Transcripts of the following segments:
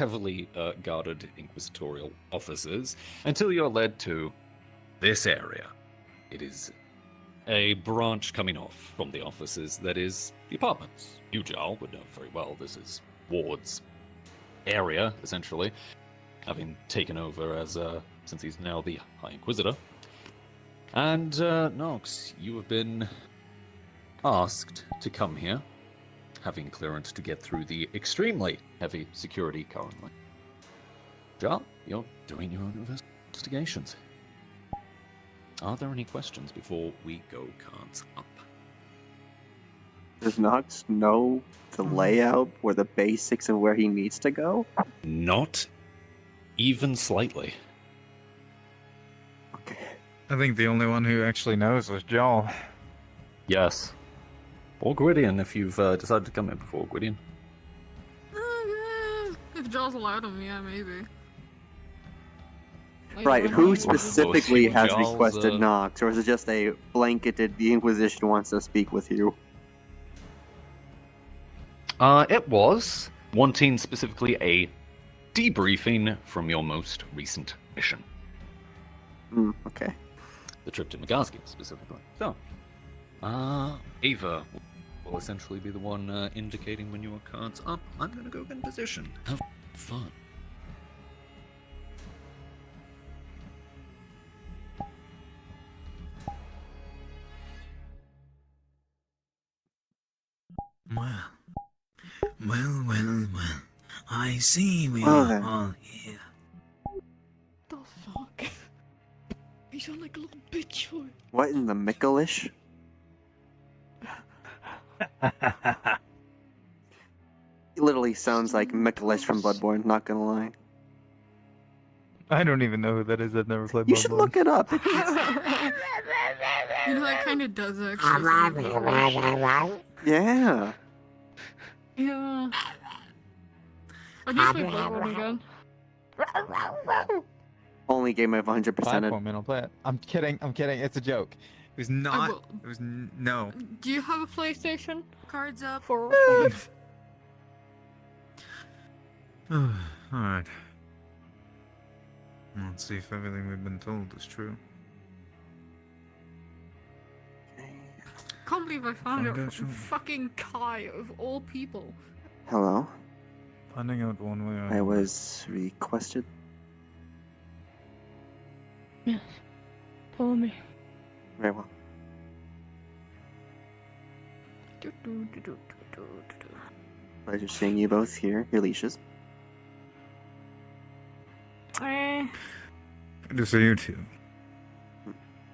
heavily guarded inquisitorial offices until you're led to this area. It is a branch coming off from the offices that is the apartments. You, Jarl, would know very well this is Ward's area, essentially, having taken over as since he's now the High Inquisitor. And Nox, you have been asked to come here, having clearance to get through the extremely heavy security currently. Jarl, you're doing your own investigations. Are there any questions before we go cards up? Does Nox know the layout or the basics of where he needs to go? Not even slightly. Okay. I think the only one who actually knows was Joel. Yes. Or Gwydion, if you've decided to come here before, Gwydion. If Jaws allowed him, yeah, maybe. Right, who Like, specifically Well, has Jaws, requested Nox, or is it just a blanketed, the Inquisition wants to speak with you? It was wanting specifically a debriefing from your most recent mission. Okay. The trip to Nagasaki, specifically. So, Ava will essentially be the one indicating when your card's up. I'm gonna go in position. Have fun. Well. I see we Well are then. all here. the fuck? You sound like a little bitch, boy. What in the Mickleish? He literally sounds like Mickleish from Bloodborne, not gonna lie. I don't even know who that is. I've never played Bloodborne. You should look it up. You know, that kind of does actually. Yeah. Yeah. I need to play Bloodborne again. Only game I've 100%ed. Platform, and I'll play it. I'm kidding. It's a joke. It was not. will. It was no. Do you have a PlayStation? Cards up. For Alright. Let's see if everything we've been told is true. Can't believe I found Find it out from soon. fucking Kai of all people. Hello? Finding out one way or I another. was requested. Yes. Follow me. Very well. Pleasure seeing you both here. Your leashes. Good to see you two.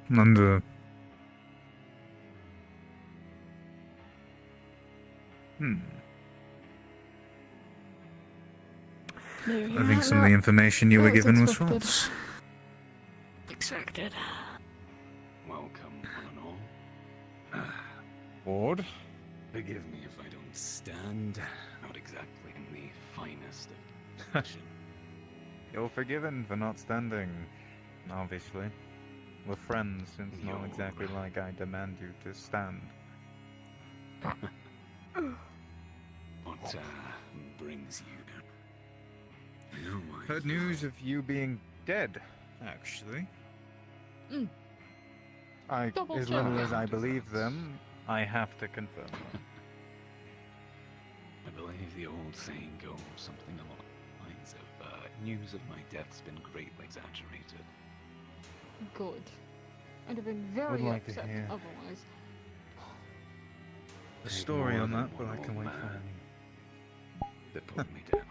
And, I think some of the information you were given was false. Expected. Welcome, one and all. Ward? Forgive me if I don't stand out exactly in the finest of condition. You're forgiven for not standing, obviously. We're friends, so it's not You're- exactly like I demand you to stand. What brings you? I know why. Heard news of you being dead, actually. Double As check. little as I believe them, I have to confirm. I believe the old saying goes something along the lines of news of my death's been greatly exaggerated. Good. I'd have been very Would like to upset hear. otherwise. The story more on than that, but one I can old wait for man you. that pulled me down.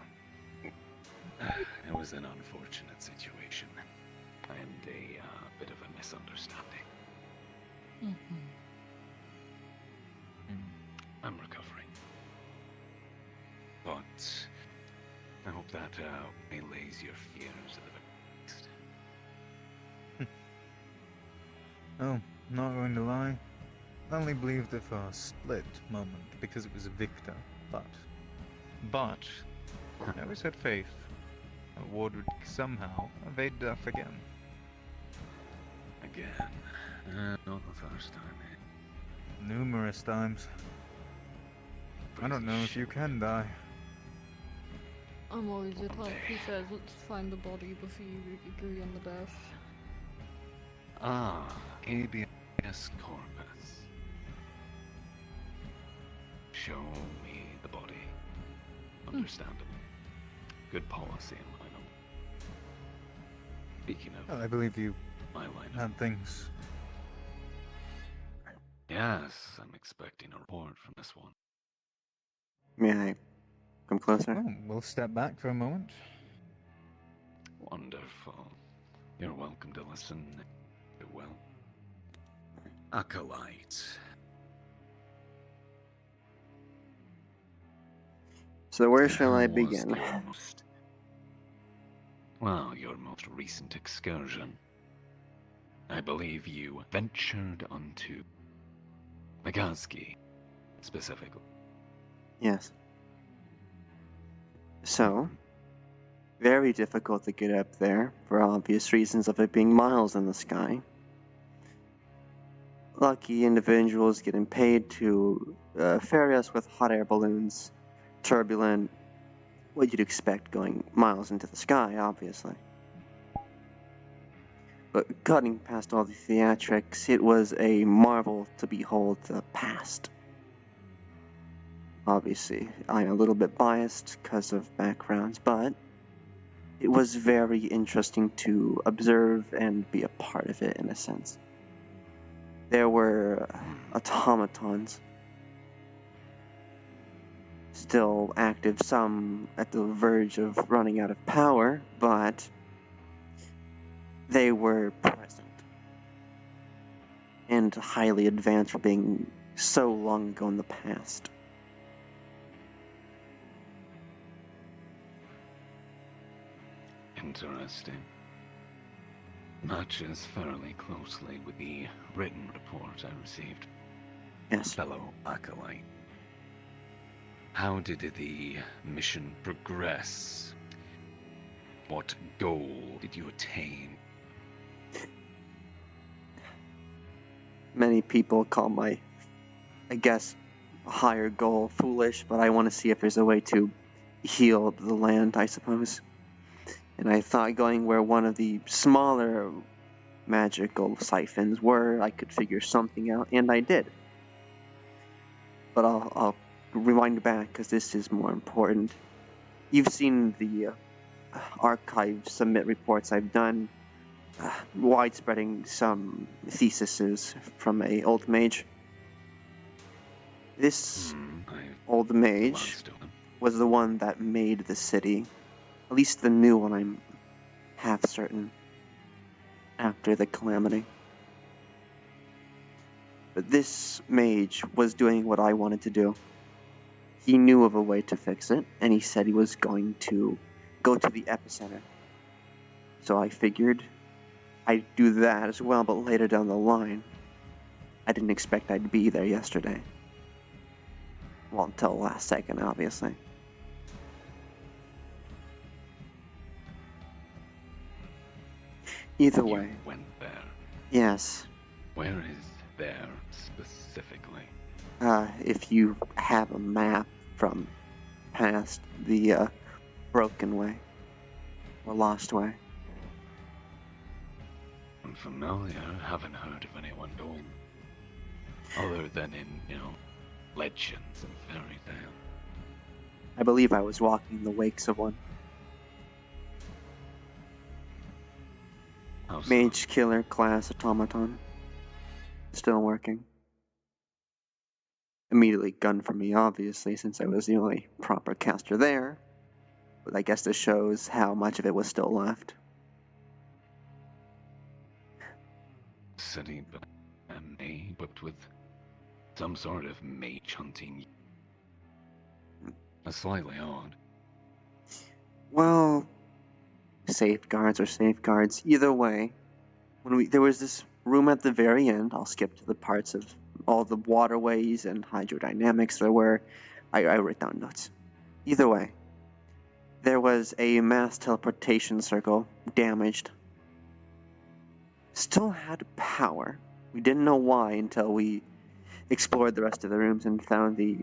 It was an unfortunate situation, and a bit of a misunderstanding. I'm recovering, but I hope that allays your fears at the very least. Oh, not going to lie. I only believed it for a split moment because it was Victor, but I always had faith that Ward would somehow evade death again. Again, not the first time. Numerous times. I don't know if you can die. I'm always the type who says, let's find the body before you agree on the death. Ah, habeas corpus. Show me the body. Understandable. Good policy in line. Speaking of Well, I believe you my line of... had things. Yes, I'm expecting a report from this one. May I come closer? Well, we'll step back for a moment. Wonderful. You're welcome to listen. You will. Acolyte. So where shall How I was begin? your most recent excursion? I believe you ventured onto Nagaski, specifically. Yes. So, very difficult to get up there, for obvious reasons of it being miles in the sky. Lucky individuals getting paid to ferry us with hot air balloons, turbulent, what you'd expect going miles into the sky, obviously. But cutting past all the theatrics, it was a marvel to behold the past. Obviously, I'm a little bit biased because of backgrounds, but it was very interesting to observe and be a part of it in a sense. There were automatons still active, some at the verge of running out of power, but they were present and highly advanced for being so long ago in the past. Interesting. Matches fairly closely with the written report I received. Yes. Fellow Acolyte. How did the mission progress? What goal did you attain? Many people call my, I guess, higher goal foolish, but I want to see if there's a way to heal the land, I suppose. And I thought going where one of the smaller magical siphons were, I could figure something out, and I did. But I'll rewind back, because this is more important. You've seen the archive submit reports I've done, widespreading some theses from a old mage. This old mage was the one that made the city, at least the new one, I'm half certain, after the calamity. But this mage was doing what I wanted to do. He knew of a way to fix it, and he said he was going to go to the epicenter. So I figured I'd do that as well, but later down the line. I didn't expect I'd be there yesterday. Well, until the last second, obviously. Either way. You went there. Yes. Where is there specifically? If you have a map from past the Broken Way or Lost Way. Unfamiliar. Haven't heard of anyone going. Other than in, legends and fairy tale. I believe I was walking in the wakes of one. How so? Mage Killer class automaton. Still working. Immediately gunned for me, obviously, since I was the only proper caster there. But I guess this shows how much of it was still left. City, but but with some sort of mage hunting. That's slightly odd. Well, safeguards or safeguards. Either way, there was this room at the very end. I'll skip to the parts of all the waterways and hydrodynamics there were. I wrote down notes. Either way, there was a mass teleportation circle, damaged. Still had power. We didn't know why until we explored the rest of the rooms and found the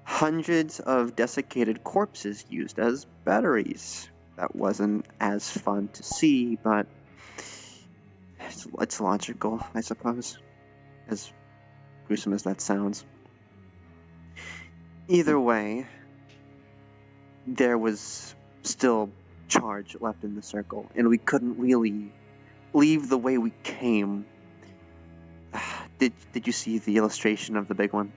hundreds of desiccated corpses used as batteries. That wasn't as fun to see, but it's logical, I suppose, as gruesome as that sounds. Either way, there was still charge left in the circle, and we couldn't really leave the way we came. Did you see the illustration of the big one?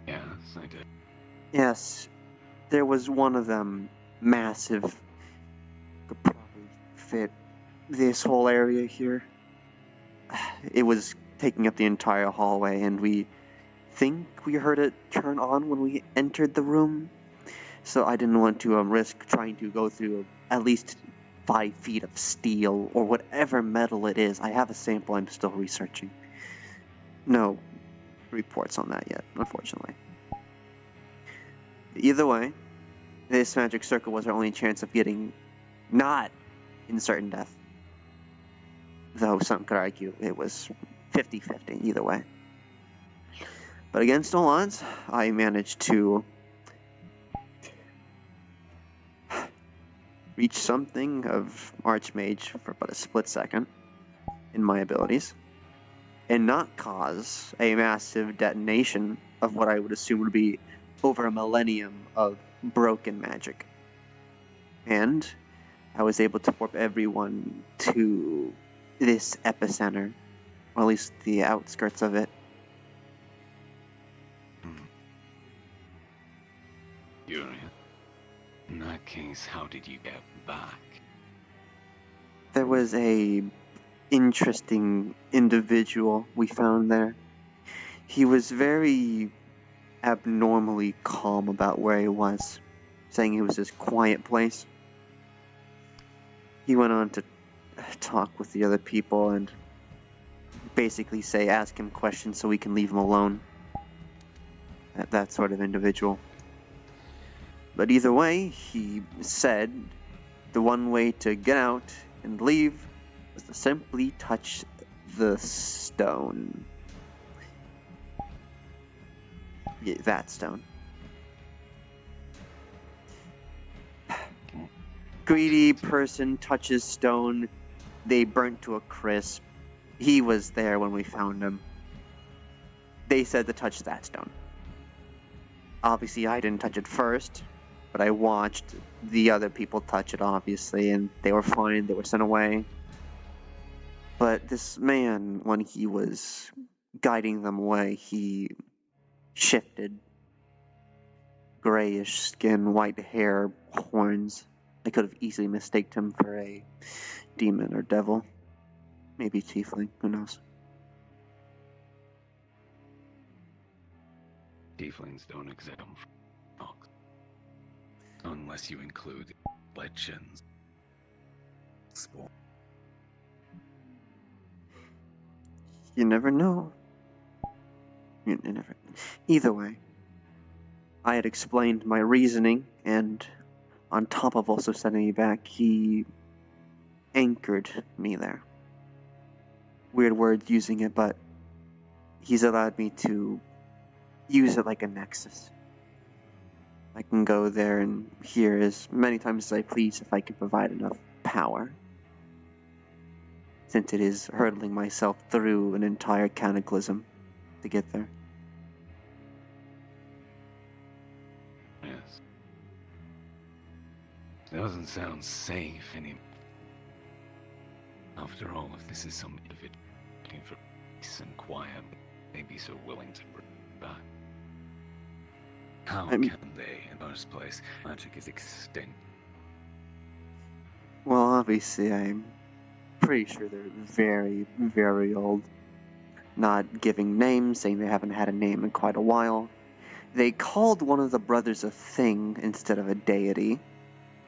Yes, I did. Yes, there was one of them, massive, could probably fit this whole area here. It was taking up the entire hallway, and we think we heard it turn on when we entered the room. So I didn't want to risk trying to go through at least 5 feet of steel or whatever metal it is. I have a sample I'm still researching. No reports on that yet, unfortunately. Either way, this magic circle was our only chance of getting not in certain death. Though some could argue it was 50-50 either way. But against all odds, I managed to reach something of Archmage for but a split second in my abilities, and not cause a massive detonation of what I would assume would be over a millennium of broken magic. And I was able to warp everyone to this epicenter, or at least the outskirts of it. Curious. In that case, how did you get back? There was a interesting individual we found there. He was very abnormally calm about where he was, saying it was this quiet place. He went on to talk with the other people and basically say, ask him questions so we can leave him alone. That sort of individual. But either way, he said the one way to get out and leave was to simply touch the stone. Yeah, that stone. Greedy person touches stone, they burnt to a crisp. He was there when we found him. They said to touch that stone. Obviously, I didn't touch it first, but I watched the other people touch it, obviously, and they were fine, they were sent away. But this man, when he was guiding them away, he shifted. Grayish skin, white hair, horns. I could have easily mistaked him for a demon or devil. Maybe tiefling, who knows. Tieflings don't exempt from dogs. Unless you include legends. Sport. You never know. You never. Either way, I had explained my reasoning, and on top of also sending me back, he anchored me there. Weird words using it, but he's allowed me to use it like a nexus. I can go there and hear as many times as I please if I can provide enough power. Since it is hurtling myself through an entire cataclysm to get there. Yes. Doesn't sound safe anymore. After all, if this is some individual looking for peace and quiet, they'd be so willing to bring it back. How can they, in the first place? Magic is extinct. Well, obviously, I'm pretty sure they're very, very old. Not giving names, saying they haven't had a name in quite a while. They called one of the brothers a thing instead of a deity.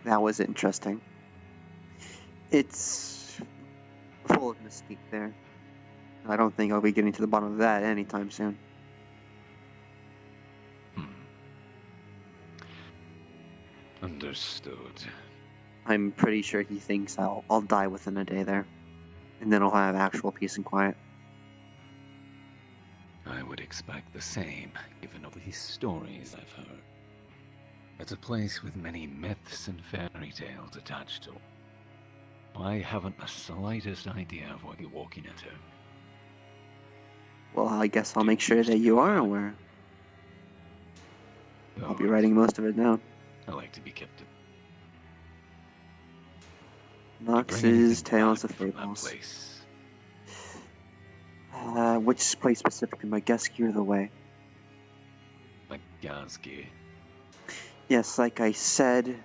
That was interesting. It's full of mystique there. I don't think I'll be getting to the bottom of that anytime soon. Understood. I'm pretty sure he thinks I'll die within a day there. And then I'll have actual peace and quiet. I would expect the same, given all these stories I've heard. It's a place with many myths and fairy tales attached to it. I haven't the slightest idea of what you're walking into. Well, I guess I'll make sure that you are aware. I'll be writing most of it down. I like to be kept. Nox's Tales of From that Fables. place. Which place specifically? My guest gear the way. Gazgi. Yes, like I said,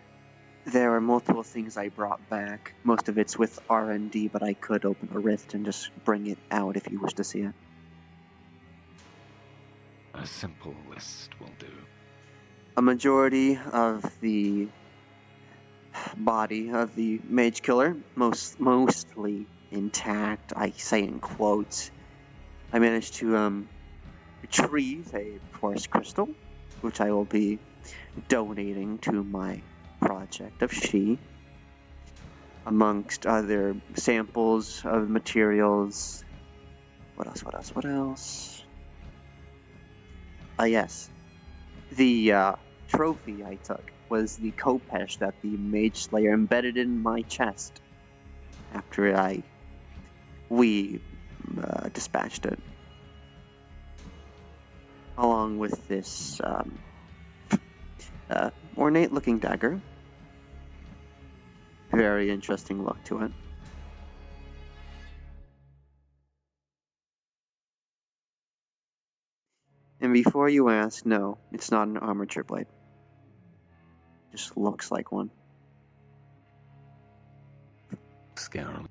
there are multiple things I brought back. Most of it's with R&D, but I could open a rift and just bring it out if you wish to see it. A simple list will do. A majority of the body of the mage killer, mostly intact, I say in quotes. I managed to retrieve a forest crystal, which I will be donating to my project of She, amongst other samples of materials. What else? Yes. The trophy I took was the Kopesh that the Mage Slayer embedded in my chest after we dispatched it. Along with this ornate looking dagger. Very interesting look to it. And before you ask, no, it's not an armature blade. Just looks like one. Scarily.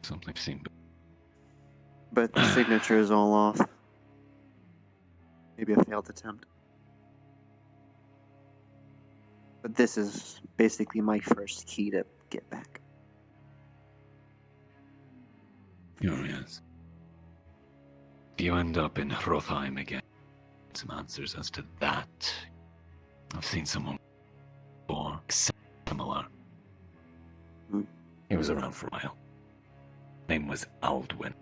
Something seemed. But the signature is all off. Maybe a failed attempt. But this is basically my first key to get back. Curious. If you end up in Hrothheim again, some answers as to that. I've seen someone before similar. He was around for a while. Name was Aldwin.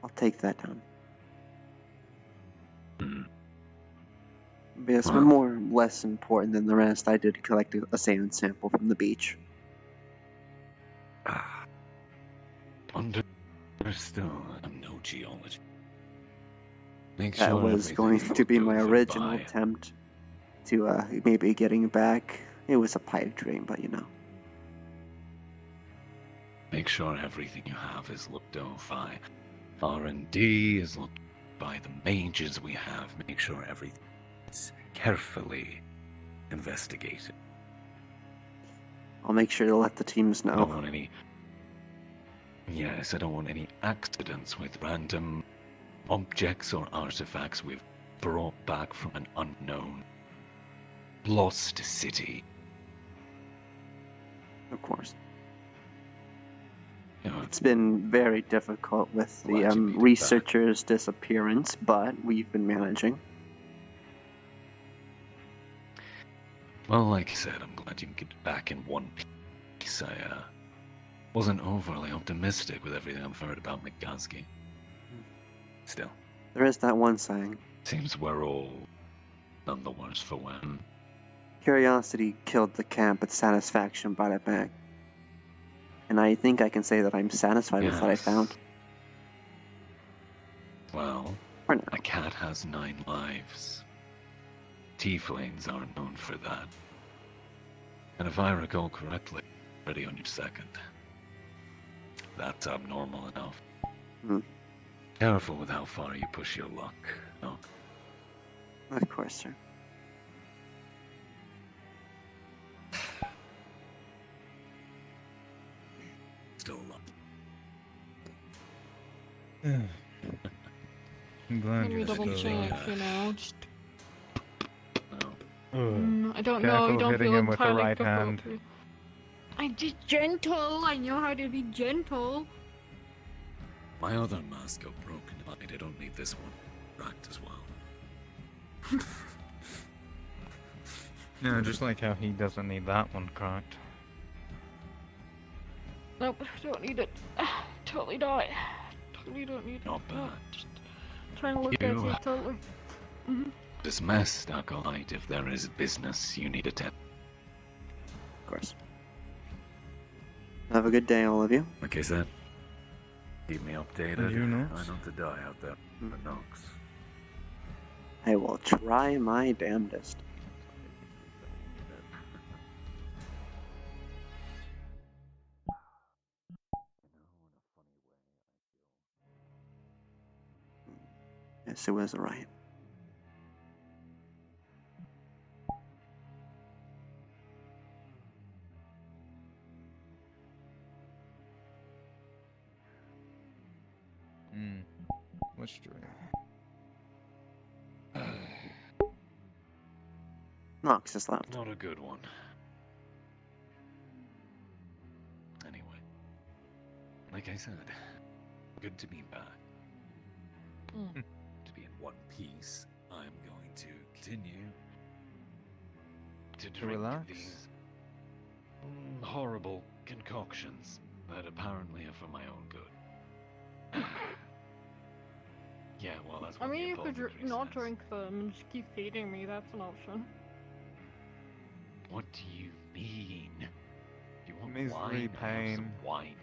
I'll take that down. Hmm. Yes, but more or less important than the rest, I did collect a sand sample from the beach. Understood. I'm no geologist. Make That sure was going everything to be my goes original by. attempt to maybe getting back. It was a pipe dream, but you know. Make sure everything you have is looked over by R&D, is looked by the mages we have. Make sure everything is carefully investigated. I'll make sure to let the teams I don't know. want any. Yes, I don't want any accidents with random objects or artifacts we've brought back from an unknown, lost city. Of course. You know, It's been very difficult with the Glad you made it researcher's disappearance, but we've been managing. well, like I said, I'm glad you can get back in one piece. I wasn't overly optimistic with everything I've heard about McGazgi. Still, There is that one saying, seems we're all none the worse for wear. curiosity killed the cat, but satisfaction brought it back. And I think I can say that I'm satisfied with what I Yes. found. Well, For now. a cat has 9 lives. Tieflings aren't known for that. And if I recall correctly, already on your second. That's abnormal enough. Hmm. Careful with how far you push your luck. No. Of course, sir. Still luck. I'm glad Let me you're double still check, you know. Just, No. I don't Careful know. I don't hitting feel him with the entirely right comfortable hand. to- I did gentle. I know how to be gentle. My other mask got broken. I don't need this one cracked as well. No, just like how he doesn't need that one cracked. Nope, don't need it. Totally not. You don't need Not bad. Just trying to look at You- you totally. Mhm. Dismissed, Acolyte, if there is business you need attend. Of course. Have a good day, all of you. Like I said, keep me updated. And you, Nox? Try not to die out there. But Nox. I will try my damnedest. Yes, it was a riot. Which dream? Nox is left. Not a good one. Anyway, like I said, good to be back. To be in one piece, I'm going to continue to drink relax? these horrible concoctions that apparently are for my own good. Yeah, well, that's I what mean, the you could apothecary not says. drink them and just keep feeding me. That's an option. What do you mean? You want Misery, wine? I have some pain. wine.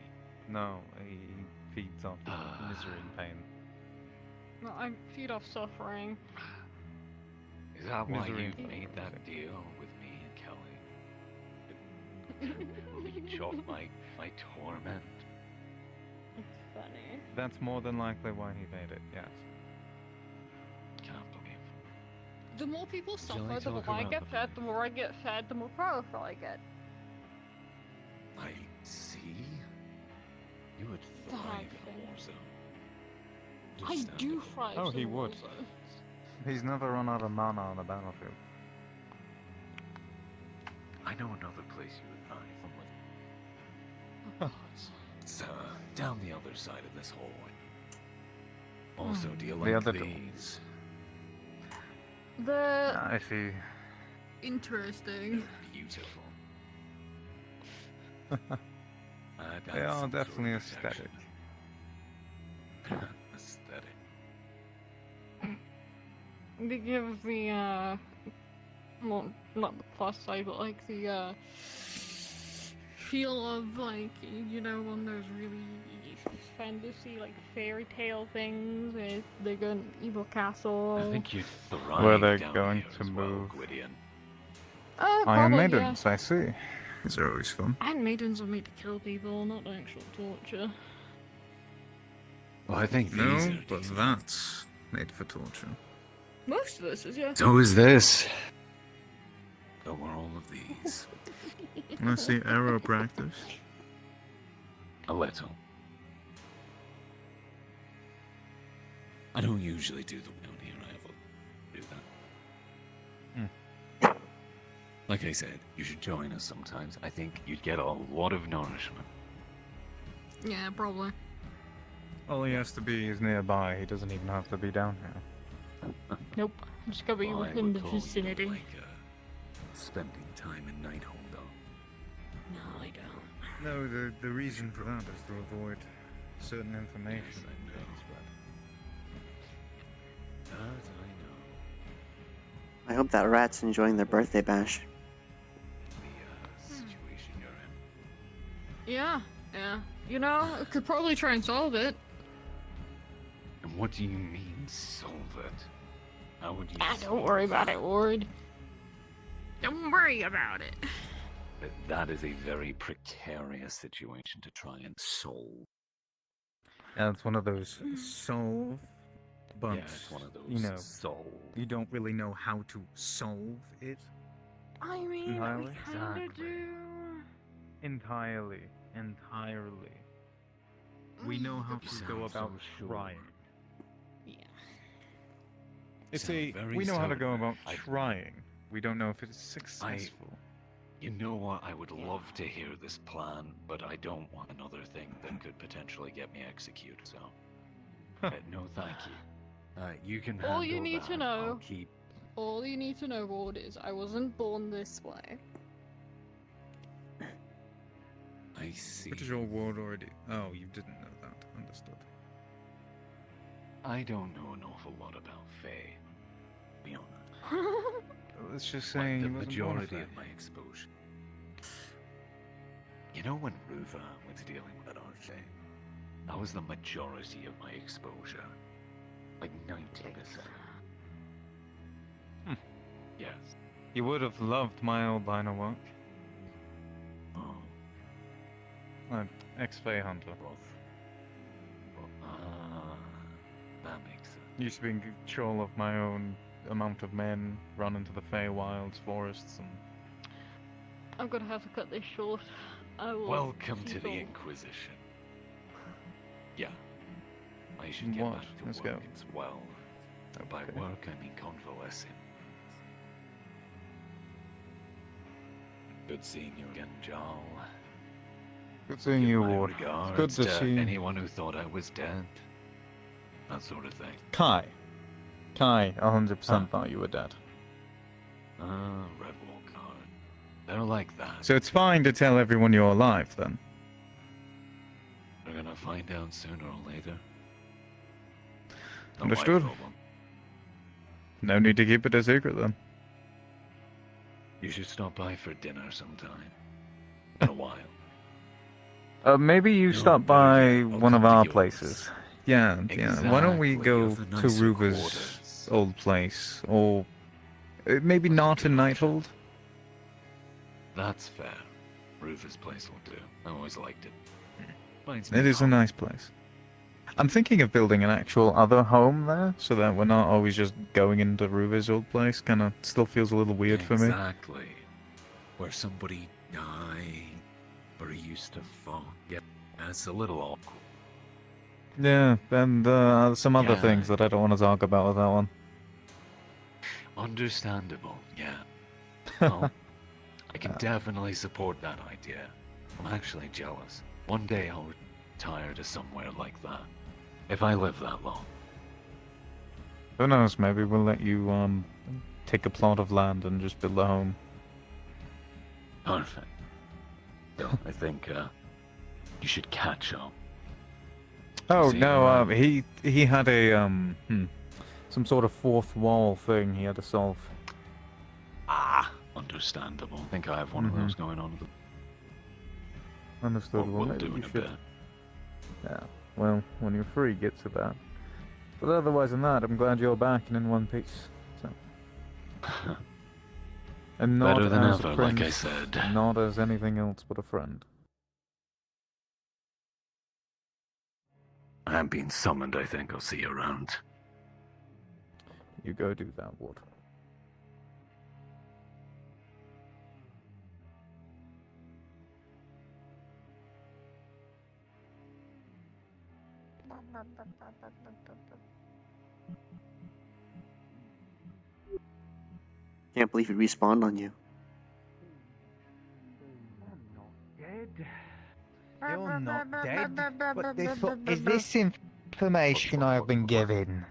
No, he feeds off of misery and pain. No, I feed off suffering. Is that why Misery you and made suffering, that exactly. deal with me and Kelly? Leech off my torment? It's funny. That's more than likely why he made it, yes. Can't believe. The more people Would you suffer, like the to more look I around get the fed, place? the more I get fed, the more powerful I get. I see. You would The thrive hard in a thing. war zone. I do Understandable. thrive. Oh, in he war would. zones. He's never run out of mana on the battlefield. I know another place you would thrive. Oh, God. It's down the other side of this hallway. Also, do you The like other door. these? The I see. interesting. Beautiful. They are definitely aesthetic. Aesthetic. They give the well, not the plus side, but like the feel of like, you know, one of those really fantasy like fairy tale things with the good evil castle. I think you'd thrive Where they're down going here to as well, move. Gwydion. Iron Probably, Maidens, yeah. I see. These are always fun. Iron Maidens are made to kill people, not actual torture. Well, I think these No, are but decent. that's made for torture. Most of this is, yeah. So is this. So are all of these. I see arrow practice. A little. I don't usually do the down here. I have to do that. Like I said, you should join us sometimes. I think you'd get a lot of nourishment. Yeah, probably. All he has to be is nearby. He doesn't even have to be down here. Nope. Just gotta be Well, I within would the call you vicinity. like spending time in Nighthold, though. No, I don't. No, the reason for that is to avoid certain information. Yes, I know. being spread. As I know. I hope that rat's enjoying their birthday bash. The situation you're in. Yeah, yeah. You know, I could probably try and solve it. And what do you mean, solve it? How would you Ah, solve don't worry about it, Ward. Don't worry about it. That is a very precarious situation to try and solve. Yeah, it's one of those solve, but Yeah, it's one of those you know, solve. you don't really know how to solve it I mean, Entirely? we kinda Exactly. do. entirely. We know how You to sound go about so sure. trying. Yeah. It's Sound a very we know how to certain. go about I- trying. We don't know if it's successful. You know what? I would love to hear this plan, but I don't want another thing that could potentially get me executed. So, no, thank you. You can. All you handle need to that. know- I'll keep. All you need to know, Ward, is I wasn't born this way. I see. Which is your ward already? Oh, you didn't know that. Understood. I don't know an awful lot about Fae, to be honest. Let's just Like say the he wasn't born a majority Fae. of my exposure. You know when Ruva was dealing with that RJ? That was the majority of my exposure. Like 90%. Yes. You would have loved my albino work. Oh, Ex-Fae hunter. That makes sense. Used to be in control of my own amount of men, run into the Feywilds, forests, and... I'm gonna have to cut this short. I will Welcome see to the you all. Inquisition. Yeah. I should get What? back to Let's work go. as well. By Okay. work, I mean convalescing. Good seeing you again, Jarl. Good seeing Give you, my Ward. regards Good to see you. anyone who thought I was dead. That sort of thing. Kai, 100% Huh. thought you were dead. Red Wall Guard. They're like that. So it's fine to tell everyone you're alive, then? We're gonna find out sooner or later. Not my Understood. problem. No need to keep it a secret, then. You should stop by for dinner sometime. In a while. Maybe you No, stop better by yet, I'll one of come to our yours. places. Yeah. Why don't we Exactly, go of the to nicer Ruva's quarters. old place? Or maybe not in Nighthold? That's fair. Ruva's place will do. I always liked it. Reminds It me is a of nice place. I'm thinking of building an actual other home there, so that we're not always just going into Ruva's old place. Kinda still feels a little weird for me. Exactly. Where somebody died, or used to fall. Yeah, that's a little awkward. Yeah, and some other Yeah. things that I don't want to talk about with that one. Understandable, yeah. Well, I can definitely support that idea. I'm actually jealous. One day I'll retire to somewhere like that. If I live that long. Who knows, maybe we'll let you take a plot of land and just build a home. Perfect. So, I think, you should catch up. Oh See, no, right. he had a some sort of fourth wall thing he had to solve. Understandable. I think I have one of Mhm. those going on. Understood. We'll maybe do we in a should. bit. Yeah. Well, when you're free, get to that. But otherwise than that, I'm glad you're back and in one piece. So. And not Better than as a ever, like I prince, said. not as anything else but a friend. I'm being summoned, I think. I'll see you around. You go do that, Ward. Can't believe he respawned on you. You're not dead. What the fuck is this information I've been given?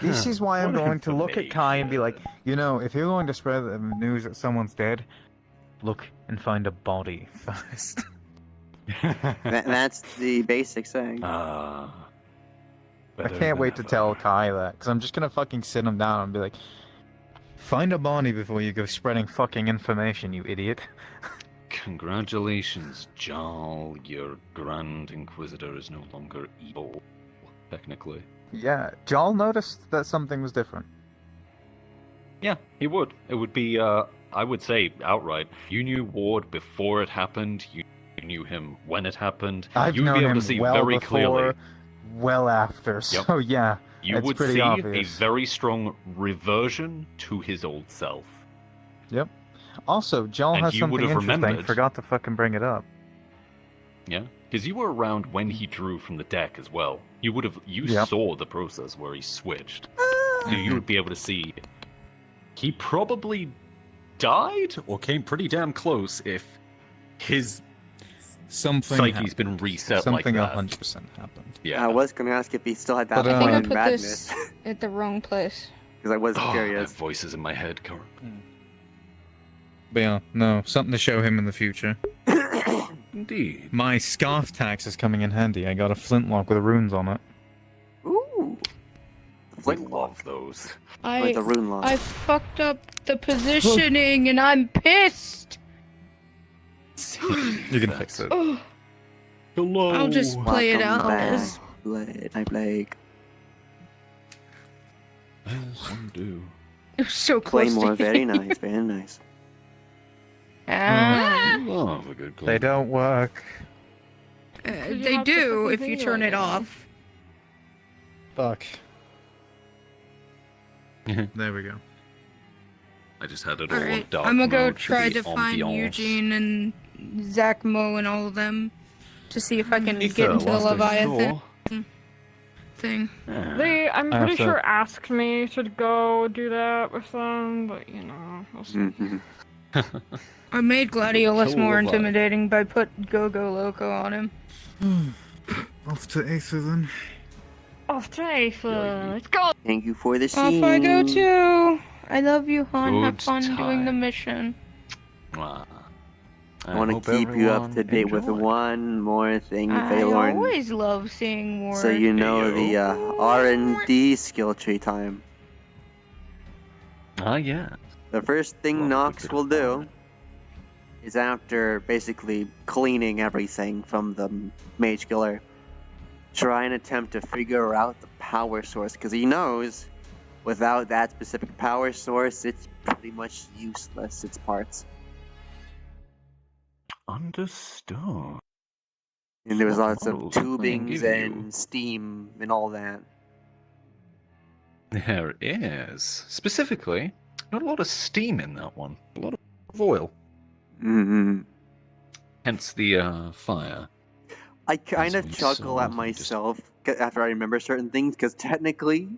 This is why I'm What going to look at Kai and be like, you know, if you're going to spread the news that someone's dead, look and find a body first. That's the basic saying. I better can't than wait to ever. tell Kai that, because I'm just gonna fucking sit him down and be like, find a body before you go spreading fucking information, you idiot. Congratulations, Jarl. Your Grand Inquisitor is no longer evil, technically. Yeah, Jarl noticed that something was different. Yeah, he would. It would be, I would say outright. You knew Ward before it happened. You knew him when it happened. I've you would known be able him to see well very before, clearly. well after, Yep. so yeah, You it's would pretty see obvious. a very strong reversion to his old self. Yep. Also, Jarl And has you something would have interesting, remembered. forgot to fucking bring it up. Yeah, because you were around when he drew from the deck as well. You would have. You Yep. saw the process where he switched, so you would be able to see. He probably died or came pretty damn close if his Something psyche's been reset Something like that. 100% happened. Yeah. I was going to ask if he still had that But, I think I fine put madness. this at the wrong place. Because I was Oh, I have curious. voices in my head, Cor. But yeah, no, something to show him in the future. Indeed. My scarf tax is coming in handy. I got a flintlock with runes on it. Ooh. I love those. Like the rune lock. I fucked up the positioning and I'm pissed. You can fix it. Oh, Hello. I'll just play it Welcome out back, as Blake. As one do. it was so close. Claymore, to very nice, very nice. Ah. Love a good They don't work. They have to do fucking if you do turn that it then. off. Fuck. There we go. I just had it all on Alright, dark I'm gonna go mode for try the to find ambiance. Eugene and Zach Mo and all of them to see if I can Ether, get into the last I Leviathan saw. thing. They, I'm I pretty have to- sure, asked me to go do that with them, but you know, we'll see. Mhm. I made Gladiolus Kill more Leviathan. intimidating by put Go Go Loco on him. Off to Aether then. Off to Aether, let's go! Thank you for the Off scene. I go too! I love you, hon. Have Good fun doing the time. mission. Mwah. I want hope to keep you up everyone to date with enjoyed. one more thing, I Valorn. always love seeing more. So you know the Heyo. R&D skill tree time. Ah, yeah. The first thing Well, we Nox could will have do found is, after basically cleaning everything from the Mage Killer, try and attempt to figure out the power source, because he knows without that specific power source, it's pretty much useless, its parts. Understood. And there was What lots of models are playing tubings give you? and steam and all that. There is. Specifically, not a lot of steam in that one. A lot of oil. Mm-hmm. Hence the fire. I kind As of we chuckle saw, at just- myself after I remember certain things, because technically,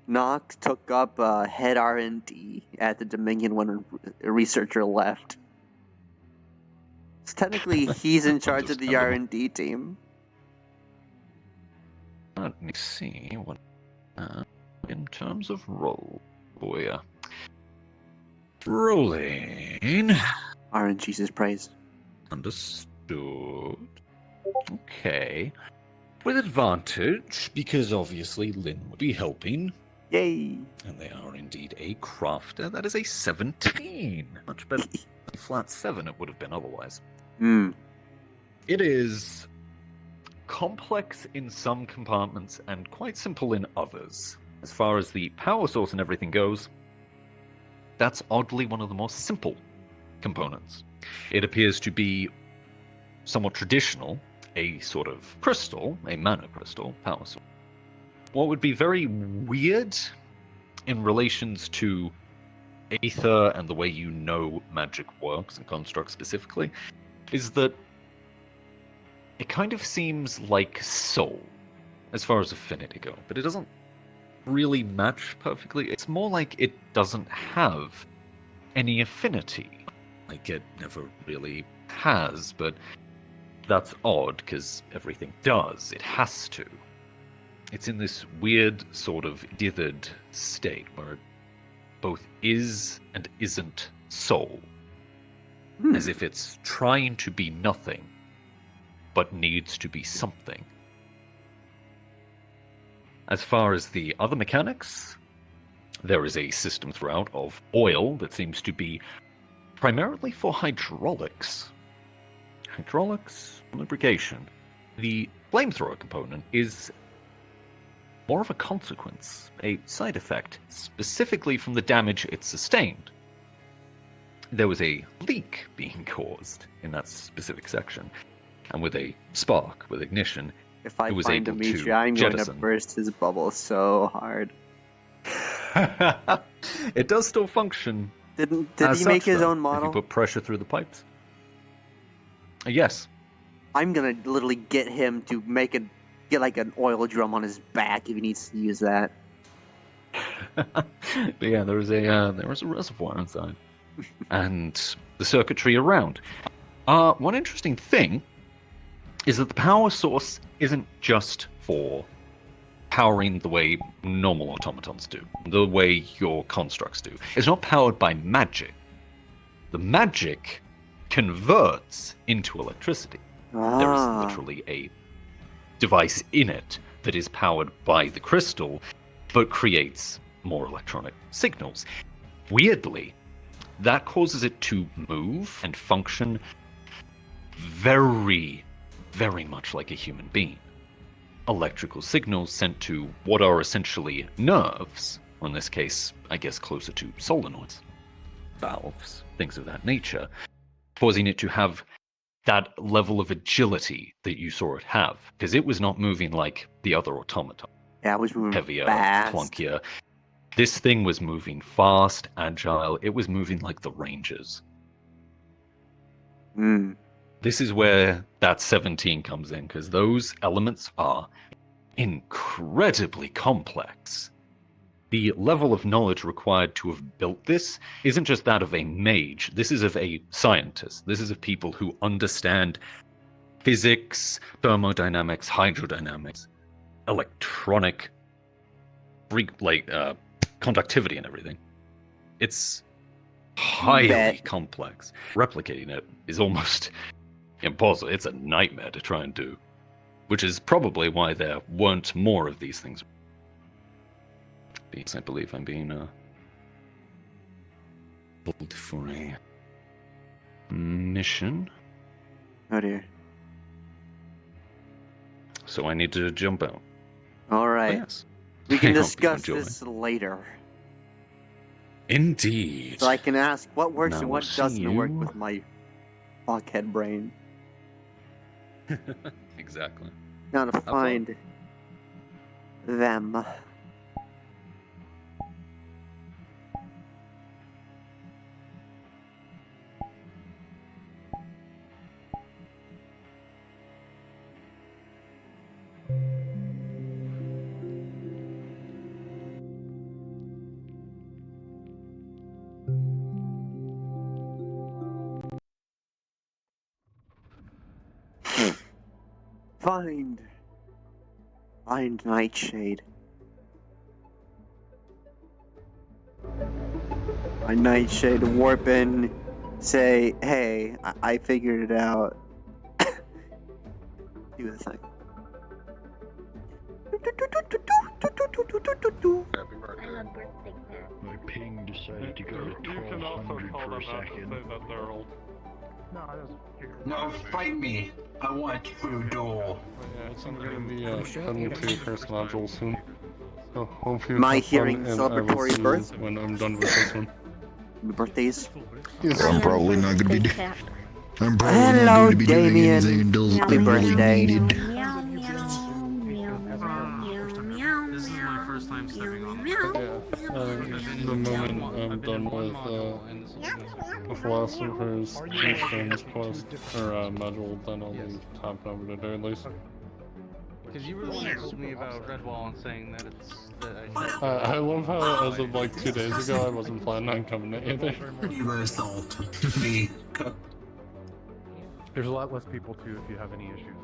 Nox took up head R&D at the Dominion when a researcher left. So technically, he's in charge of the Understandable. R&D team. Let me see what. In terms of roll. Oh, yeah. Rolling. RNG's praise. Understood. Okay. With advantage, because obviously Lynn would be helping, Yay! and they are indeed a crafter. That is a 17. Much better than a flat 7 it would have been otherwise. Hmm. It is complex in some compartments and quite simple in others. As far as the power source and everything goes, that's oddly one of the more simple components. It appears to be somewhat traditional, a sort of crystal, a mana crystal power source. What would be very weird in relations to Aether and the way you know magic works and constructs specifically is that it kind of seems like soul as far as affinity go, but it doesn't really match perfectly. It's more like it doesn't have any affinity. Like it never really has, but that's odd because everything does. It has to. It's in this weird sort of dithered state where it both is and isn't soul. Hmm. As if it's trying to be nothing, but needs to be something. As far as the other mechanics, there is a system throughout of oil that seems to be primarily for hydraulics. Hydraulics, lubrication. The flamethrower component is more of a consequence, a side effect, specifically from the damage it sustained. There was a leak being caused in that specific section, and with a spark, with ignition, If I It was find able to Dimitri, I'm going to jettison. burst his bubble so hard. it does still function. Did as he make such, his though, own If model? you put pressure through the pipes. Yes. I'm gonna literally get him to get like an oil drum on his back if he needs to use that. But yeah, there is a reservoir inside, and the circuitry around. One interesting thing is that the power source isn't just for powering the way normal automatons do, the way your constructs do. It's not powered by magic. The magic converts into electricity. There is literally a device in it that is powered by the crystal, but creates more electronic signals. Weirdly, that causes it to move and function very, very much like a human being. Electrical signals sent to what are essentially nerves, or in this case, I guess closer to solenoids, valves, things of that nature, causing it to have that level of agility that you saw it have, because it was not moving like the other automaton. Yeah, I was moving Heavier, fast. clunkier. This thing was moving fast, agile. It was moving like the Rangers. This is where that 17 comes in, because those elements are incredibly complex. The level of knowledge required to have built this isn't just that of a mage. This is of a scientist. This is of people who understand physics, thermodynamics, hydrodynamics, electronic, conductivity and everything. It's highly complex. Replicating it is almost impossible. It's a nightmare to try and do, which is probably why there weren't more of these things. I believe I'm being pulled for a mission. Oh dear. So I need to jump out. All right. Yes. We can I hope you discuss enjoy. this later. Indeed. So I can ask what works Now and we'll what see doesn't work you. with my fuckhead brain. Exactly. Now to fun. find them. Find Nightshade. Find Nightshade, warp in, say, hey, I figured it out. Do the thing. My ping decided to go to 1200 per second. No, fight me. I want food door. I'm gonna be heading to your first module soon. So hope you My have fun, hearing and I will celebratory see you birth? when I'm done with this one. Birthdays. I'm probably not gonna be. Cat. I'm probably Hello, not going to be doing Damien. anything until Happy I'm really birthday. needed. This is my first time stepping on Yeah, the moment I'm done with the last of her Keystone quest, or module, then I'll be hopping over to Dirtleys. Because you were the one who told me about Redwall and saying that I love how, as of like 2 days ago, I wasn't planning on coming to either. You assault me. There's a lot less people too if you have any issues with.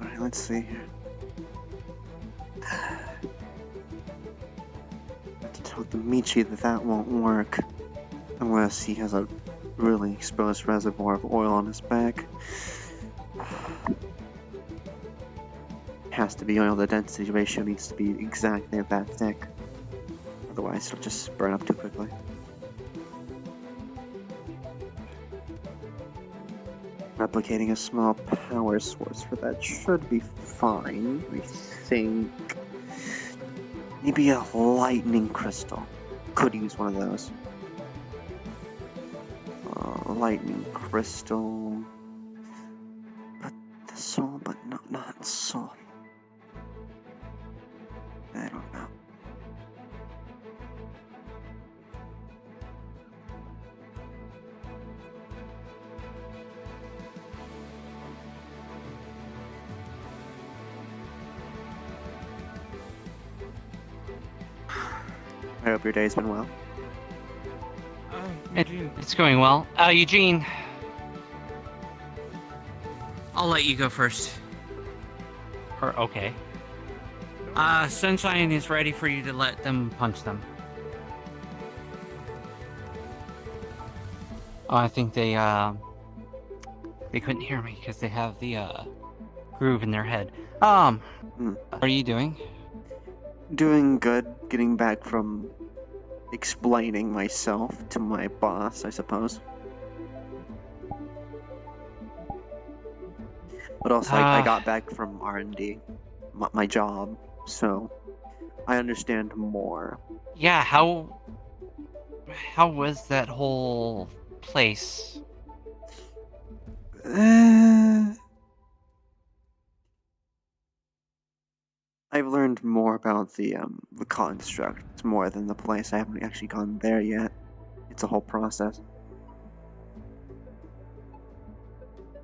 Alright, let's see here. I have to tell Dimitri that won't work. Unless he has a really exposed reservoir of oil on his back. Has to be oil, the density ratio needs to be exactly that thick. Otherwise it'll just burn up too quickly. Replicating a small power source for that should be fine, I think. Maybe a lightning crystal. Could use one of those. Lightning crystal. But the soul, but not soul. I don't know. I hope your day's been well. It's going well. Eugene. I'll let you go first. Okay. Sunshine is ready for you to let them punch them. Oh, I think they couldn't hear me because they have the groove in their head. How are you doing? Doing good. Getting back from explaining myself to my boss, I suppose. But also, I got back from R&D, my job, so I understand more. Yeah, how was that whole place? I've learned more about the construct more than the place. I haven't actually gone there yet. It's a whole process.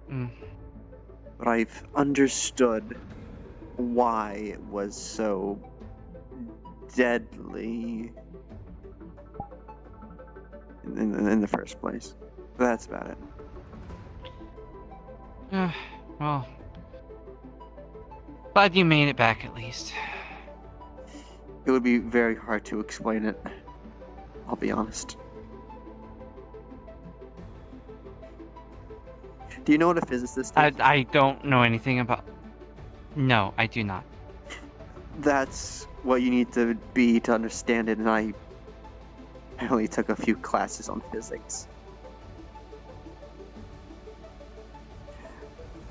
But I've understood why it was so deadly in the first place. But that's about it. Well, glad you made it back at least. It would be very hard to explain it. I'll be honest. Do you know what a physicist is? I don't know anything about... No, I do not. That's what you need to be to understand it, and I only took a few classes on physics.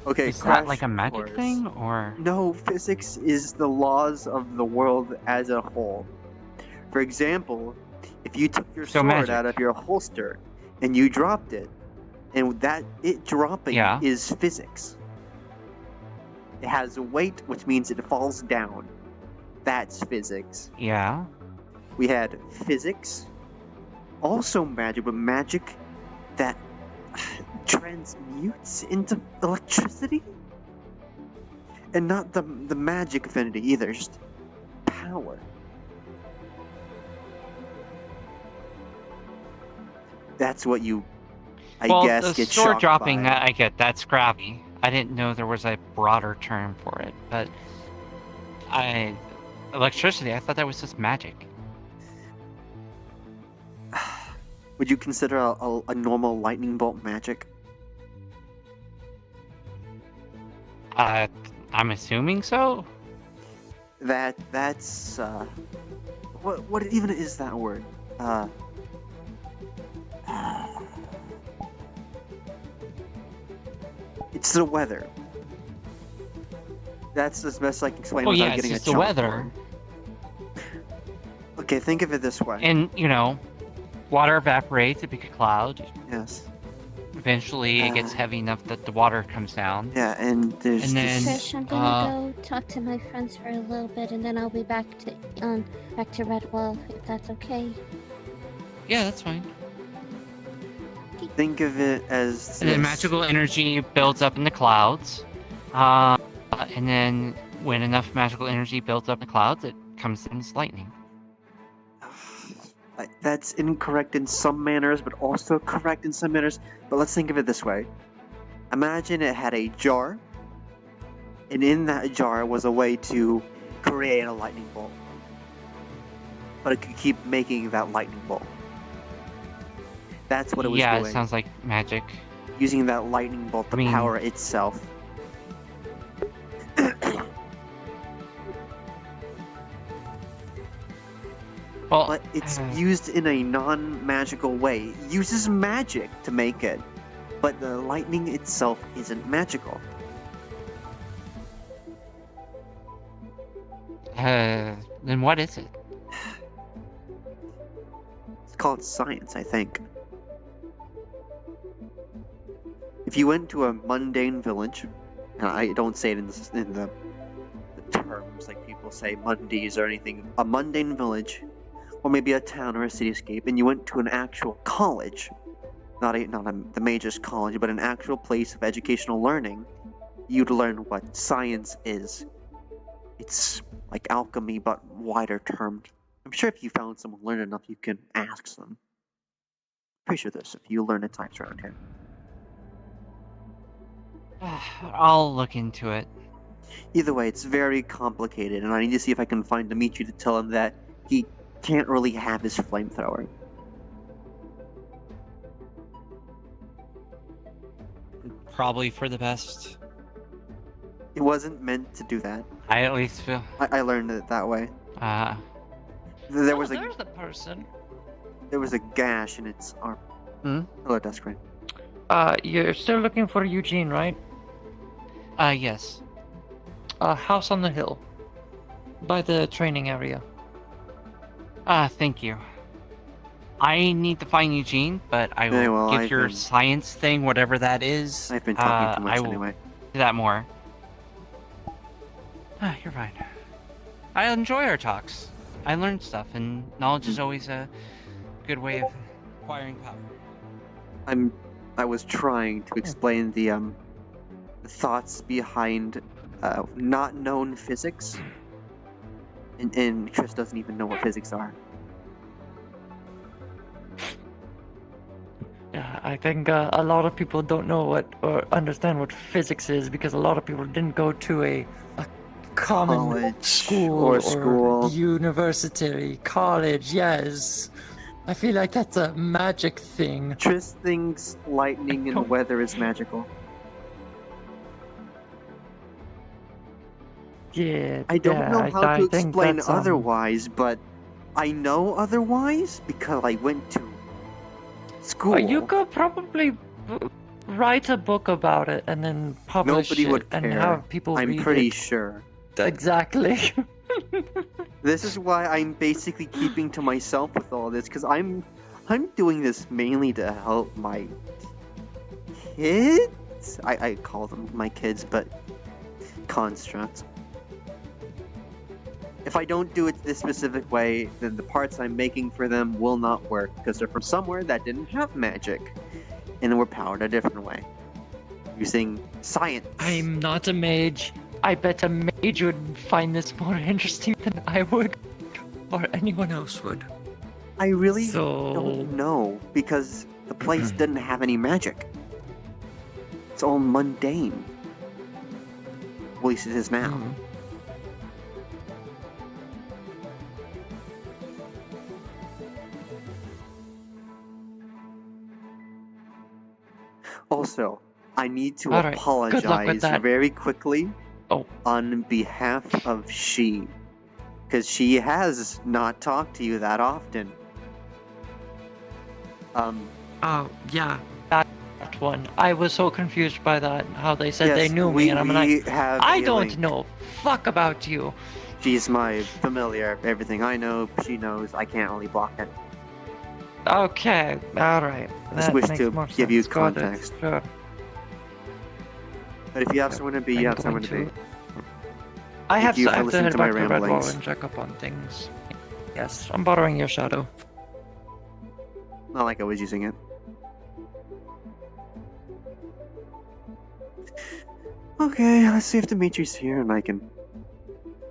Okay, is that like a magic thing, or...? No, physics is the laws of the world as a whole. For example, if you took your sword out of your holster and you dropped it, and it dropping is physics. It has weight, which means it falls down. That's physics. Yeah. We had physics, also magic, but magic that transmutes into electricity? And not the magic affinity either, just power. That's what you, I guess, the get sword shocked dropping, by. I get, that's scrappy. I didn't know there was a broader term for it, but electricity, I thought that was just magic. Would you consider a normal lightning bolt magic? I'm assuming so. That's what even is that word? It's the weather. That's as best I can explain without getting it's a just the weather. Okay, think of it this way. And, water evaporates, it becomes a cloud. Yes. Eventually, it gets heavy enough that the water comes down. Yeah, and there's... And then, Trish, I'm gonna go talk to my friends for a little bit, and then I'll be back to Redwall, if that's okay. Yeah, that's fine. Think of it as... And then magical energy builds up in the clouds. And then when enough magical energy builds up in the clouds, it comes in as lightning. That's incorrect in some manners, but also correct in some manners. But let's think of it this way. Imagine it had a jar, and in that jar was a way to create a lightning bolt. But it could keep making that lightning bolt. That's what it was doing. Yeah, it sounds like magic. Using that lightning bolt to power itself. Well, but it's used in a non-magical way. It uses magic to make it, but the lightning itself isn't magical. Then what is it? It's called science, I think. If you went to a mundane village, and I don't say it in the terms like people say mundies or anything, a mundane village, or maybe a town or a cityscape, and you went to an actual college, not the major's college, but an actual place of educational learning, you'd learn what science is. It's like alchemy, but wider termed. I'm sure if you found someone learned enough, you can ask them. Pretty sure there's a few learned types around here. I'll look into it. Either way, it's very complicated, and I need to see if I can find Dimitri to tell him that he can't really have his flamethrower. Probably for the best. It wasn't meant to do that. I at least feel. I learned it that way. There was there's the person. There was a gash in its arm. Hello, Deskray. You're still looking for Eugene, right? Yes. House on the hill. By the training area. Thank you. I need to find Eugene, but I will give your science thing, whatever that is. I've been talking too much I will anyway. do that more. You're fine. I enjoy our talks. I learn stuff, and knowledge is always a good way of acquiring power. I was trying to explain the thoughts behind not known physics, and Chris doesn't even know what physics are. Yeah, I think a lot of people don't know what or understand what physics is because a lot of people didn't go to a common College school or university, college. Yes, I feel like that's a magic thing. Tris thinks lightning and weather is magical. Yeah, I don't know how to think explain that's, otherwise, but I know otherwise because I went to school. You could probably write a book about it and then publish Nobody it would and care. have people I'm read pretty it. sure. Exactly. This is why I'm basically keeping to myself with all this, because I'm doing this mainly to help my kids. I call them my kids, but constructs. If I don't do it this specific way, then the parts I'm making for them will not work, because they're from somewhere that didn't have magic, and were powered a different way, using science. I'm not a mage. I bet a mage would find this more interesting than I would, or anyone else would. I really don't know, because the place didn't have any magic. It's all mundane. At least it is now. Also, I need to All right. Good luck with apologize that. very quickly on behalf of she, because she has not talked to you that often. Oh, yeah, that one. I was so confused by that, how they said they knew me, and I'm like, I don't know fuck about you. She's my familiar. Everything I know, she knows. I can't really block it. Okay, alright. Just wish to give you context. Sure. But if you have someone to be, you have someone to be. I have Thank you to for head listening back to to my Redwall ramblings. and check up on things. Yes, I'm borrowing your shadow. Not like I was using it. Okay, let's see if Dimitri's here and I can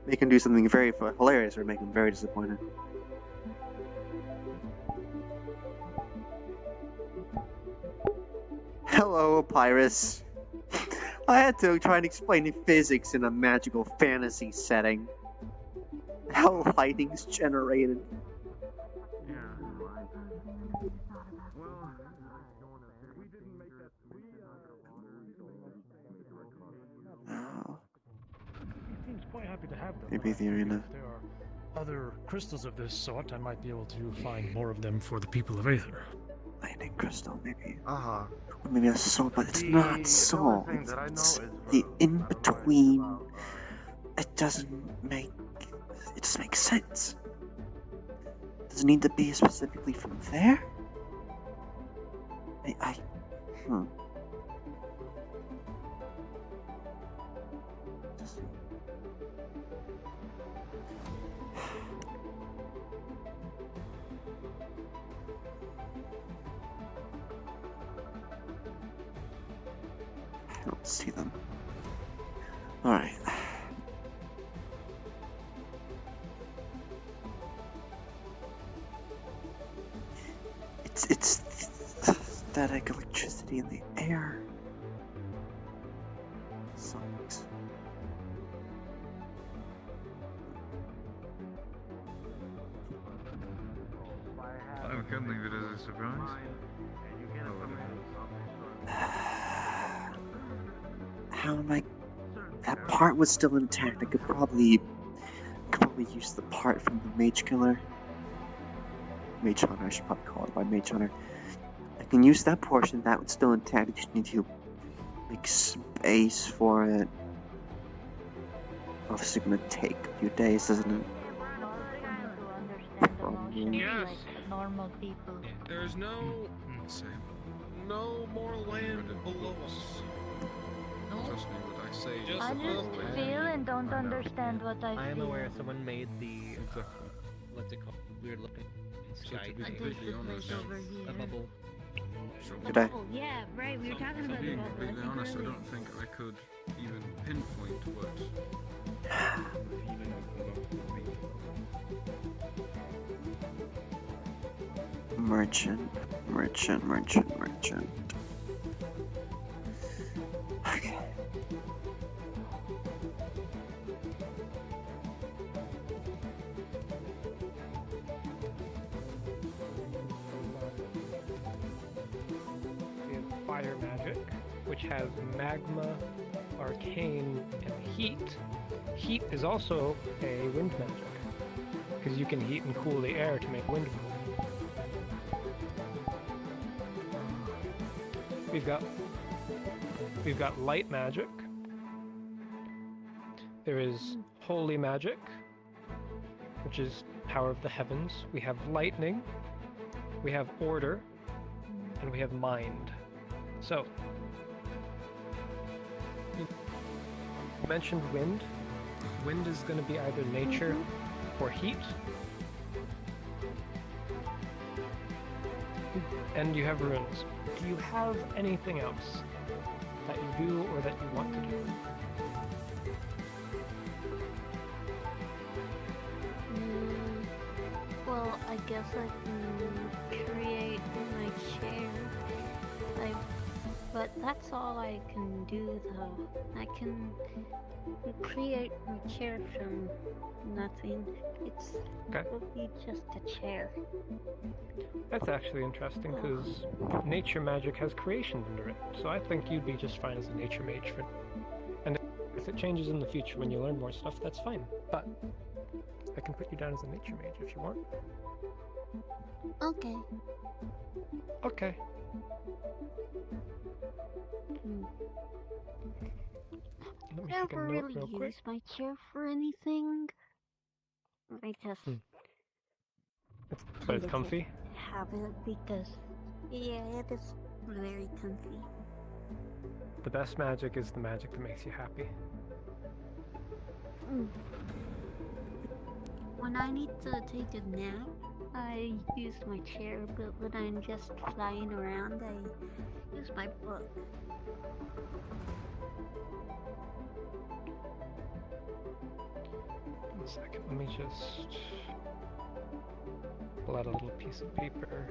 make him do something very hilarious or make him very disappointed. Hello, Pyrus. I had to try and explain physics in a magical fantasy setting. How lightning's generated. He seems quite happy to have them. Maybe the arena. If there are other crystals of this sort, I might be able to find more of them for the people of Aether. Lightning crystal, maybe. Or maybe a soul, but it's not soul. It's the in-between. It doesn't make sense. Does it need to be specifically from there? I don't see them. Alright. It's static electricity in the air. Sucks. I couldn't leave it as a surprise. How am I? That part was still intact. I could probably use the part from the Mage Killer. Mage Hunter, I should probably call it by Mage Hunter. I can use that portion. That was still intact. I just need to make space for it. Obviously, gonna take a few days, isn't it? Yes. Like normal people. There's no more land below us. Trust me when I say just I just feel and don't understand what I feel. I am aware someone made the what's it called? Weird looking sky. To be completely honest, A bubble. Did I? Oh, yeah, right. We were talking For about being the completely honest, I don't think I could even pinpoint what the feeling of the love would be. Merchant. Okay. We have fire magic, which has magma, arcane, and heat. Heat is also a wind magic, because you can heat and cool the air to make wind move. We've got light magic. There is holy magic, which is power of the heavens. We have lightning. We have order, and we have mind. So, you mentioned wind. Wind is going to be either nature or heat. And you have runes. Do you have anything else that you do or that you want to do? Well, I guess I can create my chair. But that's all I can do, though. I can create my chair from nothing. It's probably just a chair. That's actually interesting, because nature magic has creation under it. So I think you'd be just fine as a nature mage. And if it changes in the future when you learn more stuff, that's fine. But I can put you down as a nature mage if you want. Okay. Okay. Let me take a Never note really real quick. use my chair for anything. I just But it's comfy? have it because, yeah, it is very comfy. The best magic is the magic that makes you happy. When I need to take a nap, I use my chair, but when I'm just flying around, I use my book. One second, let me just pull out a little piece of paper,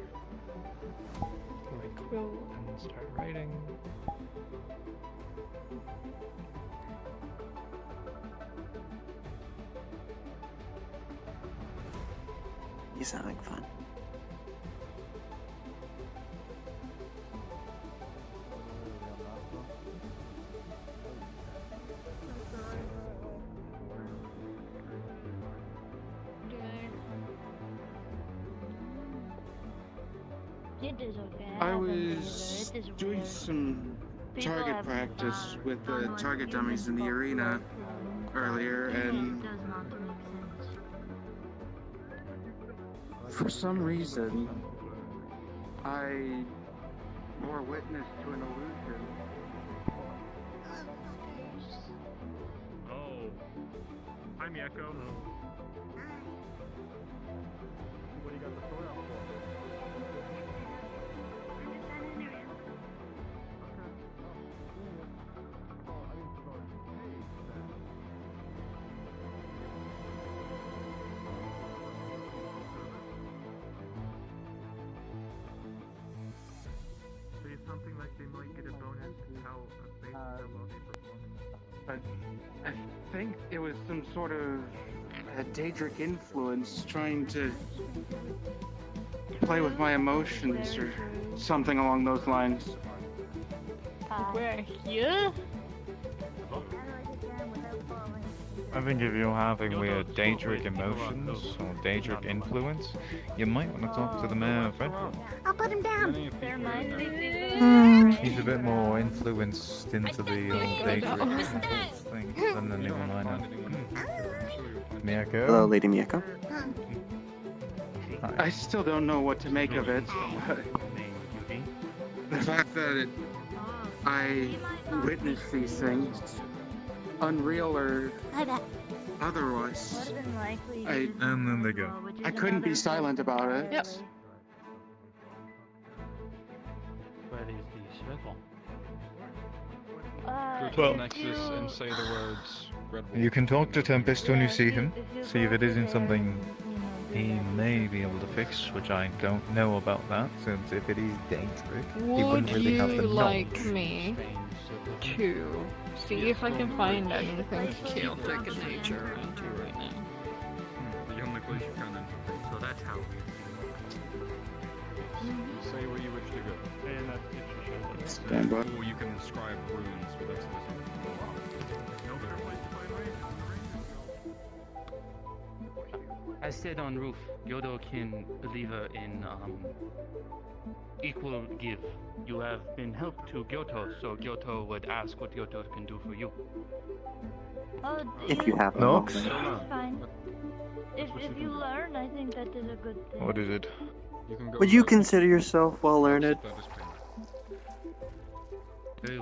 my quill, and start writing. You sound like fun. It is okay. I was doing some target practice with the target dummies in the arena earlier, and for some reason, I bore witness to an illusion. Oh. Hi, Miyako. What do you got the sword out for? But I think it was some sort of a Daedric influence trying to play with my emotions or something along those lines. We're here? I think if you're having weird Daedric emotions or Daedric influence, you might want to talk to the mayor of Redwood. I'll put him down. He's a bit more influenced into the old Daedric thing than anyone I know. Miyako? Hello, Lady Miyako. I still don't know what to make of it, but the fact that I witnessed these things, unreal or otherwise, And then they go. I couldn't be silent about it. Yep. Where is the circle? Go to Well- the Nexus and say the words Red Wolf. You can talk to Tempest when you see him, see if it isn't something he may be able to fix, which I don't know about that, since if it is Daedric, he Would wouldn't really have you the like knowledge. me to see if I can find anything chaotic in nature around you right now? The only place you can enter. So that's how we Say where you wish to go. And that picture shows us. Stand by. Or you can inscribe runes with explicit. I said on roof, Yodo can believe in equal give. You have been helped to Gyoto, so Gyoto would ask what Gyoto can do for you. Oh, If you have a Nox? moment. It's fine. If you learn, I think that is a good thing. What is it? Would you consider yourself well learned?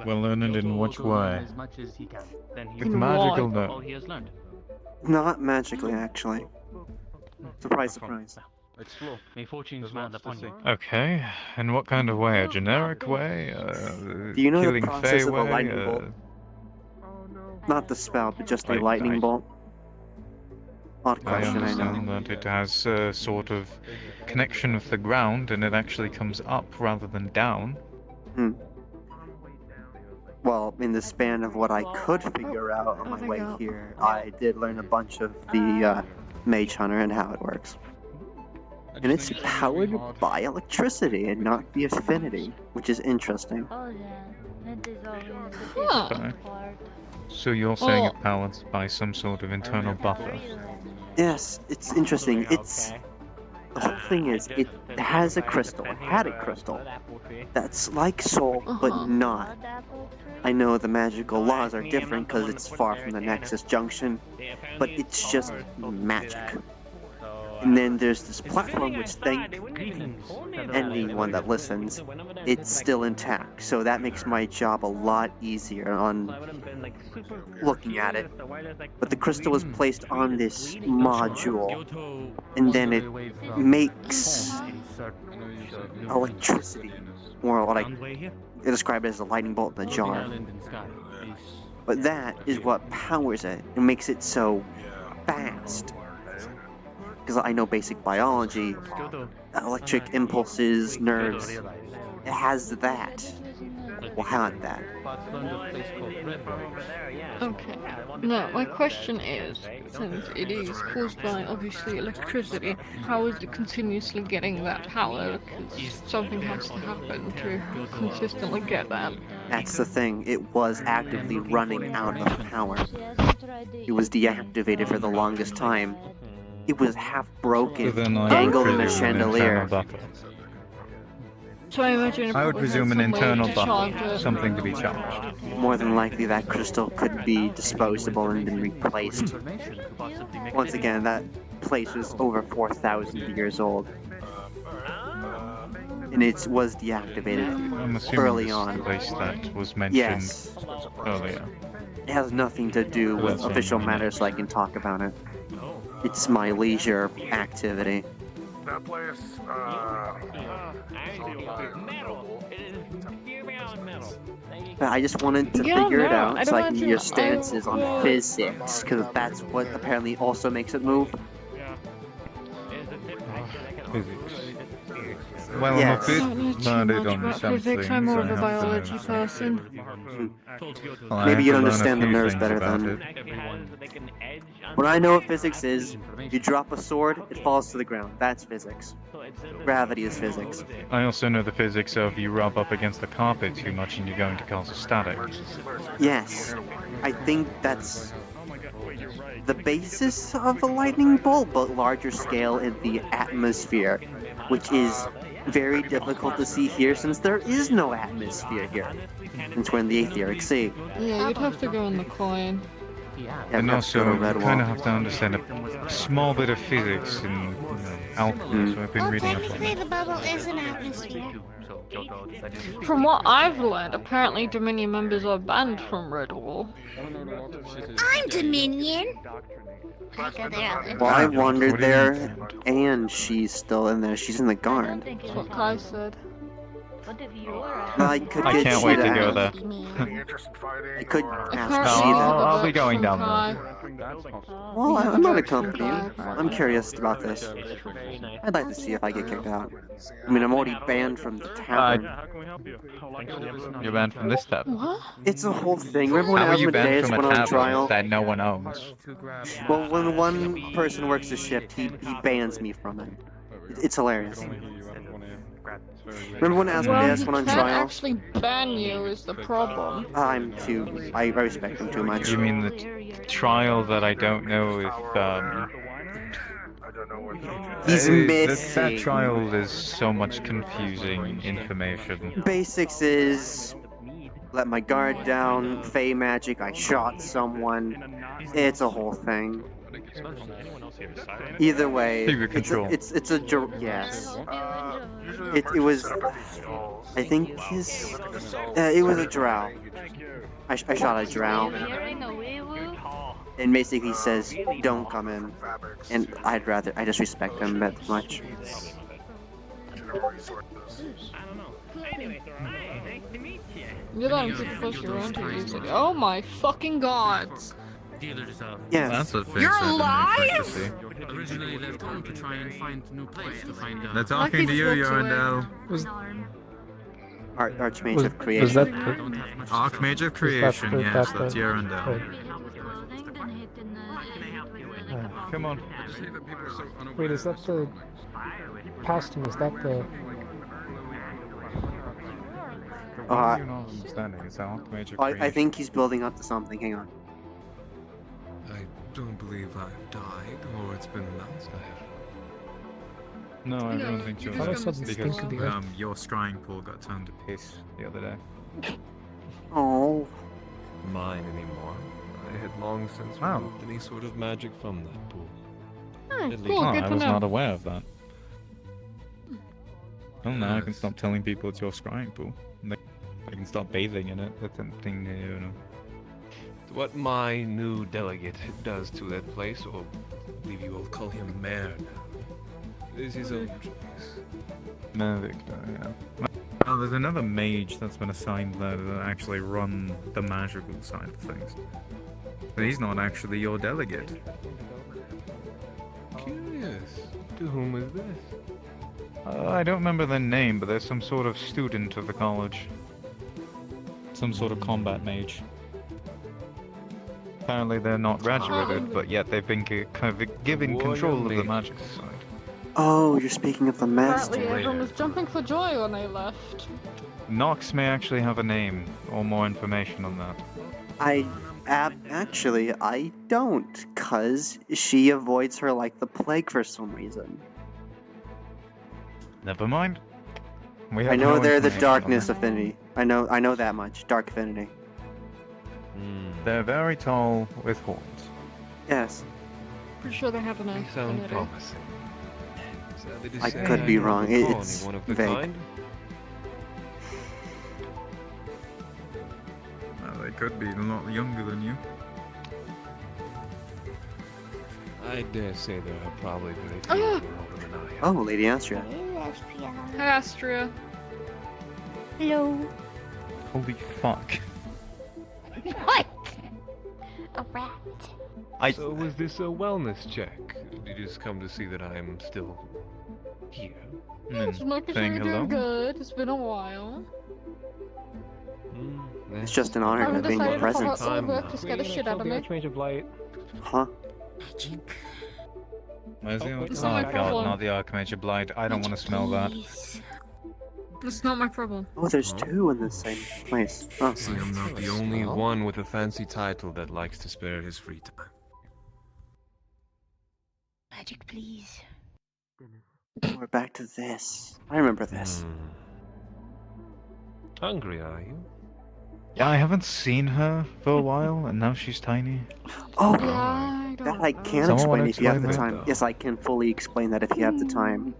Well learned in which way? As much as he can. Then he With will magical know all knowledge. he has learned. Not magically, actually. Surprise, surprise. Explore. May fortune smile upon you. Okay, in what kind of way? A generic way? Do you know the killing process Fey of a way? lightning bolt? Not the spell, but just a lightning bolt. Odd I question, I know. understand that it has a sort of connection with the ground, and it actually comes up rather than down. Hmm. Well, in the span of what I could figure out on my way here, I did learn a bunch of the Mage Hunter and how it works. And it's powered by electricity and not the affinity, which is interesting. Oh yeah, that is always the Huh. difficult part. So you're saying Oh. it's powered by some sort of internal buffer? Yes, it's interesting. It's the whole thing is it has a crystal. It had a crystal that's like soul, but not. I know the magical laws are different because it's far from the Nexus Junction, but it's just magic. And then there's this platform which thank anyone that listens, it's still intact. So that makes my job a lot easier on looking at it. But the crystal was placed on this module, and then it makes electricity, or what I describe as a lightning bolt in a jar. But that is what powers it and makes it so fast. Because I know basic biology, electric impulses, nerves, it has that. Well, had that. Okay. Now, my question is, since it is caused by obviously electricity, how is it continuously getting that power? Because something has to happen to consistently get that. That's the thing, it was actively running out of power. It was deactivated for the longest time. It was half broken, So then I dangled in a presume an chandelier. internal buffer. So I imagine it I would probably presume an has some way internal to buffer, charge it. something to be charged. More than likely that crystal could be disposable and been replaced. Once again, that place was over 4,000 years old. And it was deactivated I'm assuming early this on. place that was mentioned Yes. earlier. It has nothing to do with That's all. official matters, so I can talk about it. It's my leisure activity. That place, I just wanted to Yeah, figure it no, out I so don't I can want get your to- stances on physics, because that's what apparently also makes it move. Physics. Well, Yes. I'm I a don't know bit too learned much on about some physics. things. I'm more I of a have to biology know some. person. Well, I Maybe have you to don't learn a understand the few nerves things better about then. it. What I know of physics is, you drop a sword, it falls to the ground. That's physics. Gravity is physics. I also know the physics of you rub up against the carpet too much and you're going to cause a static. Yes. I think that's the basis of a lightning bolt, but larger scale in the atmosphere, which is very difficult to see here since there is no atmosphere here. Since we're in the etheric sea. Yeah, you'd have to go on the coin. And also, you Red kind Wall. of have to understand a small bit of physics in alchemy, so I've been reading up on Technically, it. the bubble is an atmosphere. From what I've learned, apparently Dominion members are banned from Red Wall. I'm Dominion. Well, I wandered there, and she's still in there. She's in the guard. That's what Kai said. I could I get can't she wait to to go ask. there. I could ask No, she to. I'll be going down there. Well, I'm not accompanying. I'm curious about this. I'd like to see if I get kicked out. I mean, I'm already banned from the tavern. You're banned from this tab. What? It's a whole thing. Remember when How are you banned Asmodeus from a went on tavern trial? that no one owns? Well, when one person works the shift, he bans me from it. It's hilarious. Remember when Asmodeus went on Can't trial? actually ban you is the problem. I respect him too much. You mean the trial that I don't know if, He's missing. That trial is so much confusing information. Basics is let my guard down, Fey magic, I shot someone. It's a whole thing. Either way, it's a yes. It was, I think it was a drow. I shot a drow. And basically says, don't come in. And I just respect him that much. You're letting people push you around to use it. Oh my fucking gods! Yeah. That's what Finn You're said to me, alive? to see. Originally left home to try and find a new place to find They're talking to you, Yorindel. Archmage of Creation. Archmage of Creation, yes, that's Yorindel. Come on. Wait, is that the past him? Is that the? What are you not understanding? It's Archmage of Creation. I think he's building up to something. Hang on. I don't believe I've died, or it's been announced I have. No, I don't think so. Because because your scrying pool got turned to piss the other day. Oh. Mine anymore. I had long since removed any sort of magic from that pool. Oh, At cool, least- good I to was know. not aware of that. Well, now I can stop telling people it's your scrying pool. They can stop bathing in it. That's a thing to do. What my new delegate does to that place, or I believe you will call him Mayor now, is his own choice. No, Victor, yeah. Well, there's another mage that's been assigned there to actually run the magical side of things. But he's not actually your delegate. Curious. To whom is this? I don't remember their name, but there's some sort of student of the college. Some sort of combat mage. Apparently they're not graduated, but yet they've been given control of the magical side. Oh, you're speaking of the master. Apparently everyone was jumping for joy when they left. Nox may actually have a name, or more information on that. Actually, I don't, cause she avoids her like the plague for some reason. Never mind. We have I know no they're the information on darkness that. affinity. I know that much. Dark affinity. They're very tall with horns. Yes. Pretty sure they have an They sound affinity. promising. Sadly to I say, could be wrong. don't recall It's any one of the vague. kind. Well, they could be a lot younger than you. I dare say there are probably very few Ah! who are older than I am. Oh, Lady Astria. Hi, Astria. Hello. Holy fuck. What? A rat. So was this a wellness check? Did you just come to see that I am still here? Just making sure you're doing good. It's been a while. It's just an honor I'm to be in your decided to presence. follow work to scare the shit out of me. Archmage of Light. Huh? Where's the It's not my God, problem. not the Archmage of Blight. I don't want to smell that. It's not my problem. Oh, there's two in the same place. Oh. See, I'm not the only one with a fancy title that likes to spare his free time. Magic, please. We're back to this. I remember this. Hungry, are you? Yeah, I haven't seen her for a while, and now she's tiny. Oh, that I can Someone wanna explain if you have the explain time. Yes, I can fully explain that if you have the time.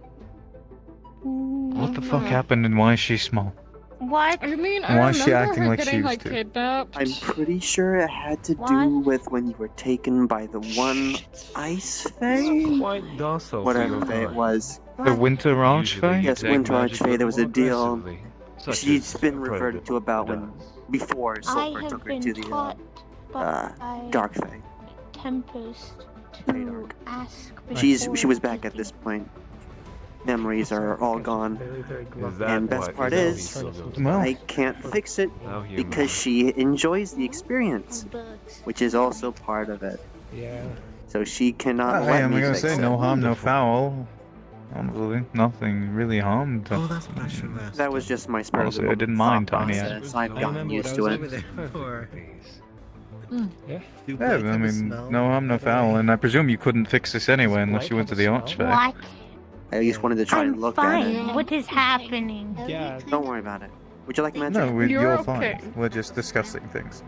What the fuck happened, and why is she small? What? I mean, Why I is she remember acting her like she getting used like to? kidnapped. I'm pretty sure it had to do with when you were taken by the one ice fae? Quite docile for Whatever your fae it kind. was. The Winter Archfey? Yes, take Winter magic Archfey. There was a deal. aggressively, such She's as been a reverted to about when before I Sulfur have took her been to the taught by Dark Fae. Tempest to ask before She was back at this point. Memories are all gone. And best part is, I can't fix it because she enjoys the experience, which is also part of it. Yeah. So she cannot I let am me gonna fix say it. no harm, no foul. Honestly, nothing really harmed. That was just my spirit. Honestly, I didn't mind Tiny. I've gotten used to it. Yeah. Yeah, I mean, no harm, no foul, and I presume you couldn't fix this anyway unless you went to the Archfey. What? I at least wanted to try and look at it. What is happening? Yeah. Don't worry about it. Would you like magic? No, you're okay. fine. We're just discussing things.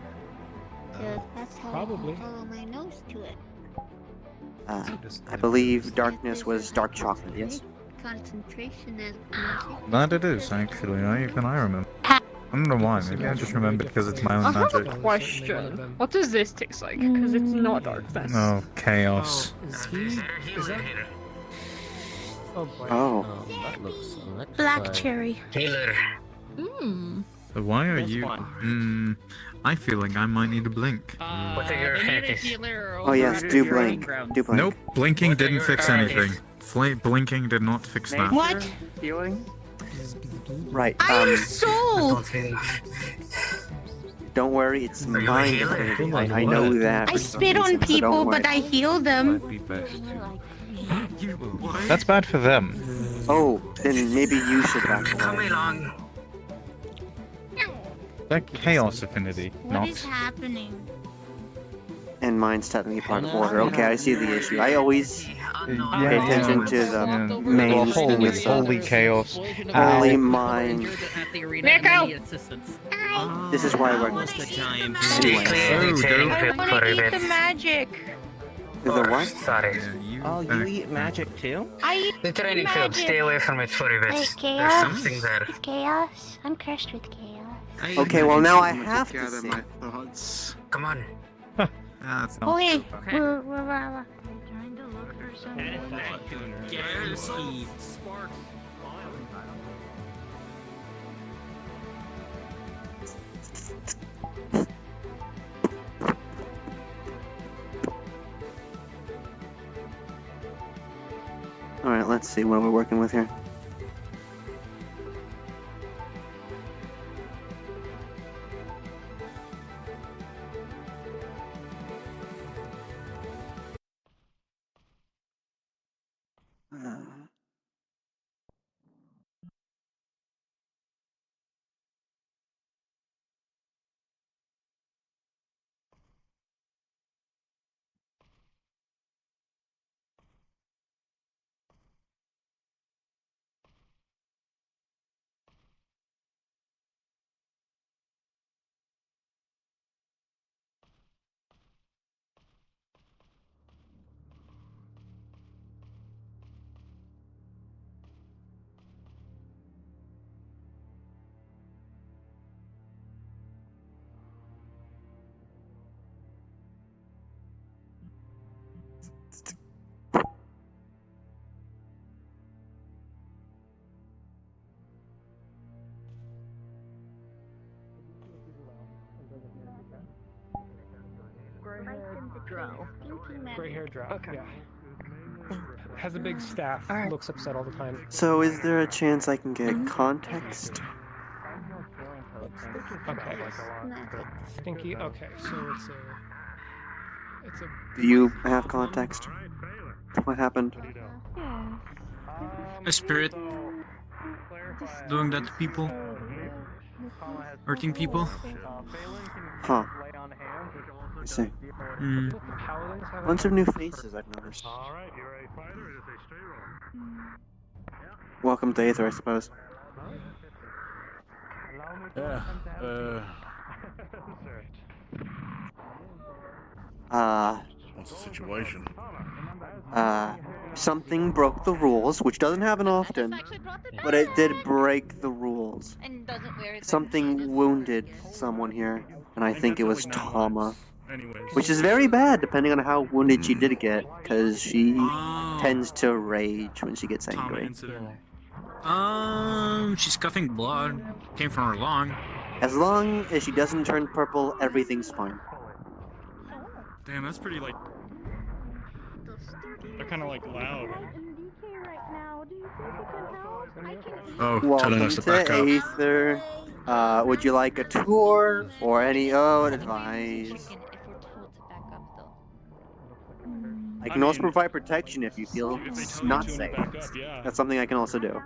That's how Probably. I follow my nose to it. I believe darkness was dark chocolate, yes? Concentration is magic. That it is, actually. Even I remember. I don't know why. Maybe I just remembered because it's my I own have magic. a question. What does this taste like? Because it's not darkness. No, chaos. Is that? Oh boy. Oh. That looks Black cherry. Mmm. So why are you? I feel like I might need to blink. What are your affinities? Oh yes, do blink. Do blink. Nope, blinking didn't fix anything. Blinking did not fix that. What? Healing? Right, I'm sold! don't worry, it's mind affinity. I know that. I spit on people, but I heal them. Might be best to. That's bad for them. Oh, then maybe you should back away. That chaos affinity, What not. is happening? And mine's technically part of order. Okay, I see the issue. I always pay attention to the main thing and stuff. Holy chaos. Holy mind. Nico! This is why I work. Anyway, I want to eat the magic. the what? Sorry. Oh, you eat magic too? I eat The training field, stay away from it for a bit. Wait, chaos? There's something there. It's chaos. I'm cursed with chaos. Okay, well now I have to gather see. my thoughts. Come on. That's Oh, not. hey. We're Trying to look for something. Alright, let's see what we're working with here. Gray hair drow. Yeah. has a big staff, looks upset all the time. So is there a chance I can get context? Okay. Stinky, okay, so it's a... Do you have context? What happened? A spirit doing that to people, hurting people. Huh. I see. Bunch of new faces I've noticed. Welcome to Aether, I suppose. Yeah, what's the situation? Something broke the rules, which doesn't happen often, but it did break the rules. Something wounded someone here, and I think it was Tama. Which is very bad, depending on how wounded she did get, because she tends to rage when she gets angry. She's coughing blood. Came from her lung. As long as she doesn't turn purple, everything's fine. Damn, that's pretty like. They're kind of like loud. Oh, telling us to back up. Aether. Would you like a tour or any advice? I can also provide protection if you feel it's not safe. That's something I can also do.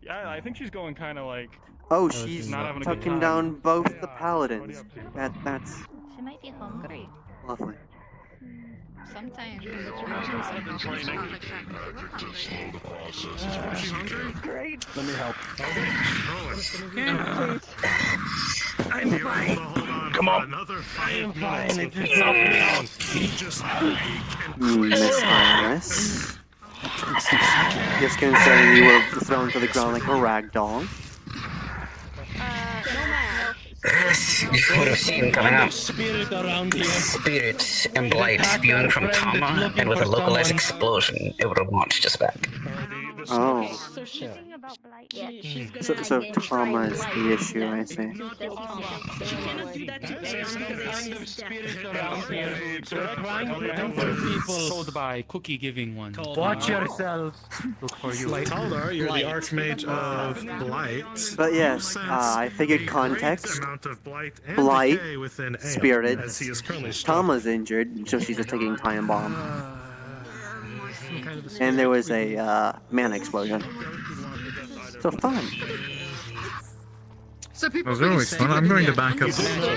Yeah, I think she's going kind of like. Oh, she's not having a good tucking time. down both the paladins. That's She might be hungry. lovely. Sometimes. Great. Let me help. I'm fine. Come on. I am fine. It just helped me out. Miss Iris. Just considering you were thrown to the ground like a rag doll. Yes, you could have seen coming up. Spirits and blight spewing from Tama, and with a localized explosion, it would have launched us back. Oh. So she's thinking about blight. Yeah, So Tama is the issue, I see. She cannot do that to us because they spirits around here. So we're trying to enter people. Told by cookie giving one. Watch yourselves. Look for you. Taldar, you're the Archmage of Blight. But yes, I figured context. Blight, spirits, Tama's injured, so she's just taking time bomb. And there was a mana explosion. So fun. So people I'm going to back up.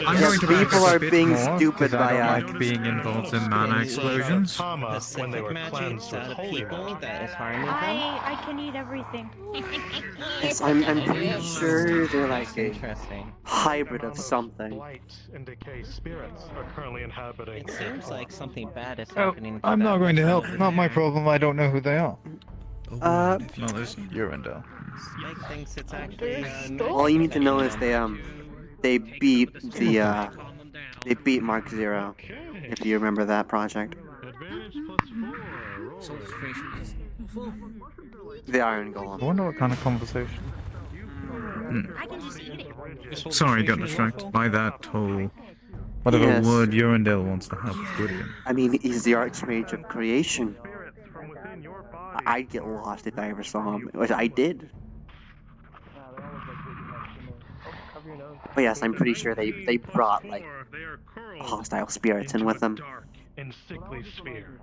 I'm going to back people up are a bit being more, stupid 'cause by I don't like being involved in mana explosions. When they were cleansed with holy I can eat everything. Yes, I'm pretty sure they're like a hybrid of something. Blight and decay spirits are currently inhabiting. It seems like something bad is Oh, happening. I'm not going to help. Not my problem. I don't know who they are. No, there's Urindel. Spike thinks it's actually. All you need to know is they beat Mark Zero, if you remember that project. The Iron Golem. I wonder what kind of conversation. Sorry, got distracted by that whole whatever Yes. word Urindel wants to have with Gideon. I mean, he's the Archmage of Creation. I'd get lost if I ever saw him, which I did. But yes, I'm pretty sure they brought like hostile spirits in with them. And sickly sphere.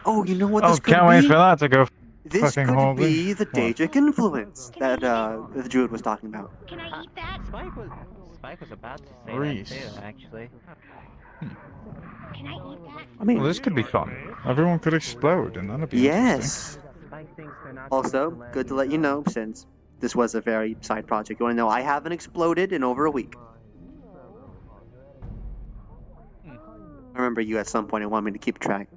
Oh, you know what Oh, this could can't be? wait for that to go This fucking could horribly. be the Daedric influence that the Druid was talking about. Can I eat that? Spike was about to say Reese. that too, actually. Can I eat that? I mean, Well, this could be fun. Everyone could explode, and that'd be yes. Also, good to let you know, since this was a very side project, you want to know I haven't exploded in over a week. I remember you at some point wanted me to keep track.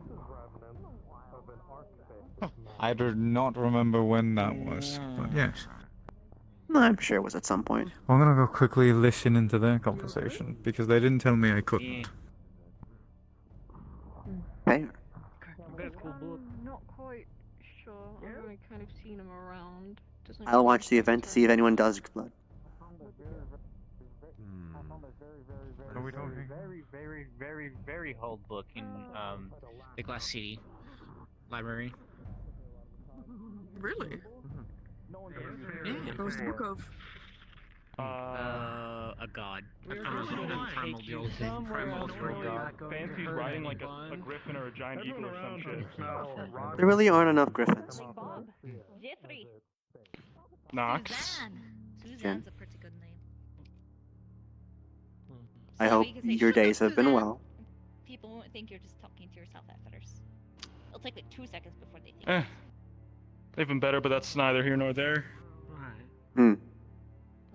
I do not remember when that was, but yes. No, I'm sure it was at some point. I'm gonna go quickly listen into their conversation, because they didn't tell me I couldn't. Fair. Not quite sure. I've only kind of seen him around. Doesn't I'll watch the event to see if anyone does explode. What are we talking? Very old book in the Glass City library. Really? Yeah. It was the book of. A god. Fancy's riding like a griffin or a giant eagle or some shit. There really aren't enough griffins. Jeffrey. Knox. Jen. a pretty good name. I hope your days have been well. People won't think you're just talking to yourself at first. It'll take like 2 seconds before they think. They've been better, but that's neither here nor there. Hmm.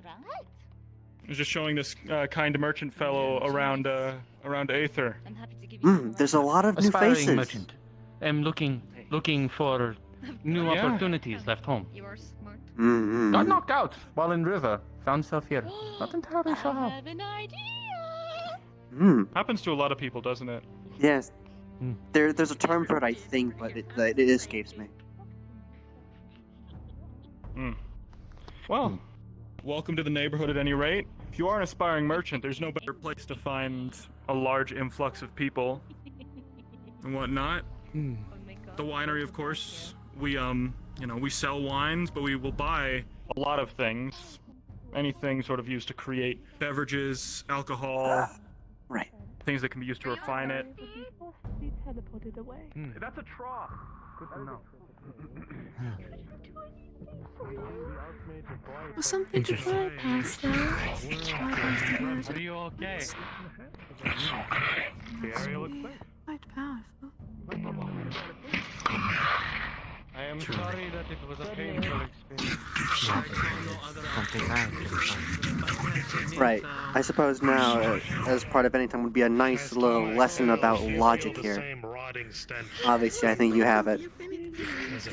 Right. I was just showing this kind merchant fellow around Aether. I'm happy to give you There's a lot of new Aspiring faces. merchant. I'm looking for new opportunities left home. You are smart. Got knocked out while in river. Found self here. Not entirely sure how. I have an idea. Happens to a lot of people, doesn't it? Yes. There's a term for it, I think, but it escapes me. Well, welcome to the neighborhood at any rate. If you are an aspiring merchant, there's no better place to find a large influx of people and whatnot. The winery, of course. We we sell wines, but we will buy a lot of things. Anything sort of used to create beverages, alcohol, right? Things that can be used to refine it. Be teleported away. That's a trough. Good to know. Or something to fly past Are you okay? The area looks safe. Quite powerful. I am sorry that it was a painful experience. Right. I suppose now, as part of anytime, would be a nice little lesson about logic here. Obviously, I think you have it.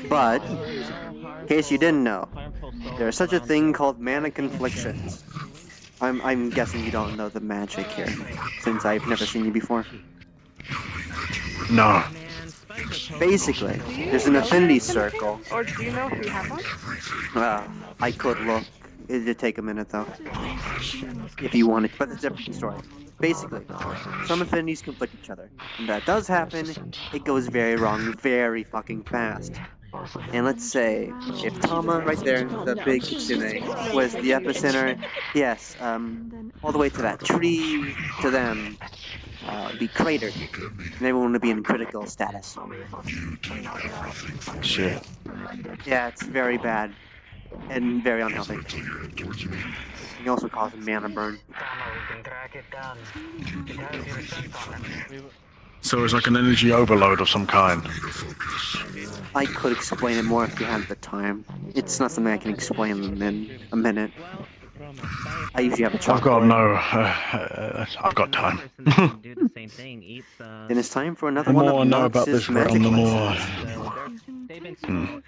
But, in case you didn't know, there's such a thing called mana conflictions. I'm guessing you don't know the magic here, since I've never seen you before. No. Basically, there's an affinity circle. Or do you know if you have one? I could look. It'd take a minute though. If you wanted, but it's a different story. Basically, some affinities conflict each other. When that does happen, it goes very wrong very fucking fast. And let's say, if Tama right there, the big kitsune, was the epicenter, yes, all the way to that tree, to them, be cratered, and everyone would be in critical status. Shit. Yeah, it's very bad, and very unhealthy. It can also cause mana burn. So it's like an energy overload of some kind. I could explain it more if you had the time. It's not something I can explain in a minute. I usually have a chalkboard. I've got I've got time. Then it's time for another The one more I of know about Nox's this realm, magic the lessons. more.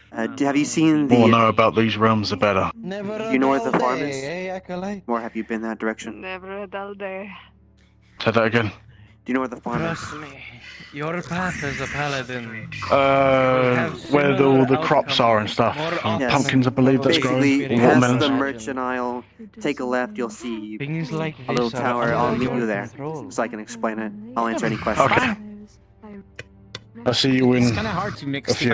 Have you seen The more I the... know about these realms, the better. Do you know where the farm is? Or have you been that direction? Never a dull day. Say that again. Do you know where the farm is? Trust me, your path as a paladin. Where all the crops are and stuff. Yes. Pumpkins, I believe that's growing. Basically, Or past watermelons. the merchant aisle, take a left, you'll see Things like a little this are tower. under I'll meet your you there, control. so I can explain it. I'll answer any questions. Okay. I'll see you in It's kind of hard to mix a few.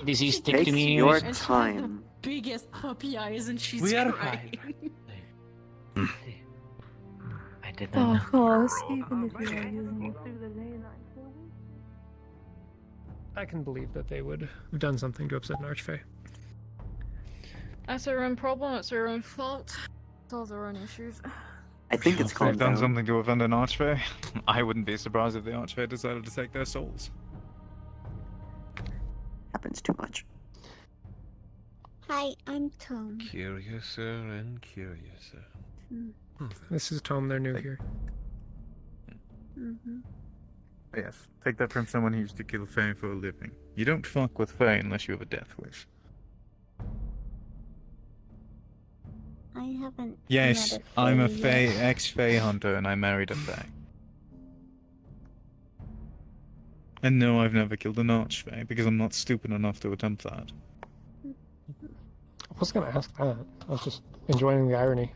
Does he stick Take to me? your And she has the time. biggest puppy eyes, and she's We are crying. I did Oh, that. of course, even if you are using it. I can believe that they would have done something to upset an archfey. That's their own problem, it's their own fault. It's all their own issues. I think it's If calmed they've done down. something to offend an archfey, I wouldn't be surprised if the archfey decided to take their souls. Happens too much. Hi, I'm Tom. Curiouser and curiouser. This is Tom, they're new here. Yes, take that from someone who used to kill Fae for a living. You don't fuck with Fae unless you have a death wish. I haven't. Yes, met I'm a Fae Fae, yet. ex-Fae hunter, and I married a Fae. And no, I've never killed an Archfey, because I'm not stupid enough to attempt that. I was gonna ask that. I was just enjoying the irony.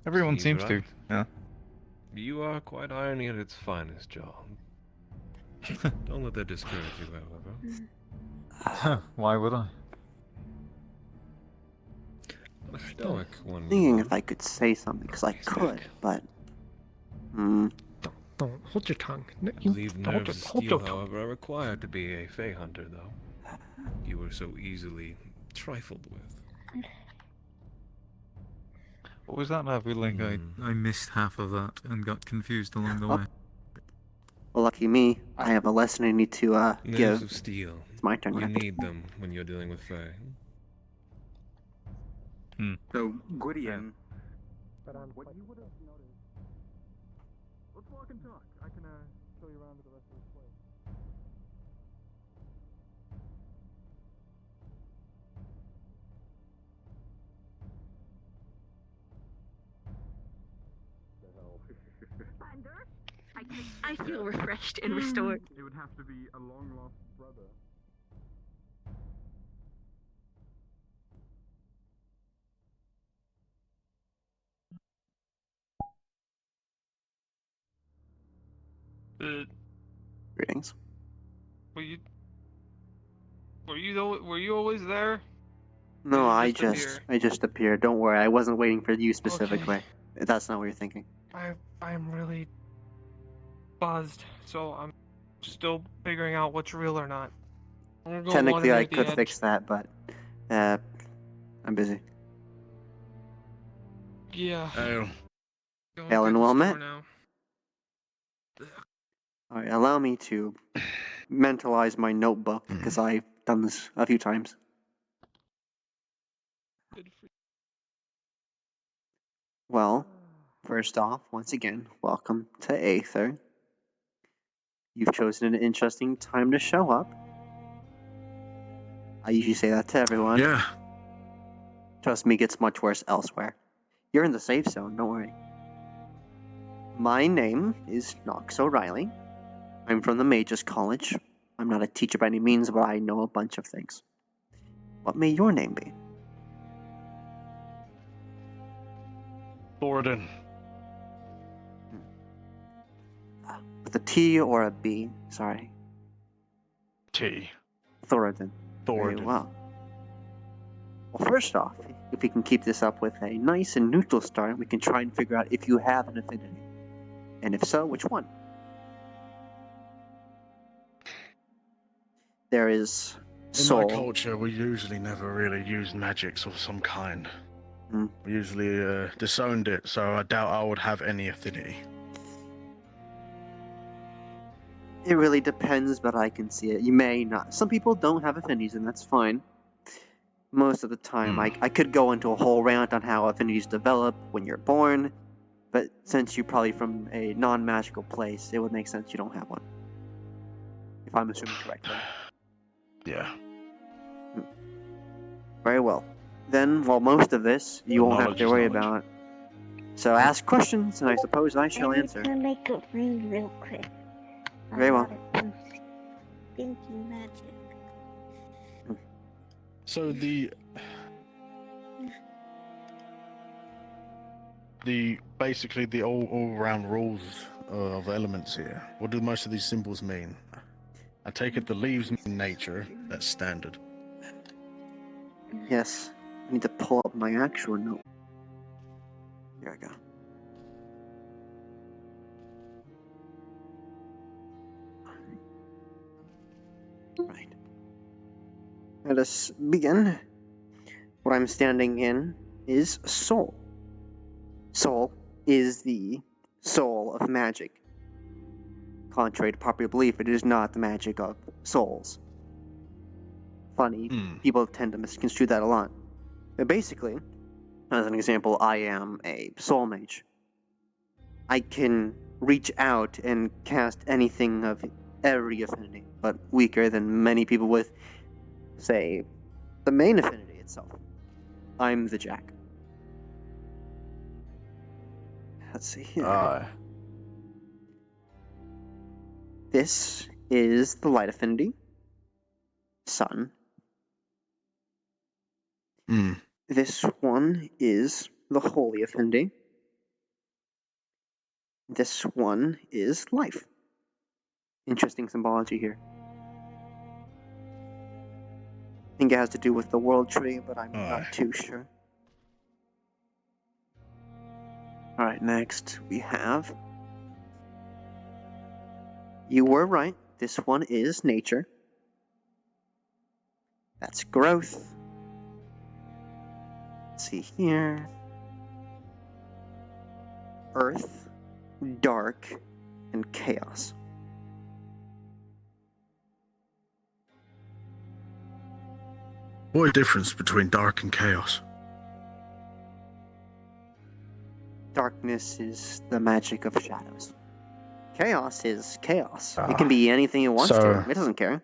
Everyone He's seems right. to. Yeah. You are quite irony at its finest, John. Don't let that discourage you, however. Why would I? A stoic one. Thinking if I could say something, because I could, but. Don't hold your tongue. I believe nerves of steel, however, are required to be a Fey hunter, though. You were so easily trifled with. What was that? I feel like I missed half of that and got confused along the way. Well, lucky me, I have a lesson I need to Nerves give. of steel. It's my turn. You now. need them when you're dealing with Fey. So, Gwydion. What you would have noticed. Let's walk and talk. I can show you around to the rest of this place. I feel refreshed and restored. It would have to be a long lost brother. Greetings. Were you always there? No, you I just just appear? appeared. Don't worry, I wasn't waiting for you specifically. That's not what you're thinking. I'm really buzzed, so I'm still figuring out what's real or not. I'm gonna go Technically, wander I at the could edge. fix that, but I'm busy. Yeah. Oh. Helen, well met. Alright, allow me to mentalize my notebook, because I've done this a few times. Well, first off, once again, welcome to Aether. You've chosen an interesting time to show up. I usually say that to everyone. Yeah. Trust me, it gets much worse elsewhere. You're in the safe zone, don't worry. My name is Knox O'Reilly. I'm from the Mages College. I'm not a teacher by any means, but I know a bunch of things. What may your name be? Thoradin. With a T or a B? Sorry. T. Thoradin. Very well. Well, first off, if we can keep this up with a nice and neutral start, we can try and figure out if you have an affinity. And if so, which one? There is soul. In my culture, we usually never really use magics of some kind. We usually disowned it, so I doubt I would have any affinity. It really depends, but I can see it. You may not. Some people don't have affinities, and that's fine. Most of the time, I could go into a whole rant on how affinities develop when you're born, but since you're probably from a non-magical place, it would make sense you don't have one. If I'm assuming correctly. Yeah. Very well. Then, while most of this you won't have Knowledge to is worry knowledge. about. So ask questions, and I suppose I shall answer. I'm gonna make it rain real quick. Very well. Stinky magic. So the basically the all round rules of elements here. What do most of these symbols mean? I take it the leaves mean nature. That's standard. Yes. I need to pull up my actual note. Here I go. Right. Let us begin. What I'm standing in is soul. Soul is the soul of magic. Contrary to popular belief, it is not the magic of souls. Funny, people tend to misconstrue that a lot. But basically, as an example, I am a soul mage. I can reach out and cast anything of every affinity, but weaker than many people with, say, the main affinity itself. I'm the Jack. Let's see here. This is the light affinity. Sun. This one is the holy affinity. This one is life. Interesting symbology here. I think it has to do with the world tree, but I'm not too sure. Alright, next we have... You were right. This one is nature. That's growth. Let's see here. Earth, dark, and chaos. What is the difference between dark and chaos? Darkness is the magic of shadows. Chaos is chaos. It can be anything it wants to. It doesn't care.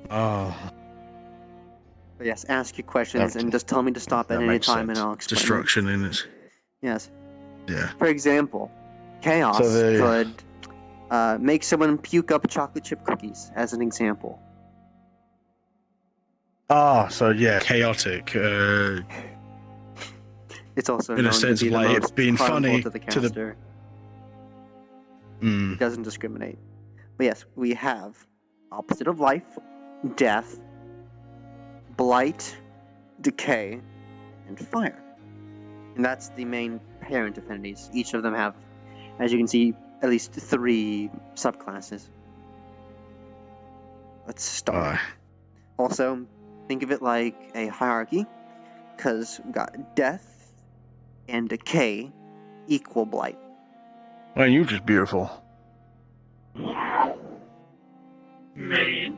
But yes, ask your questions and just tell me to stop at any time and I'll explain. Destruction in it. Yes. Yeah. For example, chaos could make someone puke up chocolate chip cookies, as an example. So yeah, chaotic. It's also in a known sense to be of the like most it being harmful funny to the to the. caster. It doesn't discriminate. But yes, we have opposite of life, death, blight, decay, and fire. And that's the main parent affinities. Each of them have, as you can see, at least 3 subclasses. Let's start. Also, think of it like a hierarchy, because we've got death and decay equal blight. Man, you're just beautiful. Mage.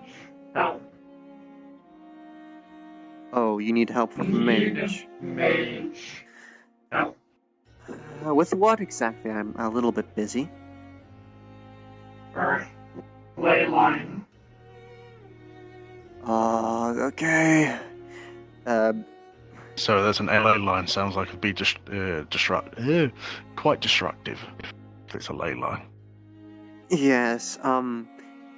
Help. Oh, you need help with mage. Mage. Help. With what exactly? I'm a little bit busy. Earth. Ley line. Okay. So there's an LA line. Sounds like it'd be just quite destructive. If it's a ley line. Yes.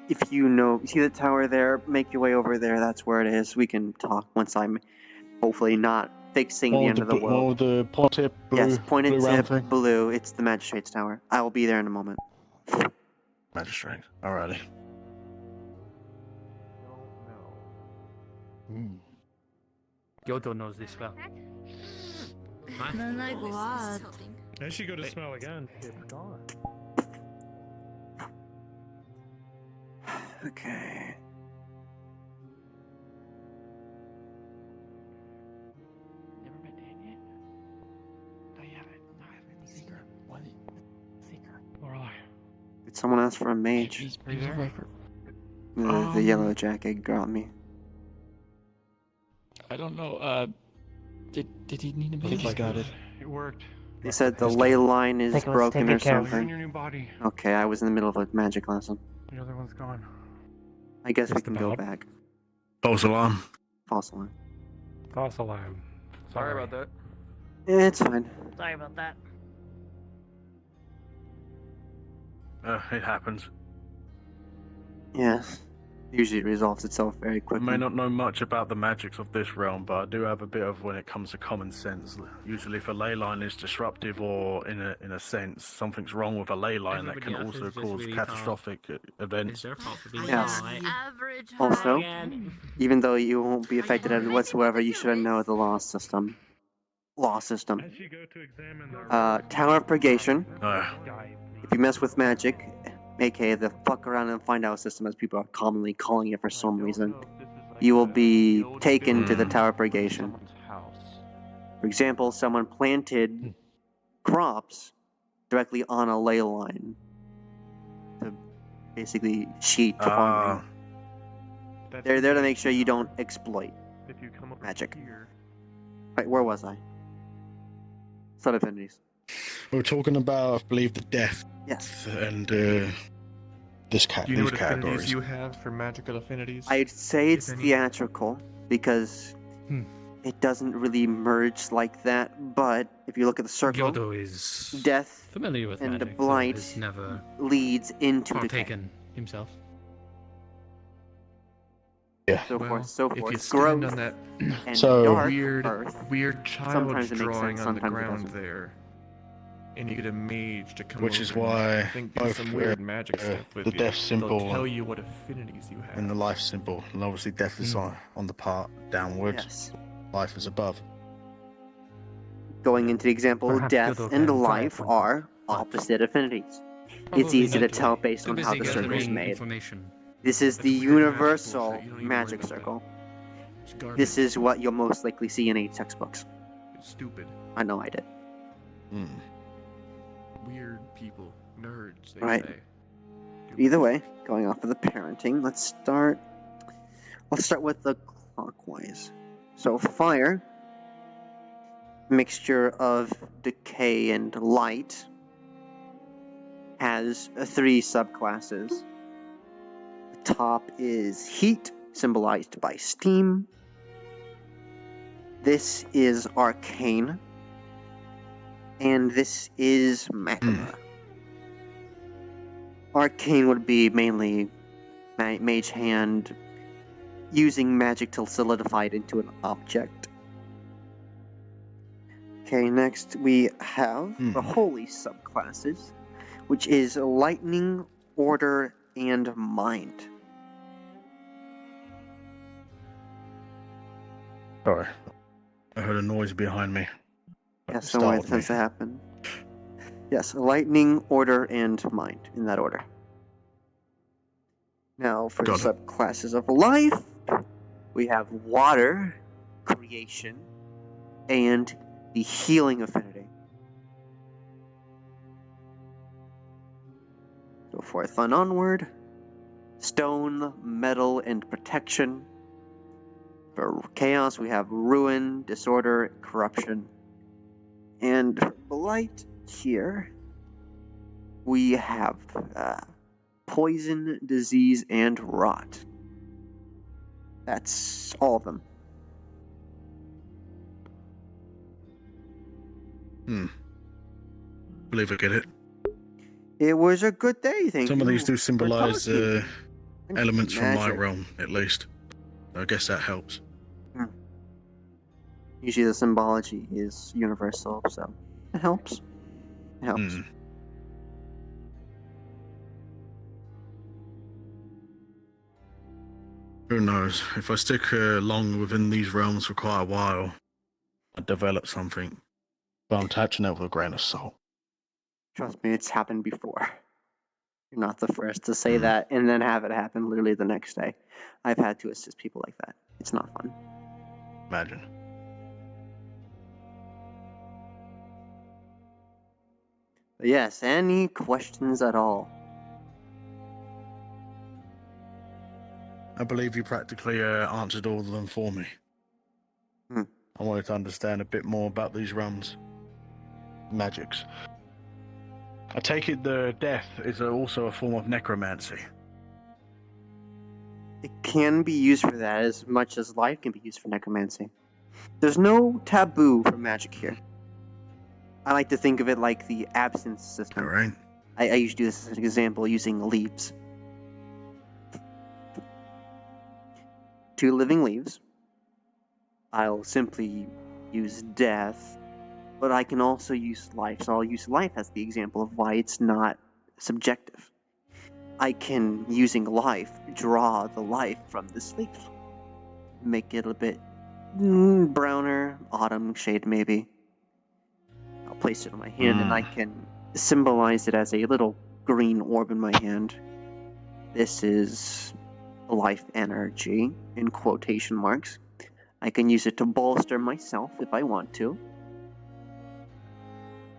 If you know, see the tower there, make your way over there. That's where it is. We can talk once I'm hopefully not fixing the end of the world. The point tip blue, yes, pointed blue round tip thing? blue. It's the magistrate's tower. I will be there in a moment. Magistrate. Alrighty. Kyoto knows this well. I should go to smell again. Okay. Never met Dan yet? No, you haven't. No, I haven't. Seeker. What? Seeker. Where are I? Did someone ask for a mage? Are you there? The yellow jacket got me. I don't know. Did he need a mage? He's got it. It worked. They said the ley line is broken or You're in something. your new body. Okay, I was in the middle of a magic lesson. The other one's gone. I guess we can go back. False alarm. False alarm. False alarm. Sorry about that. It's fine. Sorry about that. It happens. Yes. Usually it resolves itself very I quickly. may not know much about the magics of this realm, but I do have a bit of when it comes to common sense. Usually if a ley line is disruptive or in a sense something's wrong with a ley line, that can also cause catastrophic events. Also, even though you won't be affected at it whatsoever, you should know the law system. Tower of Purgation. If you mess with magic, aka the fuck around and find out system, as people are commonly calling it for some reason, you will be taken to the Tower of Purgation. For example, someone planted crops directly on a ley line to basically cheat farming. They're there to make sure you don't exploit magic. Right, where was I? Sub-affinities. We were talking about, I believe, the death. Yes. And these Do you know these what affinities categories. you have for magical affinities? I'd say it's theatrical because it doesn't really merge like that. But if you look at the circle, Gyoto is death familiar with and magic, the though blight he's never leads into decay. partaken himself. Yeah. So Well, forth, so if forth. you stand Growth on that and So- dark weird earth. child Sometimes it makes drawing sense, on the sometimes it ground doesn't. there, and you get a mage to come Which over is and why I think do both some weird magic stuff with the you. death symbol They'll tell you what affinities you have. and the life symbol, and obviously death is on the part downwards. Yes. Life is above. Going into the example, Perhaps death Gildo and can try life it. are opposite affinities. It's Probably easy to not tell today. based Too on how busy the circle is gathering made. information. This is the universal magic circle. This is what you'll most likely see in any textbooks. It's stupid. I know I did. Weird people. Nerds, they Right. say. Either way, going off of the parenting, let's start with the clockwise. So fire, mixture of decay and light, has 3 subclasses. The top is heat, symbolized by steam. This is arcane. And this is magma. Arcane would be mainly mage hand using magic to solidify it into an object. Okay, next we have the holy subclasses, which is lightning, order, and mind. Sorry, I heard a noise behind me. Yes, don't worry, it tends to happen. Yes, lightning, order, and mind, in that order. Now, for subclasses of life, we have water, creation, and the healing affinity. Go forth on onward. Stone, metal, and protection. For chaos, we have ruin, disorder, corruption. And for blight here, we have poison, disease, and rot. That's all of them. Believe I get it. It was a good day, thank you. Some of these do symbolize talking. elements from my Magic. realm, at least. I guess that helps. Usually the symbology is universal, so it helps. It helps. Who knows? If I stick along within these realms for quite a while, I develop something. But I'm touching it with a grain of salt. Trust me, it's happened before. You're not the first to say that and then have it happen literally the next day. I've had to assist people like that. It's not fun. Imagine. But yes, any questions at all? I believe you practically answered all of them for me. I wanted to understand a bit more about these realms. Magics. I take it the death is also a form of necromancy. It can be used for that as much as life can be used for necromancy. There's no taboo for magic here. I like to think of it like the absence system. Alright. I usually do this as an example using leaves. 2 living leaves. I'll simply use death, but I can also use life. So I'll use life as the example of why it's not subjective. I can, using life, draw the life from this leaf. Make it a bit browner, autumn shade maybe. I'll place it on my hand and I can symbolize it as a little green orb in my hand. This is life energy, in quotation marks. I can use it to bolster myself if I want to.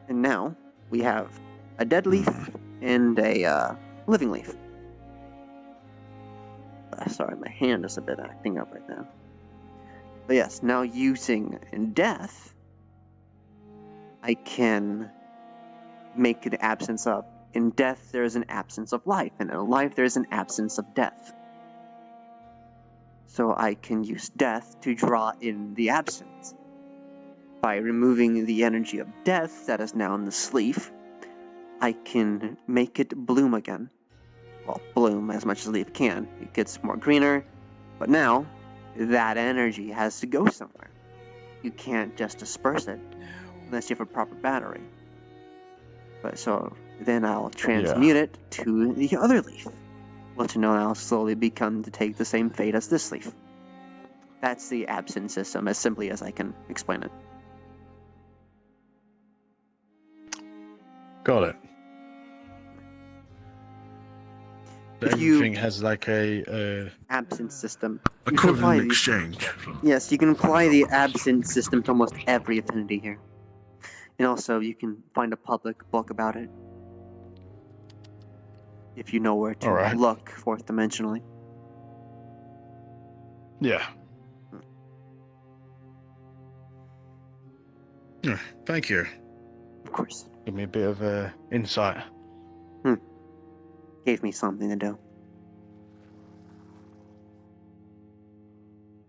And now we have a dead leaf and a living leaf. Sorry, my hand is a bit acting up right now. But yes, now using death, I can make an absence of. In death, there is an absence of life, and in life, there is an absence of death. So I can use death to draw in the absence. By removing the energy of death that is now in the leaf, I can make it bloom again. Well, bloom as much as a leaf can. It gets more greener, but now that energy has to go somewhere. You can't just disperse it unless you have a proper battery. But so then I'll transmute it to the other leaf, which now I'll slowly become to take the same fate as this leaf. That's the absence system, as simply as I can explain it. Got it. So everything has like a absence system. equivalent exchange. Yes, you can apply the absence system to almost every affinity here. And also, you can find a public book about it. If you know where to look fourth dimensionally. Yeah. Yeah, thank you. Of course. Give me a bit of insight. Gave me something to do.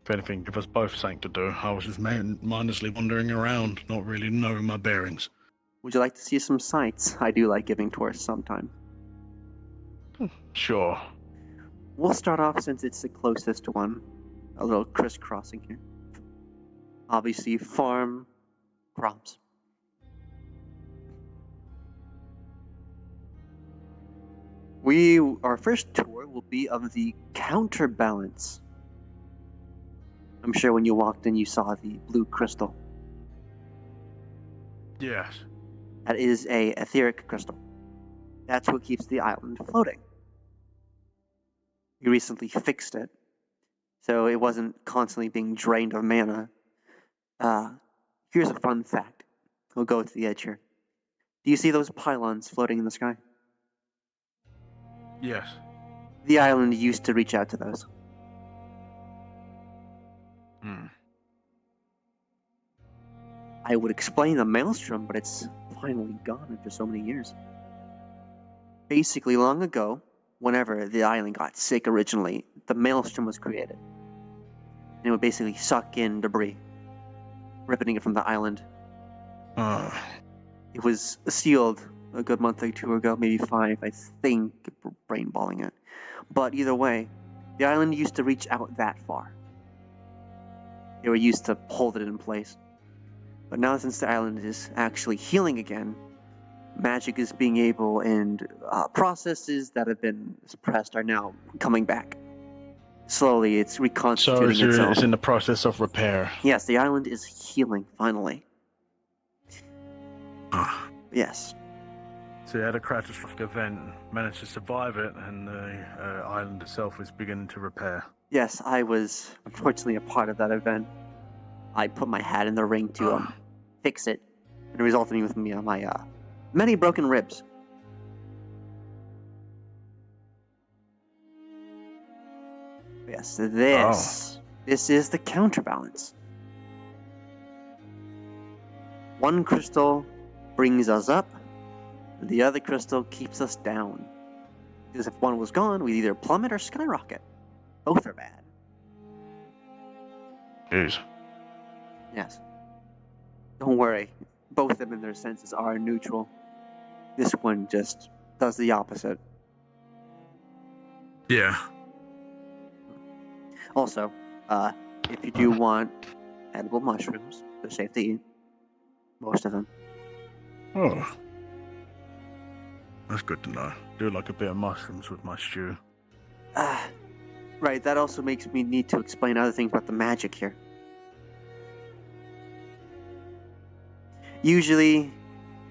If anything, give us both something to do. I was just mindlessly wandering around, not really knowing my bearings. Would you like to see some sights? I do like giving tours sometime. Sure. We'll start off, since it's the closest one, a little crisscrossing here. Obviously, farm, crops. Our first tour will be of the counterbalance. I'm sure when you walked in, you saw the blue crystal. Yes. That is a etheric crystal. That's what keeps the island floating. We recently fixed it, so it wasn't constantly being drained of mana. Here's a fun fact. We'll go to the edge here. Do you see those pylons floating in the sky? Yes. The island used to reach out to those. I would explain the maelstrom, but it's finally gone after so many years. Basically, long ago, whenever the island got sick originally, the maelstrom was created. And it would basically suck in debris, ripping it from the island. It was sealed a good month or two ago, maybe 5, I think, brainballing it. But either way, the island used to reach out that far. They were used to hold it in place. But now, since the island is actually healing again, magic is being able, and processes that have been suppressed are now coming back. Slowly, it's reconstituting itself. So it's in the process of repair. Yes, the island is healing, finally. Yes. So you had a catastrophic event, managed to survive it, and the island itself is beginning to repair. Yes, I was unfortunately a part of that event. I put my hat in the ring to fix it, and it resulted with me on my many broken ribs. Yes, this is the counterbalance. One crystal brings us up, the other crystal keeps us down. Because if one was gone, we'd either plummet or skyrocket. Both are bad. Jeez. Yes. Don't worry. Both of them in their senses are neutral. This one just does the opposite. Yeah. Also, if you do want edible mushrooms, they're safe to eat. Most of them. Oh. That's good to know. Do like a bit of mushrooms with my stew. Right, that also makes me need to explain other things about the magic here. Usually,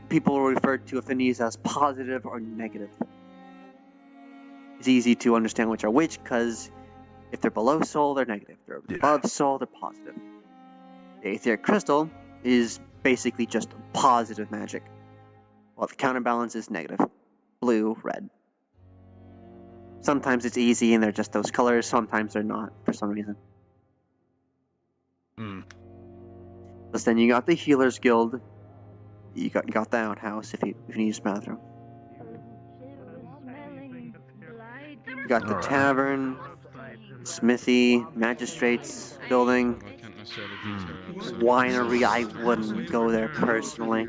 people will refer to affinities as positive or negative. It's easy to understand which are which, because if they're below soul, they're negative. If they're above soul, they're positive. The etheric crystal is basically just positive magic, while the counterbalance is negative. Blue, red. Sometimes it's easy and they're just those colors, sometimes they're not, for some reason. But then you got the Healers Guild, you got the outhouse if you need to use the bathroom. You got the tavern, smithy, magistrates building, winery. I wouldn't go there personally.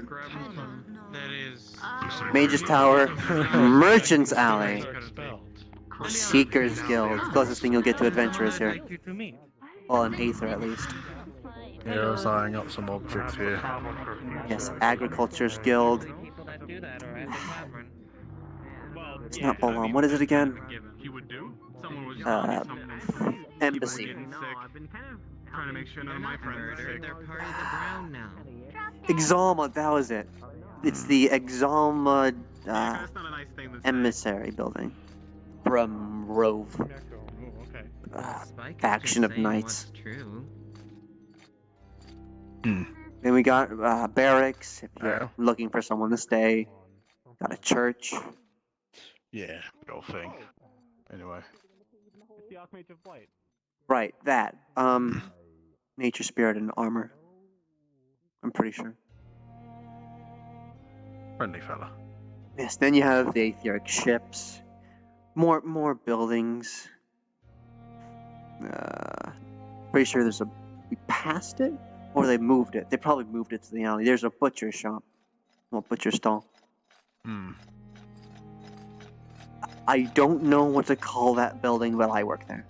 Mage's Tower, Merchant's Alley, Seeker's Guild. Closest thing you'll get to adventurers here. Well, in Aether at least. Yeah, I was eyeing up some objects here. Yes, Agriculture's Guild, do that, or at the tavern. Well, It's not Bolon. What is it again? He would do. Someone was just Embassy. getting sick. Trying to make sure none of my friends are sick. They're part of the Brown now. Exalma, that was it. It's the Exalma That's not a nice thing to say. emissary building from Rove. Faction of Knights. True. Then we got barracks, if you're looking for someone to stay. Got a church. Yeah, good old thing. Anyway. It's the Archmage of Blight. Right, that. Nature Spirit and Armor. I'm pretty sure. Friendly fella. Yes, then you have the Aetheric ships. More buildings. Pretty sure there's a... We passed it? Or they moved it. They probably moved it to the alley. There's a butcher shop. Well, butcher stall. I don't know what to call that building, but I work there.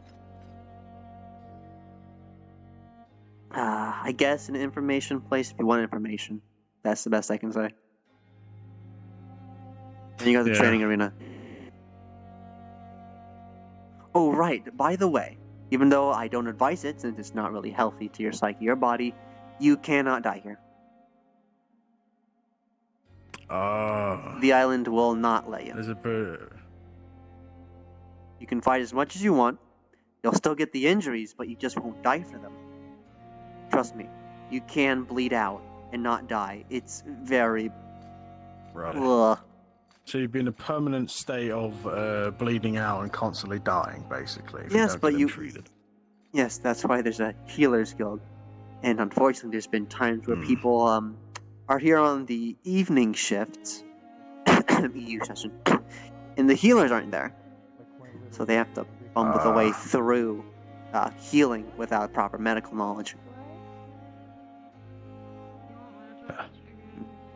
I guess an information place if you want information. That's the best I can say. And you got the training arena. Oh, right. By the way, even though I don't advise it, since it's not really healthy to your psyche or body, you cannot die here. The island will not let you. There's a bird. You can fight as much as you want. You'll still get the injuries, but you just won't die for them. Trust me, you can bleed out and not die. It's very... Right. Ugh. So you'd be in a permanent state of bleeding out and constantly dying, basically. If Yes, you don't but get you... them treated. Yes, that's why there's a healer's guild. And unfortunately, there's been times where people are here on the evening shifts. EU session. And the healers aren't there. So they have to bumble the way through healing without proper medical knowledge.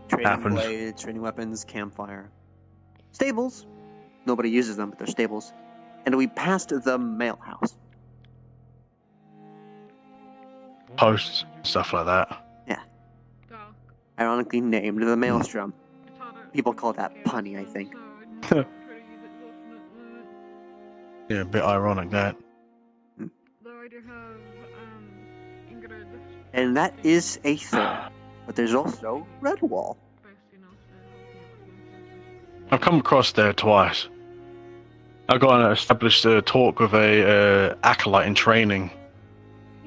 Trading blades, trading weapons, campfire. Stables. Nobody uses them, but they're stables. And we passed the mail house. Posts, stuff like that. Yeah. Ironically named the Maelstrom. People call that punny, I think. Yeah, a bit ironic that. And that is Aether. But there's also Redwall. I've come across there twice. I got an established talk with a acolyte in training.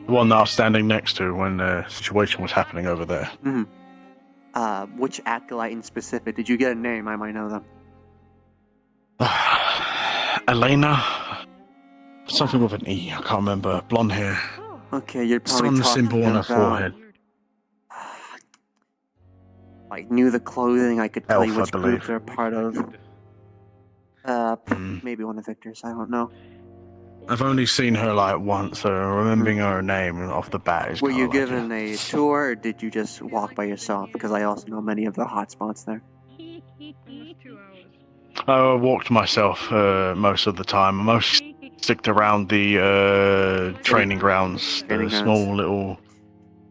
The one that I was standing next to when the situation was happening over there. Which acolyte in specific? Did you get a name? I might know them. Elena? Something with an E, I can't remember. Blonde hair. Okay, you're probably Sun talking symbol on her about... forehead. I knew the clothing, I could tell Elf, you which I believe. group they're part of. Maybe one of Victor's, I don't know. I've only seen her like once, so remembering her name off the bat is Were you kinda given a tour, or did you just walk by yourself? Because I also know many of the hot spots there. I walked myself most of the time. I mostly sticked around the training grounds, the small little...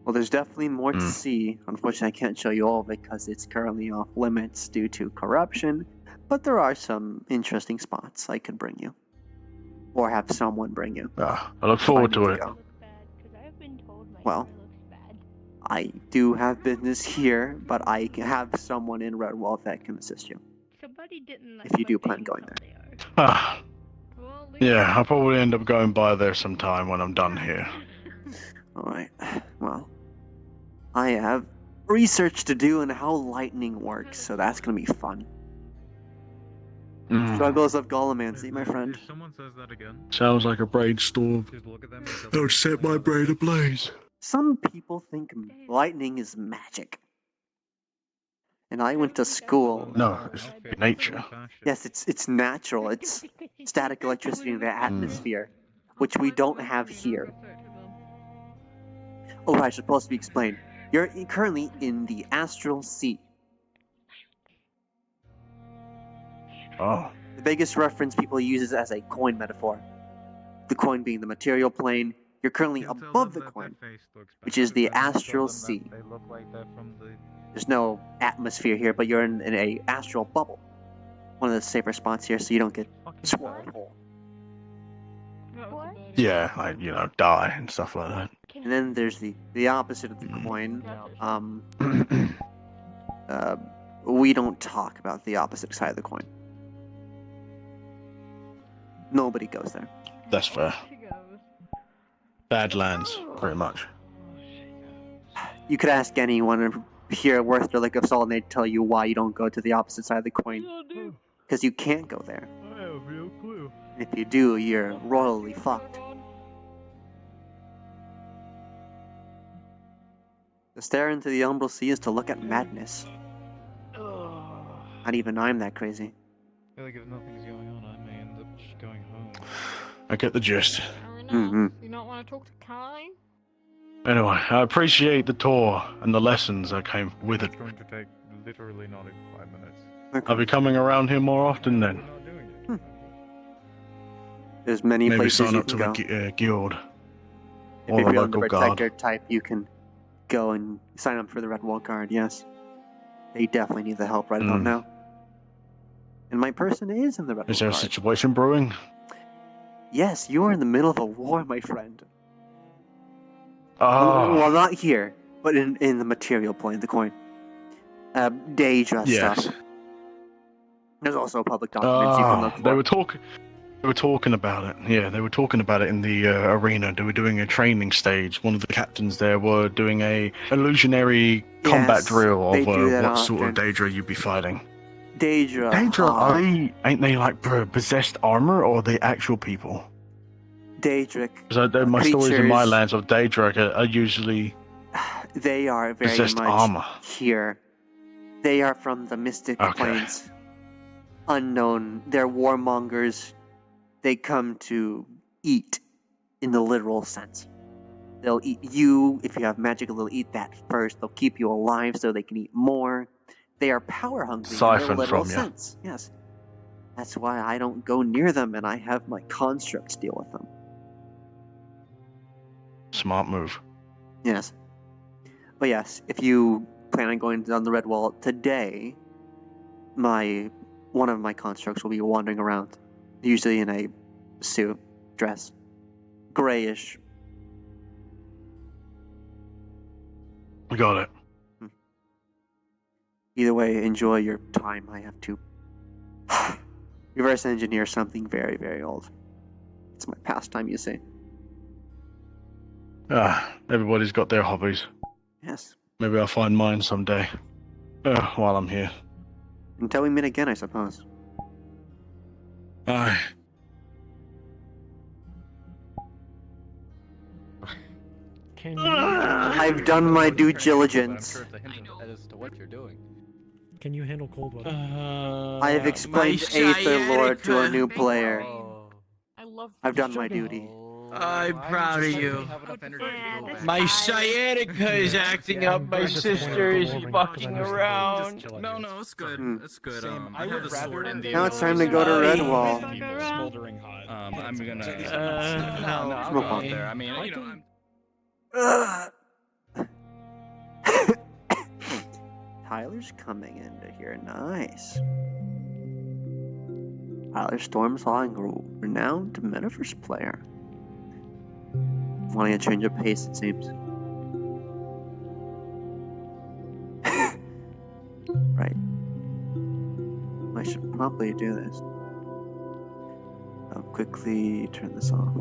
Well, there's definitely more to see. Unfortunately, I can't show you all of it because it's currently off limits due to corruption. But there are some interesting spots I could bring you. Or have someone bring you. I look forward to it. Well, I do have business here, but I have someone in Redwall that can assist you. Somebody didn't If you do plan going there. Yeah, I'll probably end up going by there sometime when I'm done here. Alright, well, I have research to do on how lightning works, so that's gonna be fun. Struggles of Gollemancy, my friend. Someone says that again. Sounds like a brainstorm. Don't set my brain ablaze. Some people think lightning is magic. And I went to school. No, it's nature. Yes, it's natural. It's static electricity in the atmosphere, which we don't have here. Oh, I should supposed to be explained. You're currently in the astral sea. Oh. The biggest reference people use is as a coin metaphor. The coin being the material plane, You're currently above the coin, which is the astral sea. They look like they're from the... There's no atmosphere here, but you're in a astral bubble. One of the safer spots here, so you don't get swallowed whole. Yeah, like, you know, die and stuff like that. And then there's the opposite of the coin. We don't talk about the opposite side of the coin. Nobody goes there. That's fair. Badlands, pretty much. You could ask anyone here worth their lick of salt, and they'd tell you why you don't go to the opposite side of the coin. Because you can't go there. I have no clue. If you do, you're royally fucked. To stare into the umbral sea is to look at madness. Not even I'm that crazy. I feel like if nothing's going on, I may end up just going home. I get the gist. Mm-hmm. You not want to talk to Kai? Anyway, I appreciate the tour and the lessons that came with it. It's going to take literally not even 5 minutes. I'll be coming around here more often then. There's many Maybe places sign you up can to go. the guild. If Or the you're on the local guard. protector type, you can go and sign up for the Red Wall Guard, yes. They definitely need the help right about now. And my person is in the Red Wall Is there a Guard. situation brewing? Yes, you are in the middle of a war, my friend. Oh. Well, not here, but in the material plane, the coin. Daedra Yes. stuff. There's also public documents you can look for. They were talking about it. Yeah, they were talking about it in the arena. They were doing a training stage. One of the captains there were doing a illusionary combat drill they of do that what sort of often. Daedra you'd be fighting. Daedra. Ain't they like possessed armor, or are they actual people? Daedric. Because my stories in my creatures- lands of Daedra are usually They are very possessed much armor. here. They are from the mystic planes. Unknown. They're warmongers. They come to eat in the literal sense. They'll eat you. If you have magic, they'll eat that first. They'll keep you alive so they can eat more. They are power hungry in Siphon the literal from you. sense. Yes. That's why I don't go near them, and I have my constructs deal with them. Smart move. Yes. But yes, if you plan on going down the Red Wall today, one of my constructs will be wandering around, usually in a suit, dress, grayish. We got it. Either way, enjoy your time. I have to reverse engineer something very, very old. It's my pastime, you see. Everybody's got their hobbies. Yes. Maybe I'll find mine someday. While I'm here. Until we meet again, I suppose. Aye. Can you... I've done my due diligence. As to what you're doing. Can you handle cold weather? I have explained Aether Lord to a new player. I've done my duty. I'm proud of you. My sciatica is acting up. My sister is fucking around. No, it's good. It's good. I have the sword in the. Now it's time to go to Redwall. Smoldering hot. I'm gonna. I'll go out there. I mean, you know. Tyler's coming into here. Nice. Tyler Stormsawing, renowned Metaverse player. Wanting a change of pace, it seems. Right. I should probably do this. I'll quickly turn this off.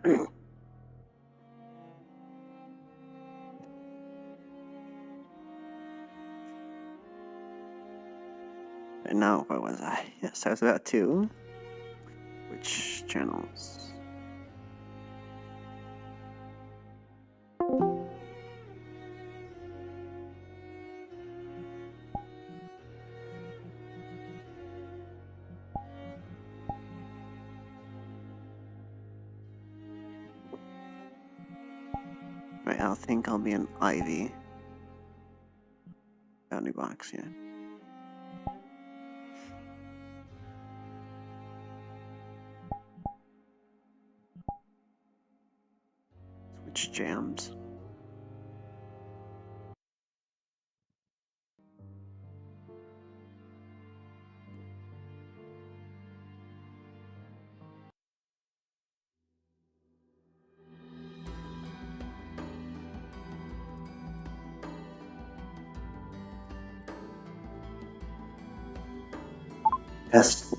And now, where was I? Yes, I was about to. Which channels? Right, I think I'll be an Ivy. Boundary box, yeah. Switch jams. Yes.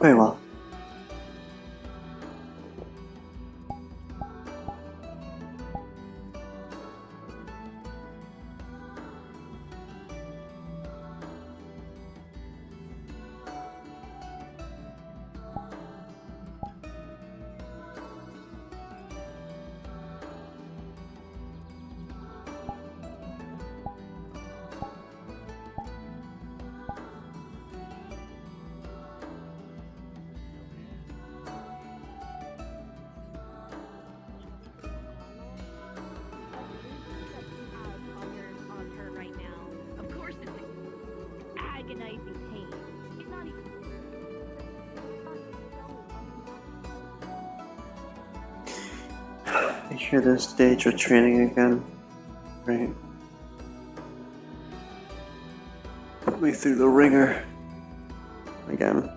Very well. I hear this stage of training again. Right. Put me through the ringer. Again.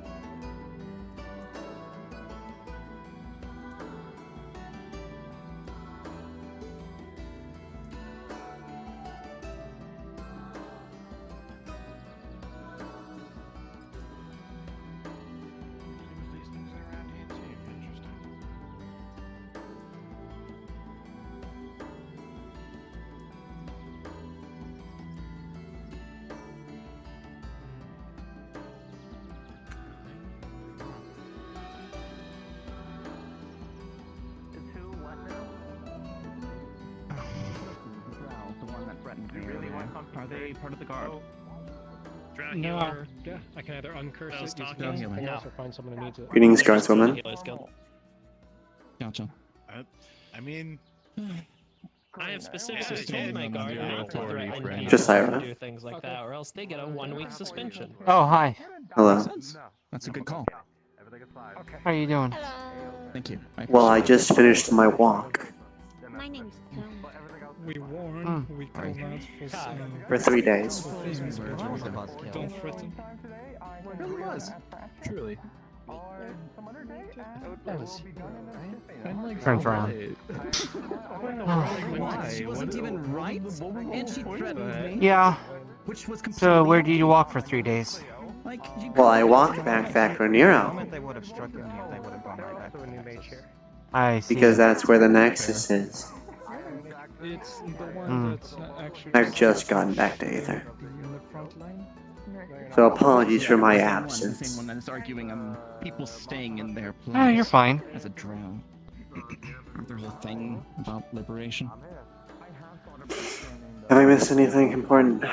Are they part of the guard? No. Yeah, I can either uncurse it, use something else, or find someone who needs it. Greetings, guardswoman. Gotcha. I mean, I have specifically told my guard not to threaten people Just Ira. or do things like that, or else they get a 1-week suspension. Oh, hi. Hello. That's a good call. How are you doing? Thank you. Well, I just finished my walk. My name's Tom. We warn, we call out For 3 days. Don't threaten. Really was. Truly. That was Turns around. She wasn't even right, and she threatened me. Yeah. Which was So where did you walk for 3 days? Well, I walked back Factor Nero. They would have struck me if they would have gone right back to a new mage here. I see. Because that's where the Nexus is. It's the one that's actually... I've just gotten back to Aether. So apologies for my absence. The same one that's arguing people staying in their place. Oh, you're fine. As a drow. Their whole thing about liberation. Have I missed anything important?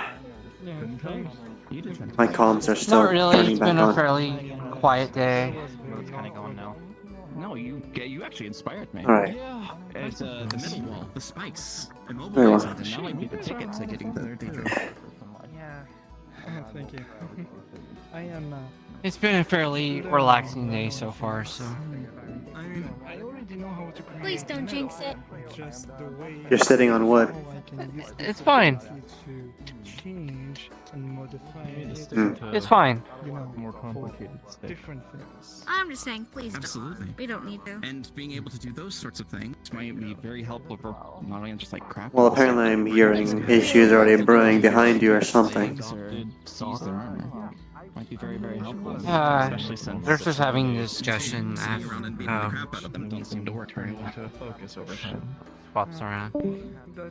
My comms are still Not really. turning It's back been a on. fairly quiet day. It's kind of going now. No, you actually inspired me. Alright. It's the middle wall, the spikes, Very well. immobilizing them. That might be the ticket to getting better dangerous. Yeah. Thank you. I am, It's been a fairly relaxing day so far, so... I already know how to create... Please don't jinx it. Just the way... You're sitting on wood. It's fine. To change and modify It's fine. You know, More complicated for different things. I'm just saying, please don't. Absolutely. We don't need to. And being able to do those sorts of things might be very helpful for not only just like crap. Well, apparently I'm hearing issues already brewing behind you or something. use their armor. Might be very, very helpful. Especially since they're just having this discussion. Around and beating the crap out of them don't seem to work very well. To focus over time. Swaps around.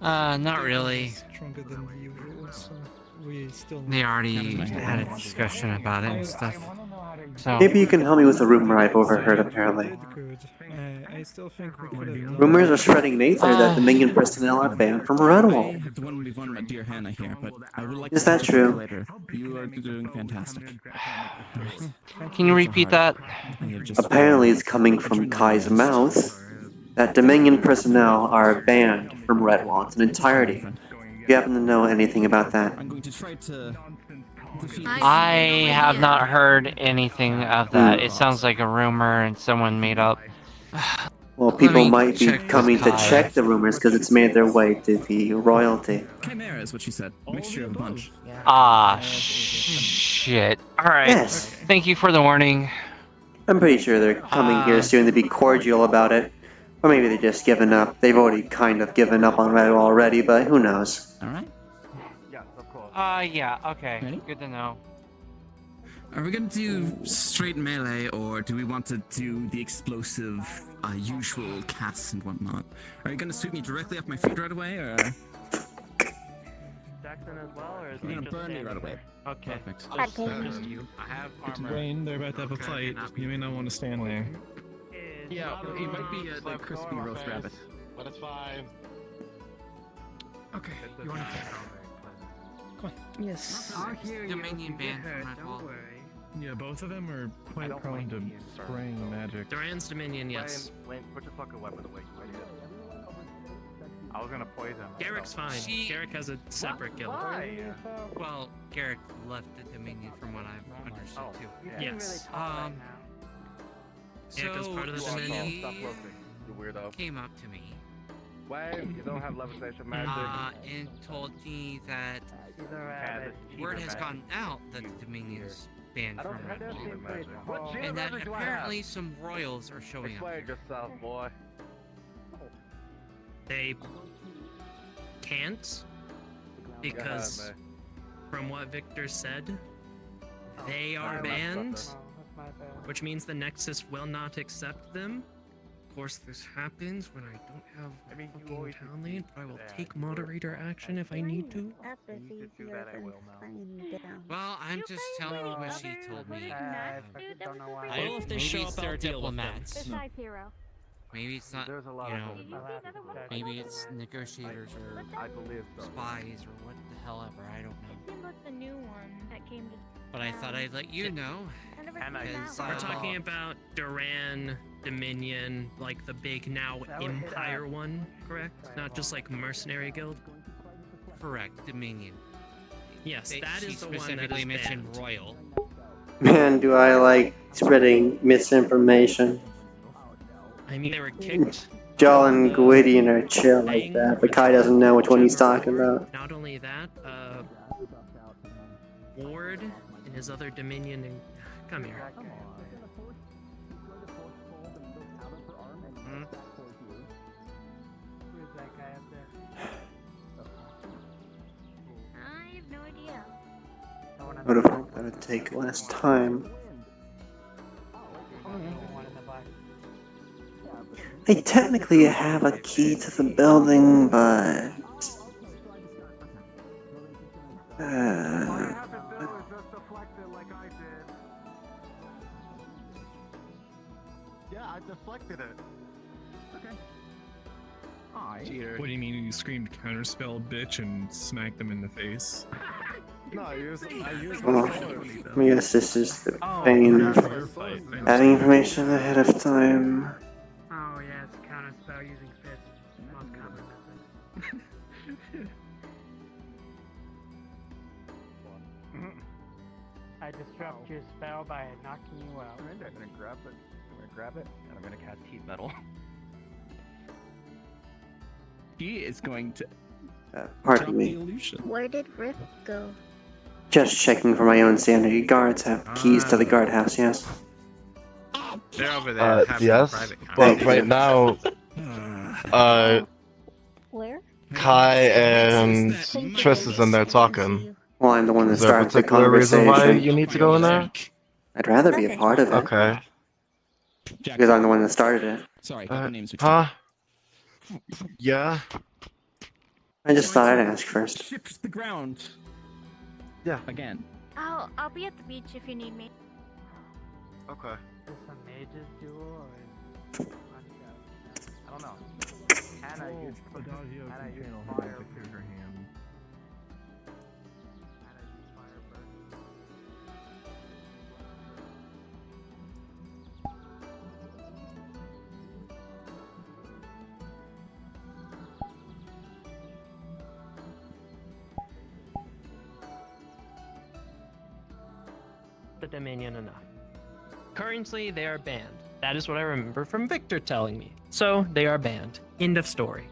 Not really. Stronger than the usual, so we still. They already had a discussion about it and stuff. So Maybe you can help me with a rumor I've overheard, apparently. I still think we could have. Rumors are spreading in Aether that the Minion personnel are banned from Redwall. I have to move on, my dear Hannah here, but I would like Is to that catch up with you true? later. You are doing fantastic. can you repeat that? Apparently it's coming from Kai's mouth that Dominion personnel are banned from Redwall in its entirety. Do you happen to know anything about that? I'm going to try to I have not heard anything of that. It sounds like a rumor and someone made up. Well, people might be coming to check the rumors because it's made their way to the royalty. Chimera is what she said. Mixture of a bunch. Ah, shit. Alright. Yes. Thank you for the warning. I'm pretty sure they're coming here soon to be cordial about it. Or maybe they've just given up. They've already kind of given up on Redwall already, but who knows? Alright. Yeah, okay. Good to know. Are we gonna do straight melee, or do we want to do the explosive, usual casts and whatnot? Are you gonna sweep me directly off my feet right away, or? Jackson as well, or is You're he gonna just burn me standing right away. there? Okay. Perfect. Just you. I have It's armor. Wayne, they're about to have a fight. You may not want to stand there. Yeah, it might be the crispy roast rabbit. But it's fine. Okay, you want to Come on. Yes. Dominion banned from Redwall. Yeah, both of them are quite prone to spraying magic. Duran's Dominion, yes. Wayne, put your fucking weapon away, you idiot. I was gonna poison him. Garrick's fine. Garrick has a separate guild. Why? Well, Garrick left the Dominion from what I've understood too. Yes. So Garrick is part of the Dominion. Stop floating, you weirdo. Came up to me. Wayne, you don't have levitation magic. And told me that word has gotten out that the Dominion's banned from Redwall. And that apparently some royals are showing up. Explain yourself, boy. They can't, because from what Victor said, they are banned, which means the Nexus will not accept them. Of course, this happens when I don't have fucking town lane, but I will take moderator action if I need to. Well, I'm just telling you what she told me. Well, if they show up, I'll deal with them. Maybe it's not, maybe it's negotiators or spies or what the hell ever, I don't know. The new one that came to. But I thought I'd let you know. We're talking about Duran, Dominion, like the big now Empire one, correct? Not just like Mercenary Guild? Correct, Dominion. Yes, that is the one that specifically is mentioned banned. royal. Man, do I like spreading misinformation. I mean, they were kicked. Joel and Gwydion are chill like that, but Kai doesn't know which one he's talking about. Not only that, Ward and his other Dominion and come here. I have no idea. I would have hoped that would take less time. I technically have a key to the building, but... Yeah, I deflected it. Okay. What do you mean you screamed counterspell bitch and smacked them in the face? No, I used Well, I guess this is the pain of having information ahead of time. Oh yes, counterspell using fists. Most common method. I disrupt your spell by knocking you out. I'm gonna grab it. I'm gonna grab it, and I'm gonna cast heat metal. He is going to. Pardon me. Where did Rick go? Just checking for my own sanity. Guards have keys to the guardhouse, yes? They're over there. having a Yes, private but right now, Where? Kai and Triss is in there talking. Well, I'm the one that Is there a started the particular reason why conversation. you need to go in there? I'd rather be a part of it. Okay. Because I'm the one that started it. Sorry, huh? Yeah. I just thought I'd ask first. Shift the ground. Yeah. Again. I'll be at the beach if you need me. Okay. Is some mages duel or is I don't know. Hannah used fire. Hannah used fire burn. The Dominion enough. Currently, they are banned. That is what I remember from Victor telling me. So, they are banned. End of story.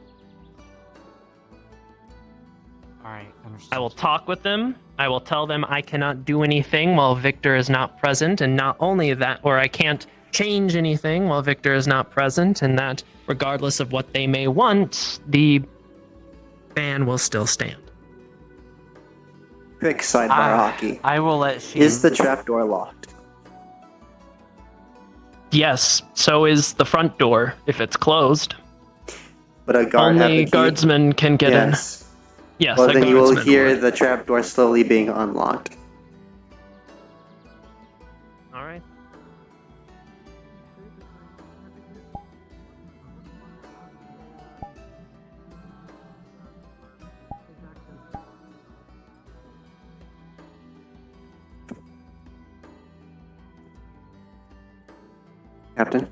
Alright, I will talk with them. I will tell them I cannot do anything while Victor is not present, and not only that, or I can't change anything while Victor is not present, and that regardless of what they may want, the ban will still stand. Quick sidebar hockey. I will let she... Is the trapdoor locked? Yes, so is the front door if it's closed. But a guard have Only the key? guardsmen can get in. Yes, Well, a then you will guardsman hear would. the trapdoor slowly being unlocked. All right. Captain?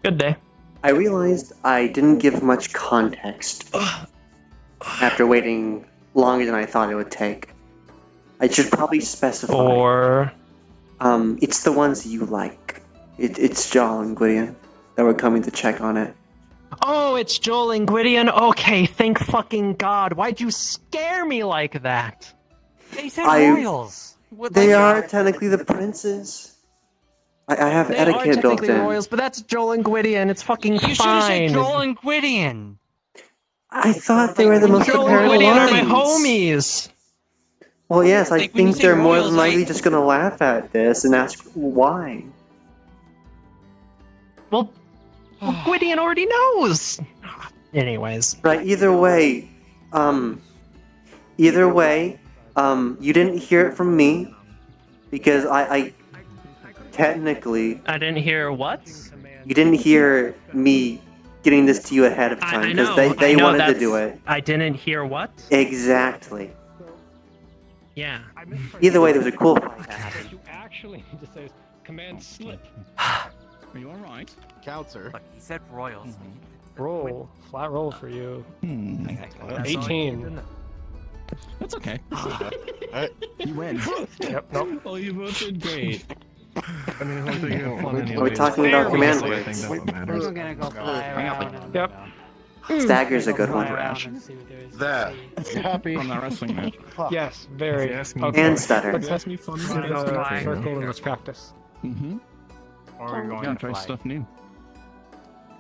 Good day. I realized I didn't give much context after waiting longer than I thought it would take. I should probably specify. Or... It's the ones you like. It's Joel and Gwydion that were coming to check on it. Oh, it's Joel and Gwydion? Okay, thank fucking God. Why'd you scare me like that? They said royals. They are technically the princes. I have They etiquette are built technically in. royals, but that's Joel and Gwydion. It's fucking You fine. should have said Joel and Gwydion. I thought they were the most Joel and apparent Gwydion are my ones. homies. Well, yes, I Like, when you think say they're more royals, than likely just gonna laugh at this and ask why. Well, Gwydion already knows. Anyways. Right, either way, you didn't hear it from me, because I technically... I didn't hear what? You didn't hear me getting this to you ahead of time, because they wanted to do it. I didn't hear what? Exactly. Yeah. Either way, there was a cool fight that happened. What you actually need to say is command slip. Are you alright? Counter. Look, he said royals. Roll. Flat roll for you. 18. That's okay. You win. Yep, nope. Oh, you both did great. I mean, hopefully you have fun Are anyway. we talking about command I words? think that's what We're matters. gonna go fly around. Yep. Stagger's a good one. There. You happy? From that wrestling match. Yes, very. Ask me Okay. And stutter. Let's Ask me fun circle and let's practice. Mm-hmm. Or we're going Yeah, to try fly. stuff new.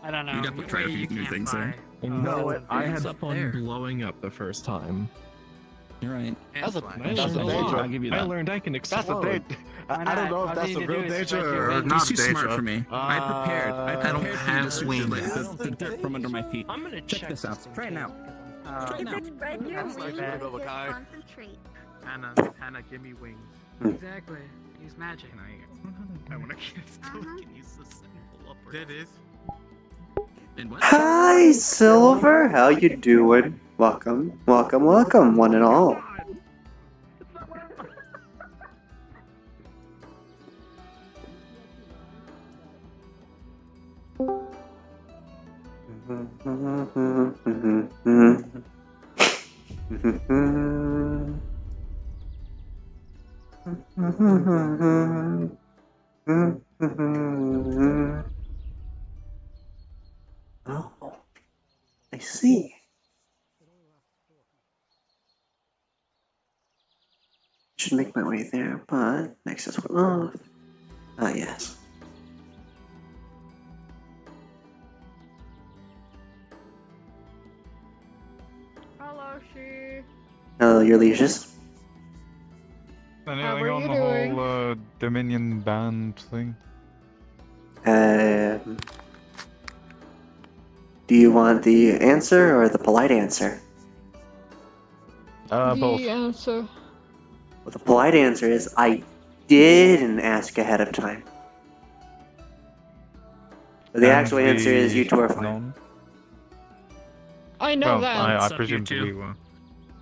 I don't know. You definitely try a few new things there. You know what? I had fun blowing up the first time. You're right. That's a I'll give you that. I learned I can explode. I don't know if that's a real danger or not He's too danger. smart for me. I prepared. I don't prepared for you have to sweep wings. the dirt from under my feet. I'm gonna Check this out. Try it now. Try it now. Spread your wings bad. and concentrate. Hannah, give me wings. Exactly. Use magic. I want to still can use the symbol up. That is. And what? Hi, Silver. How you doing? Welcome, welcome, welcome, one and all. Oh, I see. Should make my way there, but Nexus went off. Ah, yes. Hello, she. Your lieges. Anything How are on you the doing? whole Dominion band thing? Do you want the answer or the polite answer? Both. The answer. Well, the polite answer is I didn't ask ahead of time. But the actual answer is you two are fine. I know Well, that. I presumed we were.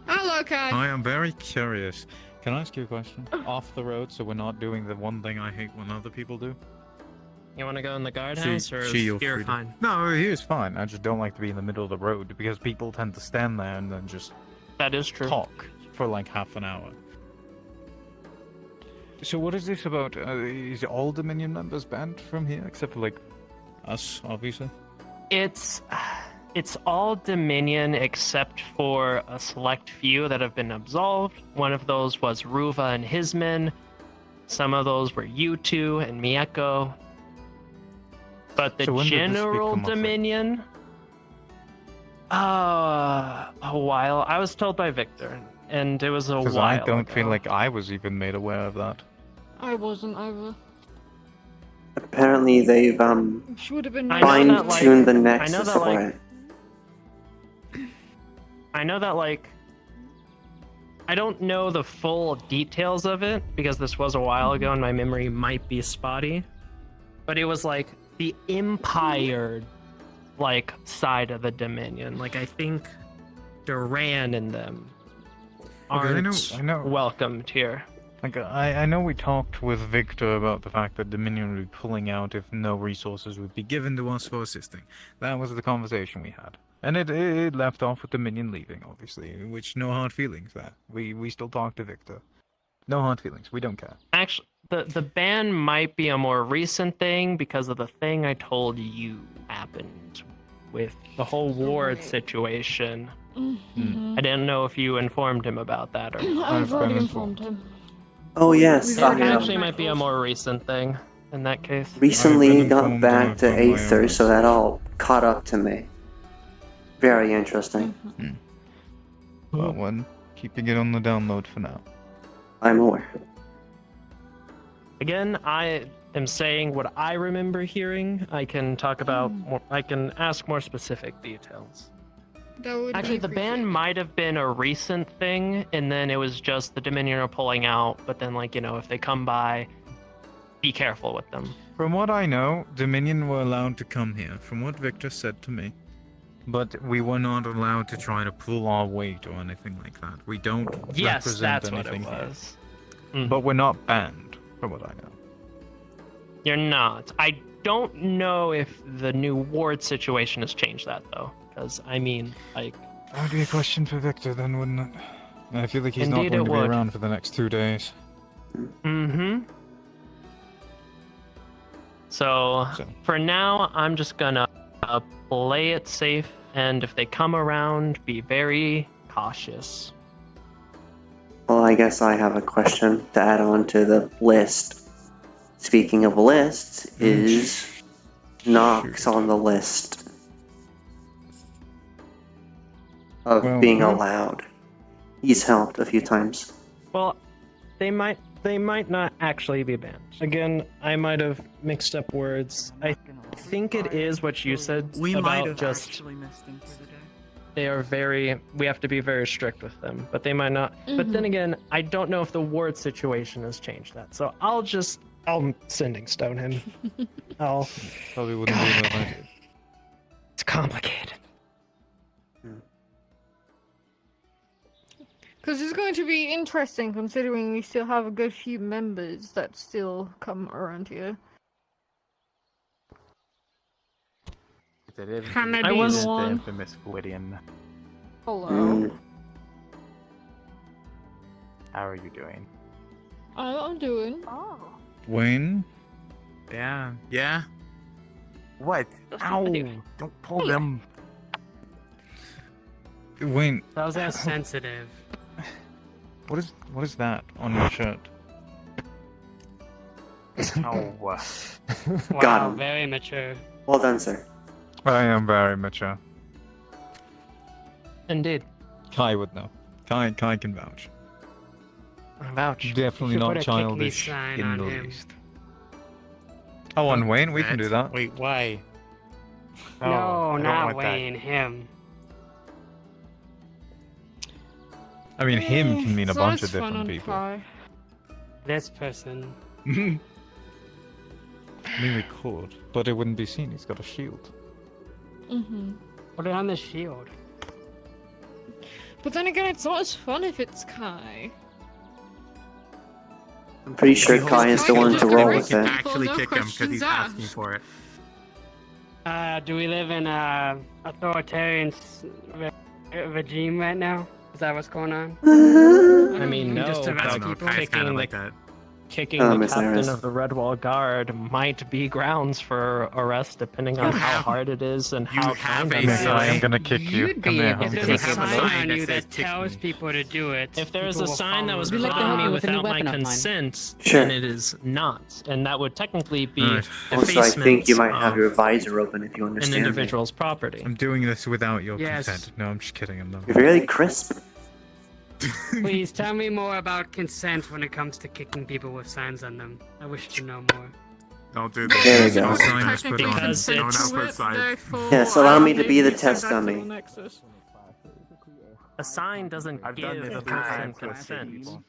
Hello, Kai. I am very curious. Can I ask you a question? Off the road, so we're not doing the one thing I hate when other people do? You want to go in the guardhouse, or is you're here free to- fine? No, here's fine. I just don't like to be in the middle of the road because people tend to stand there and then just That is true. talk for like half an hour. So what is this about? Is all Dominion members banned from here except for like us, obviously? It's all Dominion except for a select few that have been absolved. One of those was Ruva and his men. Some of those were you two and Mieko. But the So when did this general become a thing? Dominion, a while. I was told by Victor, and it was a Because while I don't ago. feel like I was even made aware of that. I wasn't either. Apparently they've Should have been. I know that, fine-tuned the I know nexus that, for like, it. I know that, like, I don't know the full details of it because this was a while ago and my memory might be spotty. But it was like the Empire, like, side of the Dominion. Like, I think Duran and them aren't I know. welcomed here. Like, I know we talked with Victor about the fact that Dominion would be pulling out if no resources would be given to us for assisting. That was the conversation we had. And it left off with Dominion leaving, obviously, which no hard feelings there. We still talk to Victor. No hard feelings, we don't care. Actually, the ban might be a more recent thing because of the thing I told you happened with the whole ward situation. Mhm. I didn't know if you informed him about that or not. I've already informed him. Oh yes, It actually might be a more recent thing in that case. recently got back to Aether, so that all caught up to me. Very interesting. Well, one, keeping it on the download for now. I'm aware. Again, I am saying what I remember hearing. I can talk about more, I can ask more specific details. That would Actually, the ban might have been a recent thing, and then it was just the Dominion are pulling out, but then, like, you know, if they come by, be careful with them. From what I know, Dominion were allowed to come here, from what Victor said to me. But we were not allowed to try to pull our weight or anything like that. We don't Yes, represent that's what it anything here. was. But we're not banned, from what I know. You're not. I don't know if the new ward situation has changed that, though. Because, I mean, like... That would be a question for Victor then, wouldn't it? I feel like he's Indeed not going it to would. be around for the next 2 days. Mm-hmm. So, for now, I'm just gonna play it safe, and if they come around, be very cautious. Well, I guess I have a question to add on to the list. Speaking of lists, is Nox on the list of Well, being huh? allowed? He's helped a few times. Well, they might not actually be banned. Again, I might have mixed up words. I think it is what you said We might about have just actually missed him for the day. they are very. We have to be very strict with them, but they might not. But then again, I don't know if the ward situation has changed that. So I'll sending stone him. I'll probably wouldn't be that idea. It's complicated. Because it's going to be interesting considering we still have a good few members that still come around here. I was the one. infamous Gwydion. Hello. How are you doing? I'm doing. Oh. Wayne? Yeah. Yeah? What? Ow! Don't pull them. Wayne, That was as sensitive. what is that on your shirt? Oh. Wow, Got him. very mature. Well done, sir. I am very mature. Indeed. Kai would know. Kai can vouch. Vouch. Definitely You should not put a kick me childish sign in on the him. least. Oh, on Wayne, we can do that. Wait, why? No, I don't not want that. Wayne, him. I mean, him can mean a So bunch it's of fun different on people. Kai. This person. I mean, we could, but it wouldn't be seen. He's got a shield. Put it on the shield. But then again, it's not as fun if it's Kai. I'm pretty sure Kai is the one to roll with it. Actually no kick him because he's questions asking asked. for it. Do we live in a authoritarian regime right now? Is that what's going on? I mean, no, Just arrest but people? kicking Oh, the Miss captain Iris. of the Redwall Guard might be grounds for arrest, depending on how hard it is and how kind I Miss, I am gonna kick you. You'd Come be here. able I'm to gonna take a kick sign you. on you that tells people to do it. If there is people a will sign that follow was the put law. on me With a new without my weapon of mine. consent, Sure. then it is not, and that would technically be Right. Also, I think you might have of your visor open if you an understand me. individual's property. I'm doing this without your Yes. consent. No, I'm just kidding. I'm not. You're really crisp. Please tell me more about consent when it comes to kicking people with signs on them. I wish to know more. Don't do There this. we go. Don't sign this, put on. Because Don't it's- put signs. Yes, allow me to be the test dummy. A sign doesn't I've give done this the a few person times with consent. people.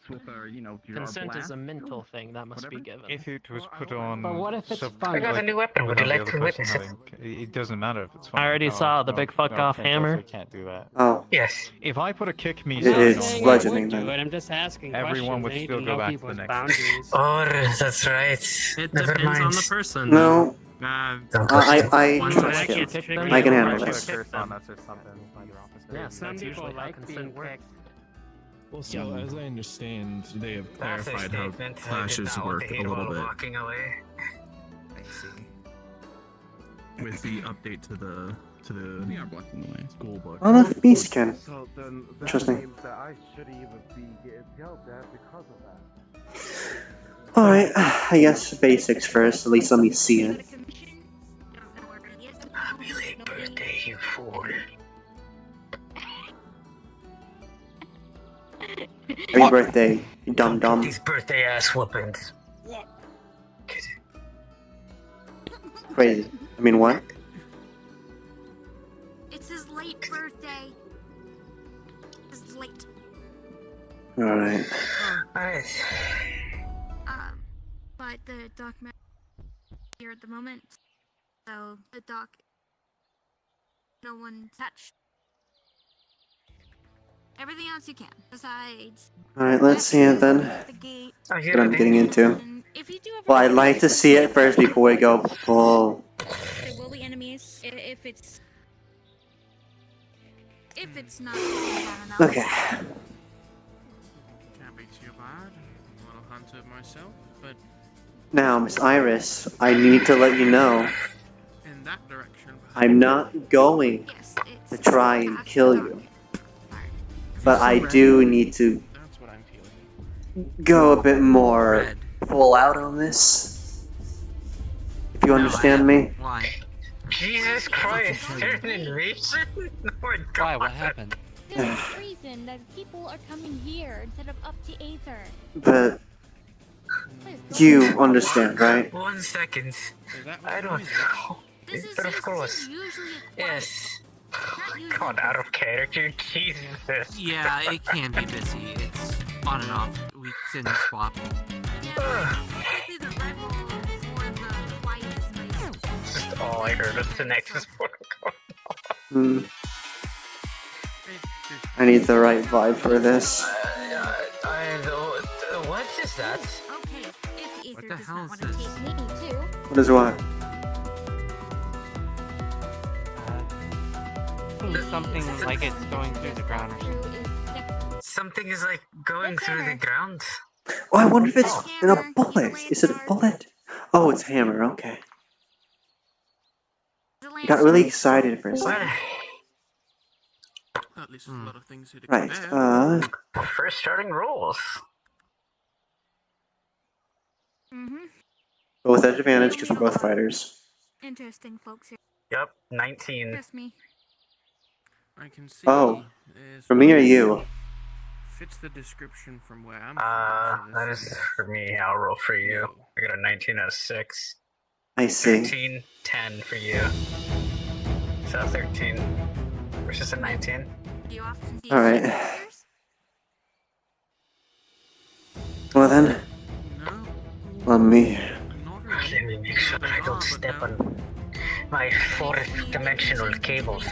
Consent is a mental thing that must be given. If it was put on. But what if it's sub- fun? I got a new weapon. Would you like to witness it? It doesn't matter if it's fun. I already saw the big fuck off hammer. Can't do that. Oh, Yes. If I put a kick me It sign is on saying one, I bludgeoning would do then. it. I'm just asking Everyone questions. would I need still to go know back to people's the next boundaries. Oh, that's right. It Never depends on mind. the person. No, Uh, I One trust way. you. kick them, I can handle one way. this. Curse on us or something. Like your officer. Yes, Some that's people usually how like being consent works. kicked. Well, so as I understand, they have That's a clarified how statement. clashes work a little bit Walking away. I see. with the update to the school book. Oh, look, Beastkin. So then that Interesting. means that I should even be getting yelled at because of that. Alright, I guess basics first. At least let me see it. Happy late birthday, you fool. Happy birthday, you dumb dumb. These birthday ass whoopings. Crazy. I mean, what? It's his late birthday. It's late. Alright. Alright. But the document here at the moment, so the doc, no one touched. Everything else you can. Besides, Alright, let's see it then. the gate. Oh, That's what I'm getting into. If you do ever Well, I'd like to see it first before we go full. there will be enemies if it's not bad enough. Okay. Can't be too bad. I'm a hunter myself, but Now, Miss Iris, I need to let you know in that direction. I'm not going to try and kill you. But I do need to That's what I'm feeling. go a bit more full out on this. If you understand me. Why? Jesus Christ, there's an invasion? Oh my God. Why? What happened? There's a reason that people are coming here instead of up to Aether. But you understand, right? 1 second. I don't know. But of course. Yes. God, out of character, Jesus. Yeah, it can be busy. It's on and off. We didn't swap. Just all I heard was the Nexus protocol. Hmm. I need the right vibe for this. What is that? Okay, if Aether What the does hell not is want to this? take me too. What is what? Something like it's going through the ground or something. Something is like going through the ground. Oh, I wonder if it's in a bullet. Is it a bullet? Oh, it's a hammer. Okay. I got really excited for a second. At least there's a lot of things here to Right. compare. First starting rules. Go with advantage because we're both fighters. Interesting folks here. Yep, 19. Trust me. I can see. Oh, there's for me or you? fits the description from where I'm from. That is for me. I'll roll for you. I got a 19 out of 6. I see. 13, 10 for you. So 13 versus a 19. Alright. Well then, let me make sure I don't step on my 4th dimensional cables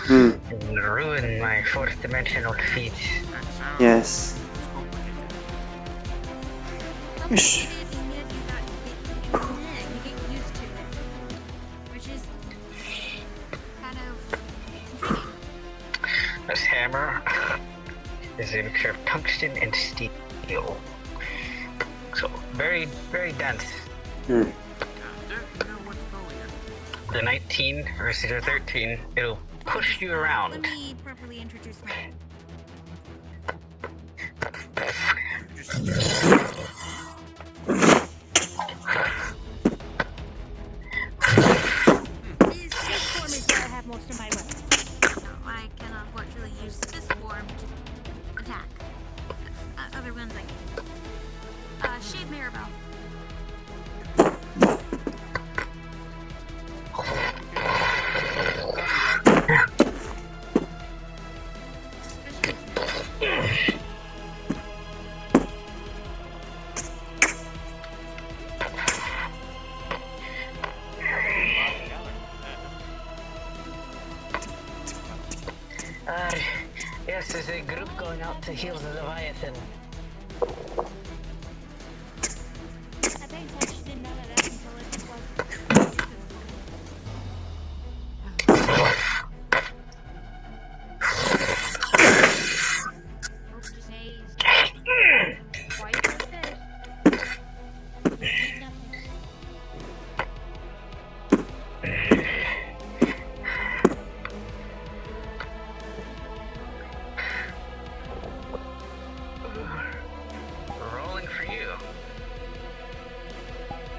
and ruin my 4th dimensional feet. Yes. Ish. This hammer is a mixture of tungsten and steel. So, very, very dense. The 19 versus the 13, it'll push you around. Let me properly introduce myself. This form is where I have most of my weapons. No, I cannot unfortunately use this form to attack. Other ones I can. Shade Maribel. Yes, there's a group going out to heal the Leviathan. I think I didn't know that until it was. Rolling for you.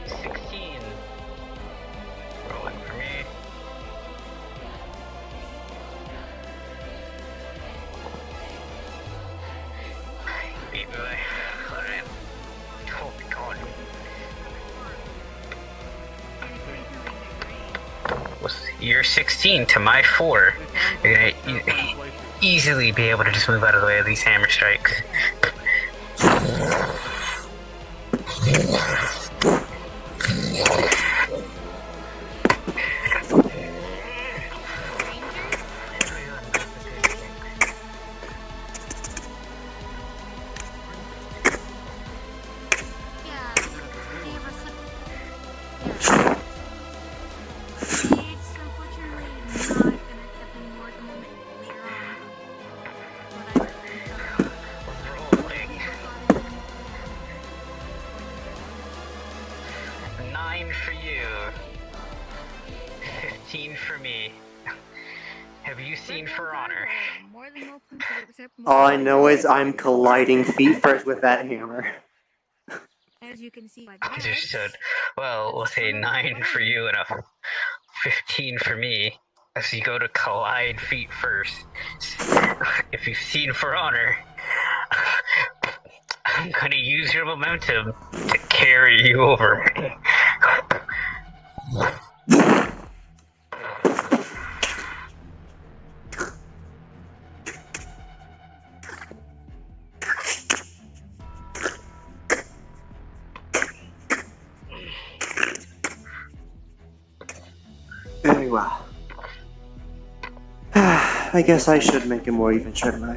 16. Rolling for me. Beat me by. Alright. Oh god. You're 16 to my 4. You're gonna easily be able to just move out of the way of these hammer strikes. For you, 15 for me. Have you seen For Honor? All I know is I'm colliding feet first with that hammer. As you can see by the Understood. Well, we'll say 9 for you and a 15 for me. As you go to collide feet first. If you've seen For Honor, I'm gonna use your momentum to carry you over. Very well. I guess I should make it more even, shouldn't I?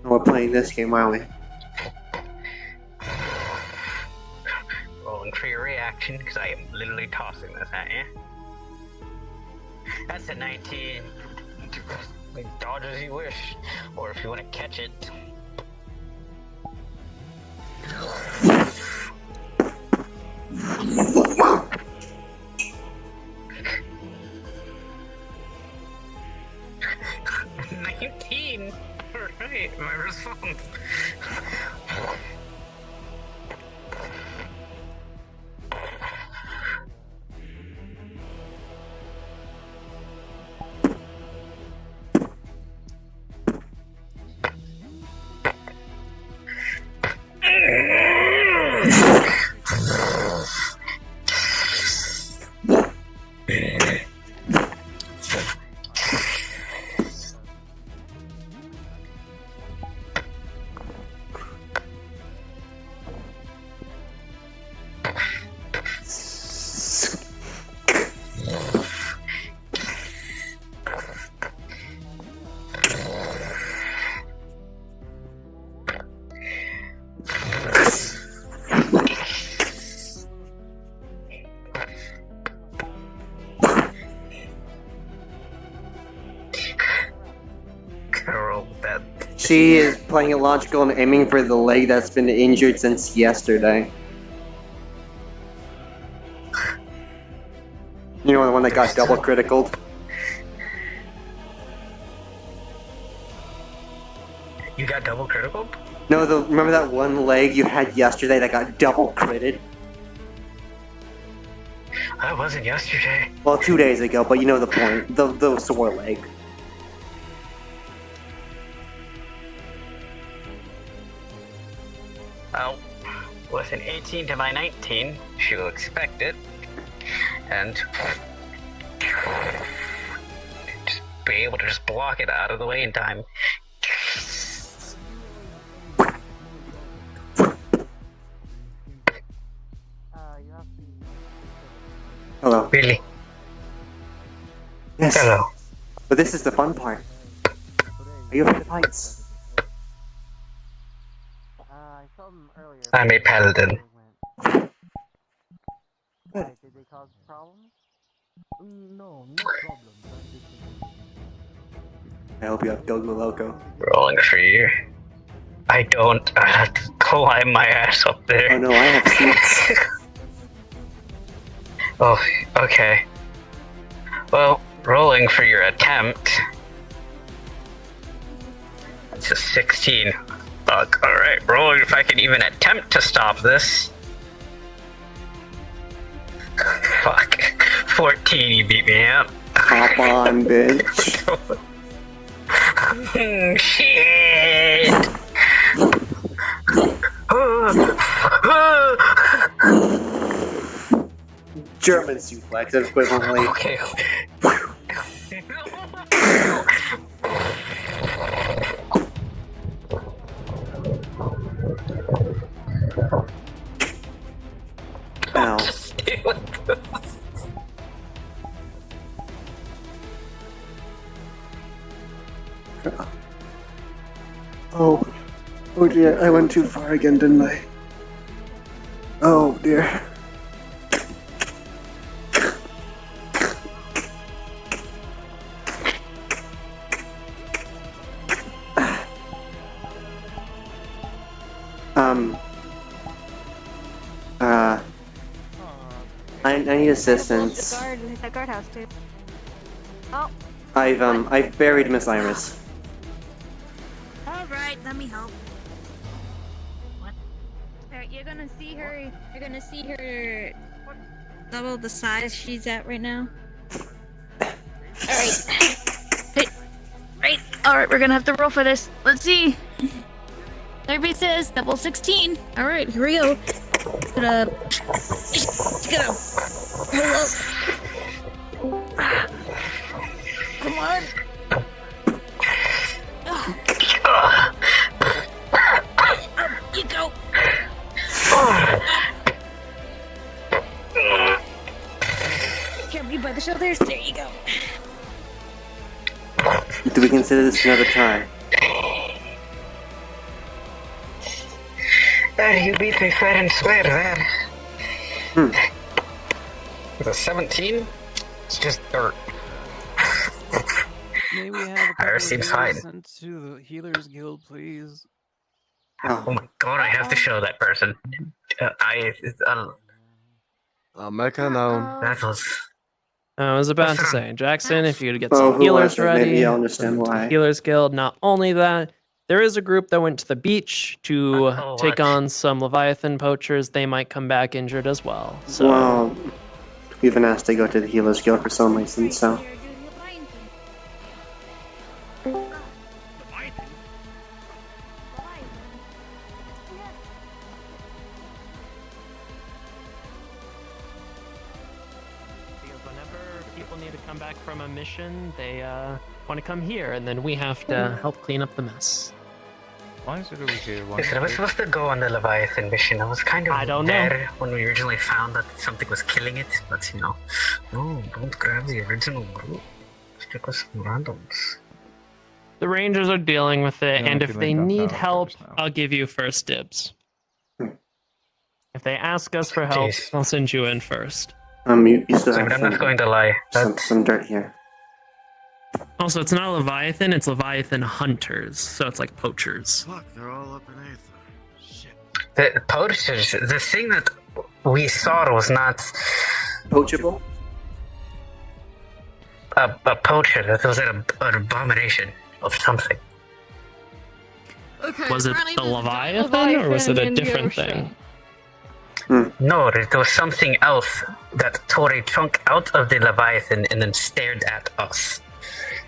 We're playing this game, aren't we? Rolling for your reaction, because I am literally tossing this at you. That's a 19. Dodge as you wish, or if you want to catch it. $19. 16. Alright, my response. She is playing it logical and aiming for the leg that's been injured since yesterday. You know, the one that got double critical. You got double critical? No, remember that one leg you had yesterday that got double critted? That wasn't yesterday. Well, 2 days ago, but you know the point. The sore leg. Well, with an 18 to my 19, she'll expect it. And just be able to just block it out of the way in time. Hello. Really? Yes. Hello. But this is the fun part. Are you afraid of heights? I'm a paladin. Did they cause problems? No, no problem. I hope you have Gogo Loco. Rolling for you. I don't. I have to climb my ass up there. Oh no, I have seats. Oh, okay. Well, rolling for your attempt. It's a 16. Fuck, alright. Rolling if I can even attempt to stop this. Fuck. 14, you beat me up. Hop on, bitch. Shit! German suplex, equivalently. Okay. Ow. Oh dear, I went too far again, didn't I? Oh dear. I need assistance. The guardhouse too. Oh. I've buried Miss Iris. Alright, let me help. What? Alright, you're gonna see her double the size she's at right now. Alright. Hey. Right. Alright, we're gonna have to roll for this. Let's see. Everybody says double 16. Alright, here we go. Gonna hold up. Come on. Up you go. Grab you by the shoulders. There you go. Do we consider this another try? There, you beat me fair and square there. With a 17, it's just dirt. May we have a Iris seems fine. sent to the Healers Guild, please? Oh my god, I have to show that person. Mecha now. That was... I was about to say, Jackson, if you could get Oh, some who healers was it? ready, Maybe I'll understand send them to the why. Healers Guild. Not only that, there is a group that went to the beach to take on some Leviathan poachers. They might come back injured as well. So Well, we've been asked to go to the Healers Guild for some reason, so. because whenever people need to come back from a mission, they want to come here, and then we have to help clean up the mess. Why is it over here? Why Listen, I was supposed to go on the Leviathan mission. I was kind of there when we originally found that something was killing it, but you know, no, don't grab the original group. Stick with some randoms. The Rangers are dealing with it, Yeah, and I if feel they like that's need how it help, goes now. I'll give you first dibs. If they ask us for help, Jeez. I'll send you in first. You still have I'm not some, going to lie. some dirt here. Also, it's not Leviathan, it's Leviathan hunters, so it's like poachers. Fuck, they're all up in Aether. The poachers, the thing that we saw was not poachable. A poacher. That was an abomination of something. Okay, Was it apparently the there's a Leviathan, or was it a in the different ocean. thing? No, it was something else that tore a chunk out of the Leviathan and then stared at us.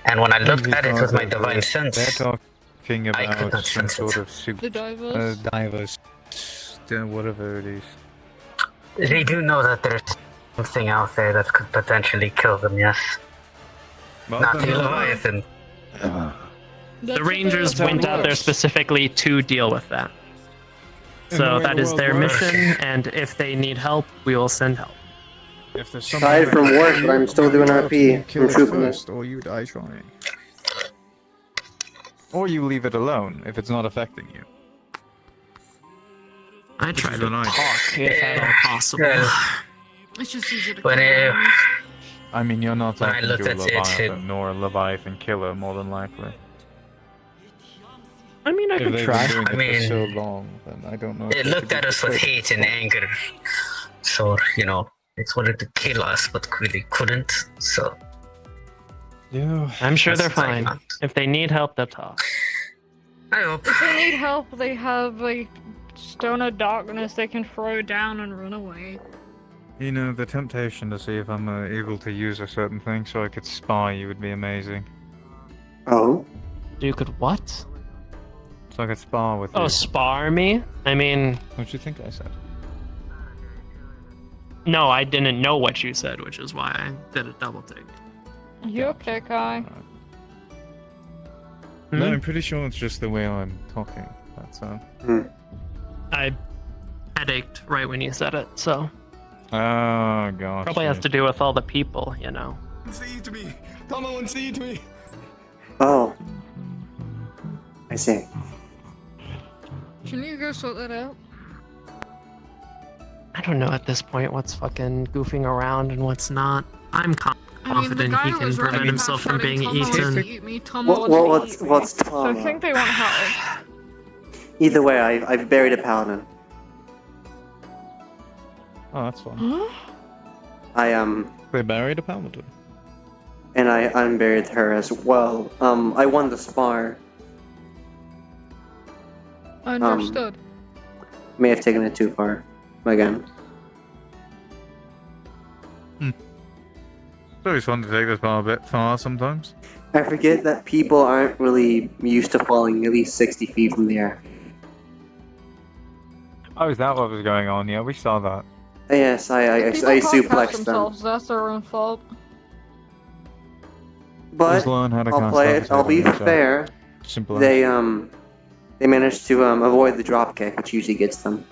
And when I looked at it with my divine sense, They're talking I could about not some sense sort it. of soup. The divers? Divers. Whatever it is. They do know that there's something out there that could potentially kill them, yes. Well, Not the then- Leviathan. The Rangers went out there specifically to deal with that. In the So way that the is world their works. mission, and if they need help, we will send help. If there's Aside from work, but I'm still doing RP. kill I'm it trooping it. first, or you die trying. Or you leave it alone if it's not affecting you. I try is to what I do. talk if at all possible. It's just easier to When kill it- animals. I mean, you're not When I talking looked to a at it, Leviathan, nor a Leviathan killer, more than likely. I mean, I If could they've try. been doing I it mean, for so long, then I don't know. if It they looked could at be us with persuaded. hate and anger. So, you know, it wanted to kill us, but really couldn't. So, Yeah. I'm sure That's they're like fine. not- If they need help, they'll talk. I hope. If they need help, they have a stone of darkness they can throw down and run away. You know, the temptation to see if I'm able to use a certain thing so I could spy you would be amazing. Oh? You could what? So I could spar with you. Oh, spar me? I mean, What do you think I said? no, I didn't know what you said, which is why I did a double take. You okay, Kai? No, Hmm? I'm pretty sure it's just the way I'm talking. That's I headached right when you said it, so Oh gosh. probably has to do with all the people, you know. Say to me. Come on, say to me. Oh. I see. Can you go sort that out? I don't know at this point what's fucking goofing around and what's not. I'm confident he can prevent himself from being eaten. What's So I Tama? think they want help. Either way, I've buried a paladin. Oh, that's fine. I They buried a paladin. and I unburied her as well. I won the spar. Understood. May have taken it too far. Again. It's always fun to take this part a bit far sometimes. I forget that people aren't really used to falling at least 60 feet from the air. Oh, is that what was going on? Yeah, we saw that. Yes, I People can't catch suplexed them. themselves, that's their own fault. But Just learn how to I'll cast play that it. I'll be yourself. fair. Simple as. They managed to avoid the drop kick, which usually gets them.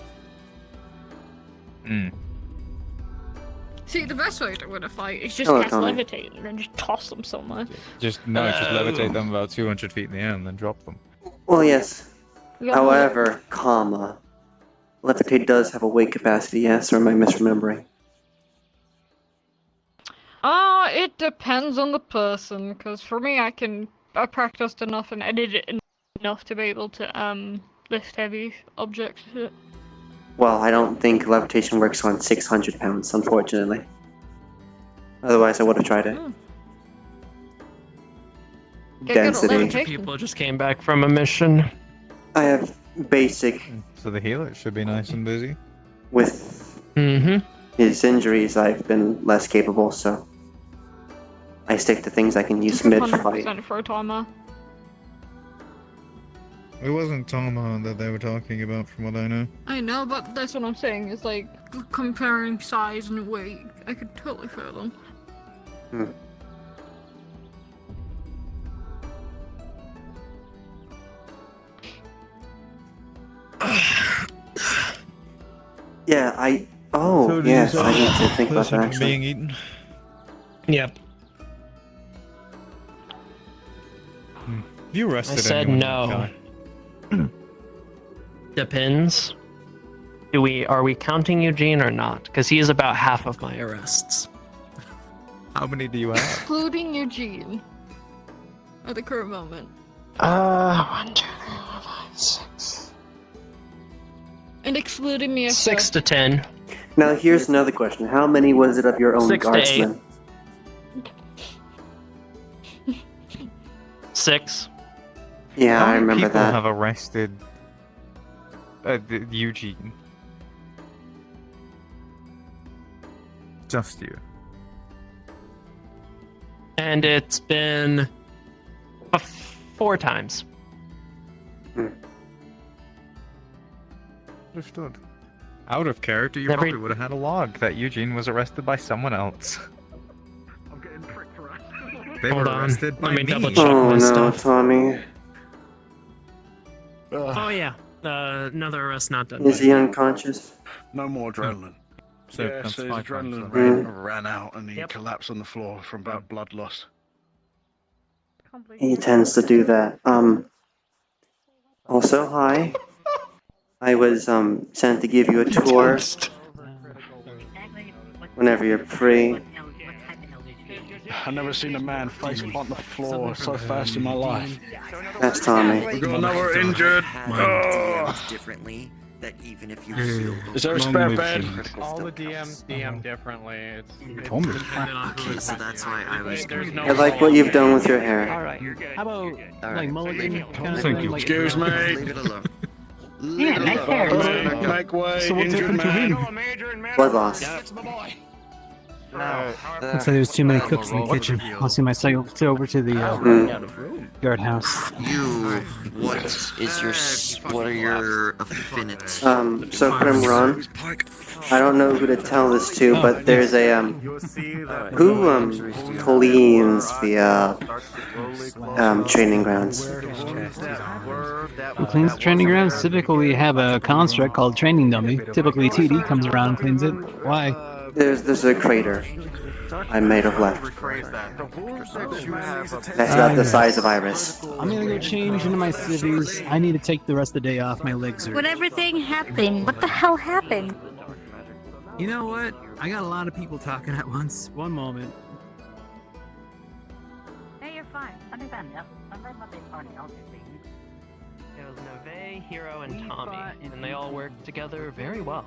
See, the best way to win a fight is just Hello, cast Tony. levitate and then just toss them somewhere. Just levitate them about 200 feet in the air and then drop them. Well, yes. Yeah. However, comma, levitate does have a weight capacity. Yes, or am I misremembering? It depends on the person, because for me, I practiced enough and edited it enough to be able to, lift heavy objects. Well, I don't think levitation works on 600 pounds, unfortunately. Otherwise, I would have tried it. Density. People just came back from a mission. I have basic. So the healer should be nice and busy. With his injuries, I've been less capable, so I stick to things I can use mid-fight. 100% for a timer. It wasn't Tama that they were talking about, from what I know. I know, but that's what I'm saying. It's like comparing size and weight. I could totally feel them. Yeah, Oh, yes, I need to think about that actually. Being eaten? Yep. You arrested I said anyone, no. Kai? Depends. Are we counting Eugene or not? Because he is about half of my arrests. How many do you have? Excluding Eugene. At the current moment. 1, 2, 3, 4, 5, 6. And excluding me. 6 to 10. Now, here's another question. How many was it of your own 6 to 8. guardsmen? 6. Yeah, How I many remember people that. have arrested Eugene? Just you. And it's been 4 times. Understood. Out of character, you probably would have had a log that Eugene was arrested by someone else. I'm getting pricked right. They were arrested by Let me me. double check Oh my no, stuff. Tommy. Oh yeah, another arrest not done. Is he unconscious? No more adrenaline. So Yeah, that's so his 5 times adrenaline then. ran out and he collapsed on the floor from blood loss. He tends to do that. Also, hi. I was sent to give you a tour whenever you're free. I've never seen a man face plant the floor so fast in my life. That's Tommy. We got another injured. Differently. That even if you feel Is there a spare bed? All the DMs DM differently. It's okay, so that's why I was. I like what you've done with your hair. Alright. How about like mulligan kind of Thank thing, you. like- Excuse me. Leave it alone. Yeah, nice hair. Make way, So what's injured happened to man. him? Blood loss. Looks like there's too many cooks in the kitchen. I'll see myself over to the guardhouse. What are your affinities? So Ron, I don't know who to tell this to, but there's a who cleans the training grounds? Who cleans the training grounds? Typically we have a construct called training dummy. Typically TD comes around and cleans it. Why? There's a crater I may have left. That's about the size of Iris. I'm gonna go change into my civvies. I need to take the rest of the day off. My legs are... What everything happened? What the hell happened? You know what? I got a lot of people talking at once. One moment. Hey, you're fine. Understand, yep. I'm right about the party. I'll just see. It was Neve, Hero, and Tommy, and they all worked together very well.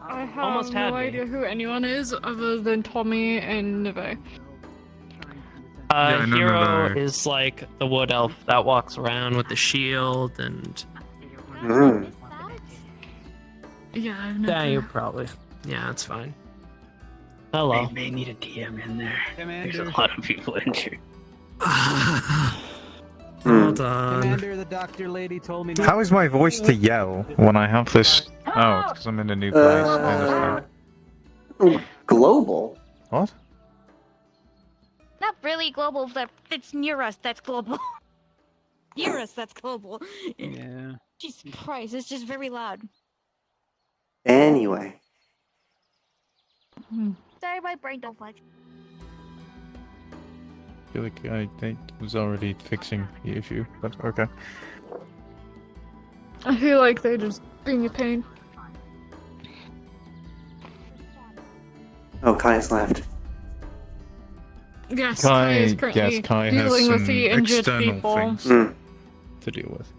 I have Almost had no me. idea who anyone is other than Tommy and Neve. I know Hero Neve. is like the wood elf that walks around with the shield and... Yeah, I've never... Yeah, you probably... Yeah, that's fine. Hello. May need a DM in there. There's a lot of people injured. Hold on. Commander, the doctor lady told me... How is my voice to yell when I have this? Oh, it's because I'm in a new place. I understand. Global? What? Not really global, but it's near us, that's global. Near us, that's global. Yeah. Jesus Christ, it's just very loud. Anyway. Sorry, my brain don't flex. I feel like I was already fixing the issue, but okay. I feel like they're just being a pain. Oh, Kai's left. Yes, Kai is currently Kai has dealing with some the injured external people. things to deal with.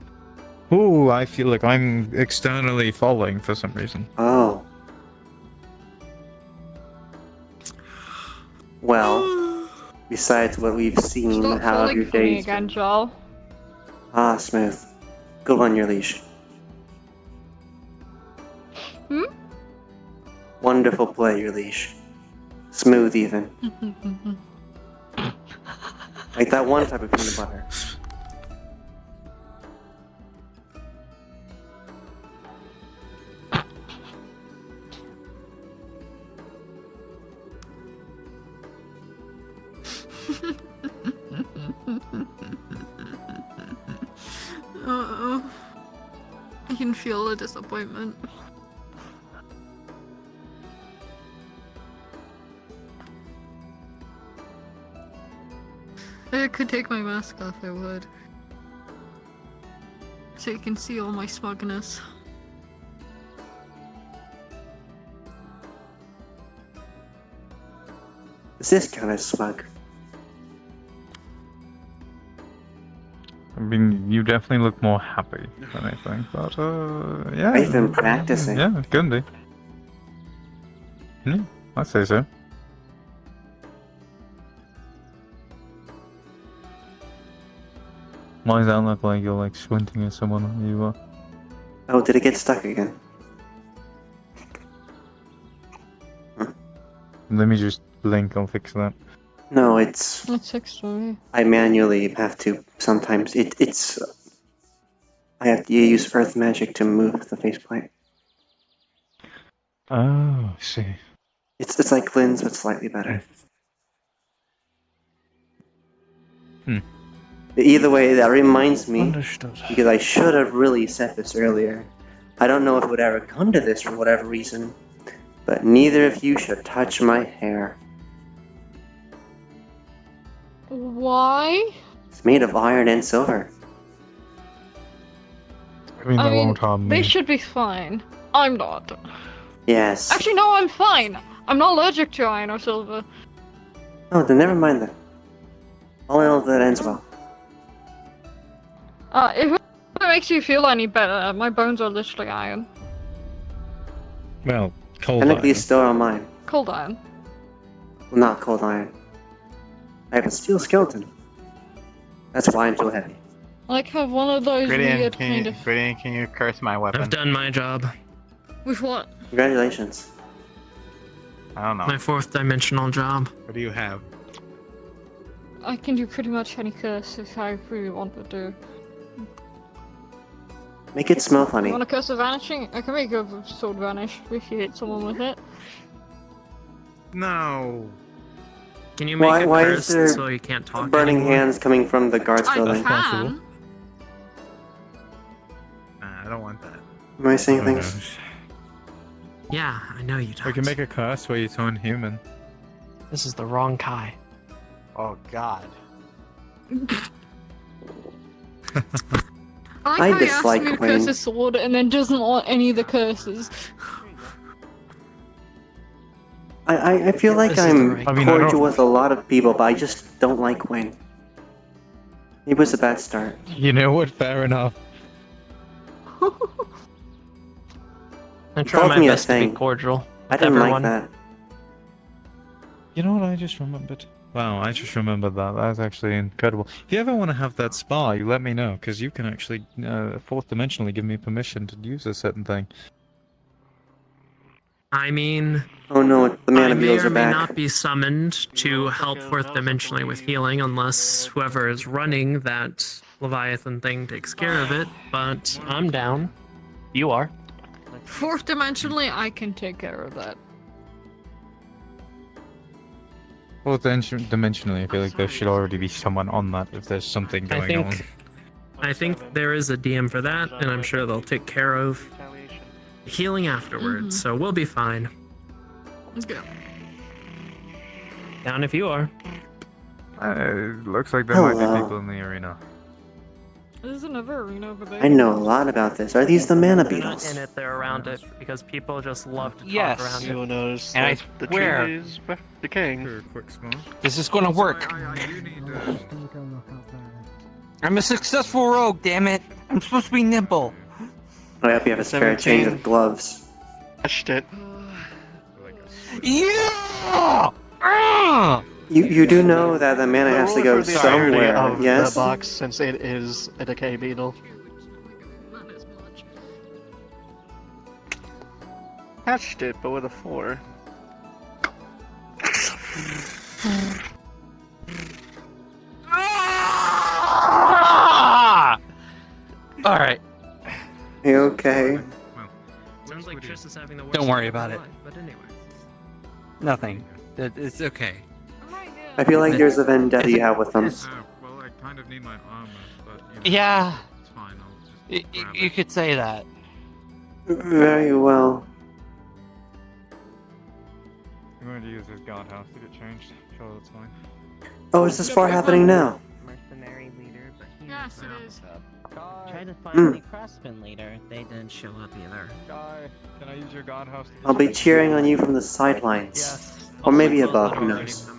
Ooh, I feel like I'm externally falling for some reason. Oh. Well, besides what we've seen, Stop how have falling your for me days again, been? Joel. Ah, Smooth. Go on your leash. Hmm? Wonderful play, your leash. Smooth, even. Like that one type of peanut butter. I can feel the disappointment. If I could take my mask off, I would. So you can see all my smugness. Is this kind of smug? I mean, you definitely look more happy than anything, but yeah. I've been practicing. Yeah, can do. Yeah, I'd say so. Why does that look like you're like squinting at someone when you are? Oh, did it get stuck again? Let me just blink, I'll fix that. No, it's... It's 6 for me. I manually have to sometimes. It's... I have to use earth magic to move the faceplate. Oh, I see. It's like Lynn's, but slightly better. Either way, that reminds me, because I should have really said this earlier. I don't know if it would ever come to this for whatever reason, but neither of you should touch my hair. Why? It's made of iron and silver. I mean, won't harm they me. should be fine. I'm not. Yes. Actually, no, I'm fine. I'm not allergic to iron or silver. Oh, then never mind that. All in all, that ends well. If it makes you feel any better, my bones are literally iron. Well, cold Technically, iron. it's still on mine. Cold iron. Well, not cold iron. I have a steel skeleton. That's why I'm so heavy. I like have one of those weird kind of... Gradient, can you curse my weapon? I've done my job. With what? Congratulations. I don't know. My 4th dimensional job. What do you have? I can do pretty much any curse if I really want to do. Make it smell funny. You want a curse of vanishing? I can make a sword vanish if you hit someone with it. No. Can you make a Why curse is there so you can't talk burning anymore? hands coming from the guards building? Can. I don't want that. Am I saying things? Yeah, I know you don't. We can make a curse where you turn human. This is the wrong Kai. Oh God. I like how he asks me to curse his sword and then doesn't want any of the curses. I feel like I'm cordial with a lot of people, but I just don't like Wayne. It was a bad start. You know what? Fair enough. I try my best to be cordial. I with didn't everyone. like that. You know what I just remembered? Wow, I just remembered that. That's actually incredible. If you ever want to have that spa, you let me know, because you can actually, 4th dimensionally, give me permission to use a certain thing. I mean... Oh no, the mana I may beetles or are may back. not be summoned to help 4th dimensionally with healing unless whoever is running that Leviathan thing takes care of it, but... I'm down. You are. 4th dimensionally, I can take care of that. Well, dimensionally, I feel like there should already be someone on that if there's something going on. I think there is a DM for that, and I'm sure they'll take care of healing afterwards, so we'll be fine. Let's go. Down if you are. Looks like there might be Hello. people in the arena. There's another arena over there. I know a lot about this. Are these the mana They're not beetles? in it, they're around it, because people just love to talk Yes, around you will it. notice And I that the swear, tree is decaying. Quick small. This is gonna work. I'm a successful rogue, damn it! I'm supposed to be nimble. I hope you have a spare change of gloves. Touched it. Yeah! You do know that the mana has to go for the entirety somewhere, of yes? the box, since it is a decay beetle. Hatched it, but with a 4. Alright. You okay? Sounds like Triss is having the worst Don't worry day of about her it. life, but anyway. Nothing. It's okay. I feel like there's a vendetta you have with them. Well, I kind of need my armor, but Yeah. it's fine. I'll just grab You could say that. Very well. I'm going to use this guardhouse to get changed. Sure, that's fine. Oh, is this bar happening now? Mercenary leader, but he Yes, it is. tried to find the craftsman leader. They didn't show up either. Guy, can I use your guardhouse? I'll be cheering on you from the sidelines. Yes. Or maybe above, who knows?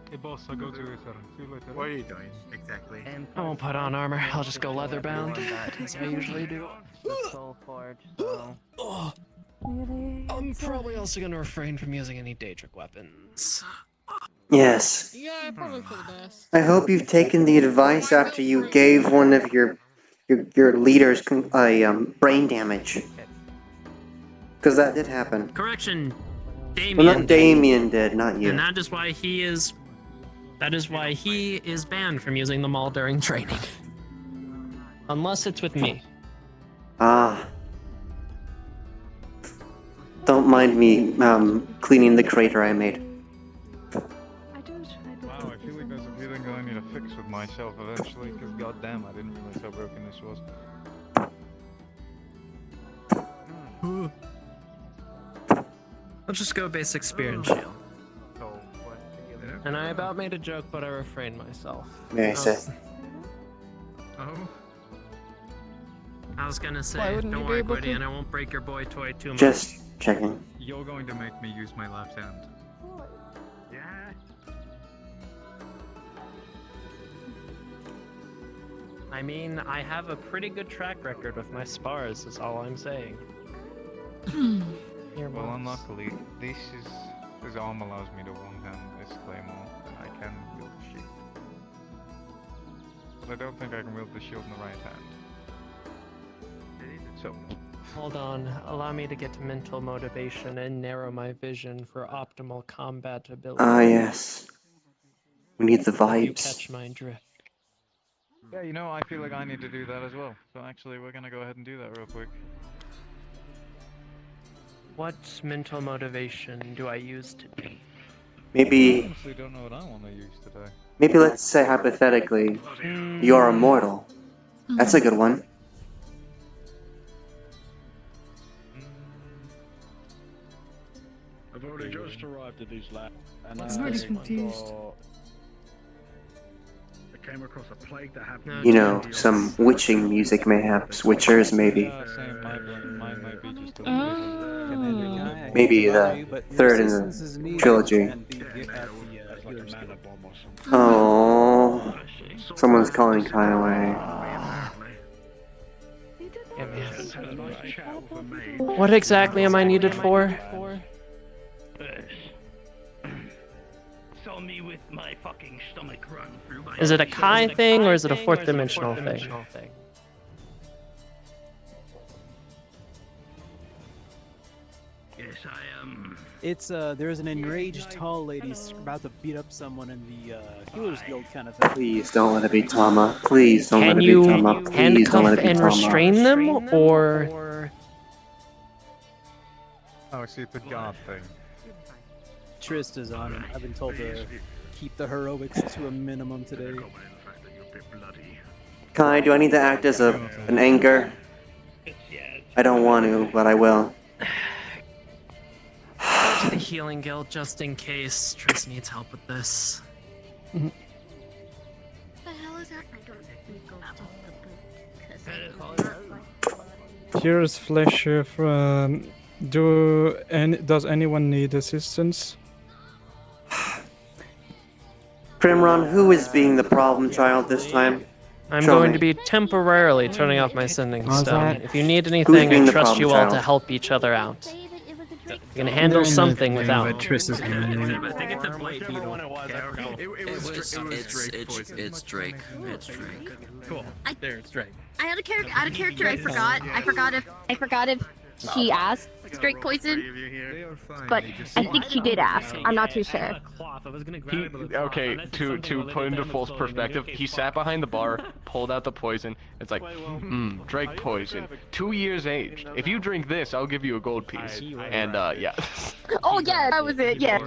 Hey boss, I'll go to Aether. See you later. What are you doing exactly? I won't put on armor. I'll just go leather bound, That as I usually do. the Soul Forge, so I'm probably also going to refrain from using any Daedric weapons. Yes. Yeah, probably for the best. I hope you've taken the advice after you gave one of your leaders brain damage. Because that did happen. Correction. Damien. Well, not Damien did, not you. And that is why he is. That is why he is banned from using them all during training. Unless it's with me. Ah. Don't mind me cleaning the crater I made. Wow, I feel like there's a feeling I need to fix with myself eventually, because goddamn, I didn't realize how broken this was. I'll just go basic spear and shield. And I about made a joke, but I refrained myself. May I say? Oh? I was gonna Why say, wouldn't don't you be worry, able buddy, to? and I won't break your boy toy too much. Just checking. You're going to make me use my left hand. Yeah. I mean, I have a pretty good track record with my spars, is all I'm saying. Here, Well, boss. unluckily, this arm allows me to one-hand this claymore, and I can wield the shield. But I don't think I can wield the shield in the right hand. So, Hold on, allow me to get mental motivation and narrow my vision for optimal combat ability. Ah, yes. We need the If you vibes. catch my drift. yeah, you know, I feel like I need to do that as well. So actually, we're gonna go ahead and do that real quick. What mental motivation do I use today? I Maybe, honestly don't know what I want to use today. maybe let's say hypothetically, you're immortal. That's a good one. I've only just arrived at these labs, and I'm really confused. I came across a plague that happened. You know, some witching music mayhaps, witchers maybe. Yeah, same. Mine might be just a Maybe the third in the trilogy. Oh, someone's calling Kai away. What exactly am I needed for? Saw me with my fucking stomach run through my. Is it a Kai thing or is it a fourth dimensional thing? Yes, I am. It's there's an enraged tall lady about to beat up someone in the Healers Guild kind of thing. Please don't let it be Tama. Please don't let Can it be you Tama. Please don't handcuff let it be and Tama. restrain them, or Oh, see, it's a god thing. Trist is on it. I've been told to keep the heroics to a minimum today. Kai, do I need to act as an anchor? I don't want to, but I will. Go to the healing guild just in case Triss needs help with this. The hell is that? I don't go to the boot. Here's Flesh. Does anyone need assistance? Primron, who is being the problem child this time? I'm Show going me. to be temporarily turning off my sending How's stone. that? If you need Who's anything, I being the trust problem you all to child? help each other out. You're gonna handle something without. But Triss is gonna I think it's a blight beetle. It's Drake. It's Drake. Cool. There, it's Drake. I had a character. I forgot if she asked straight poison, but I think she did ask. I'm not too sure. Okay, to put into full perspective, he sat behind the bar, pulled out the poison. It's like, Drake poison, 2 years aged. If you drink this, I'll give you a gold piece. And yeah. Oh yeah, that was it. Yeah,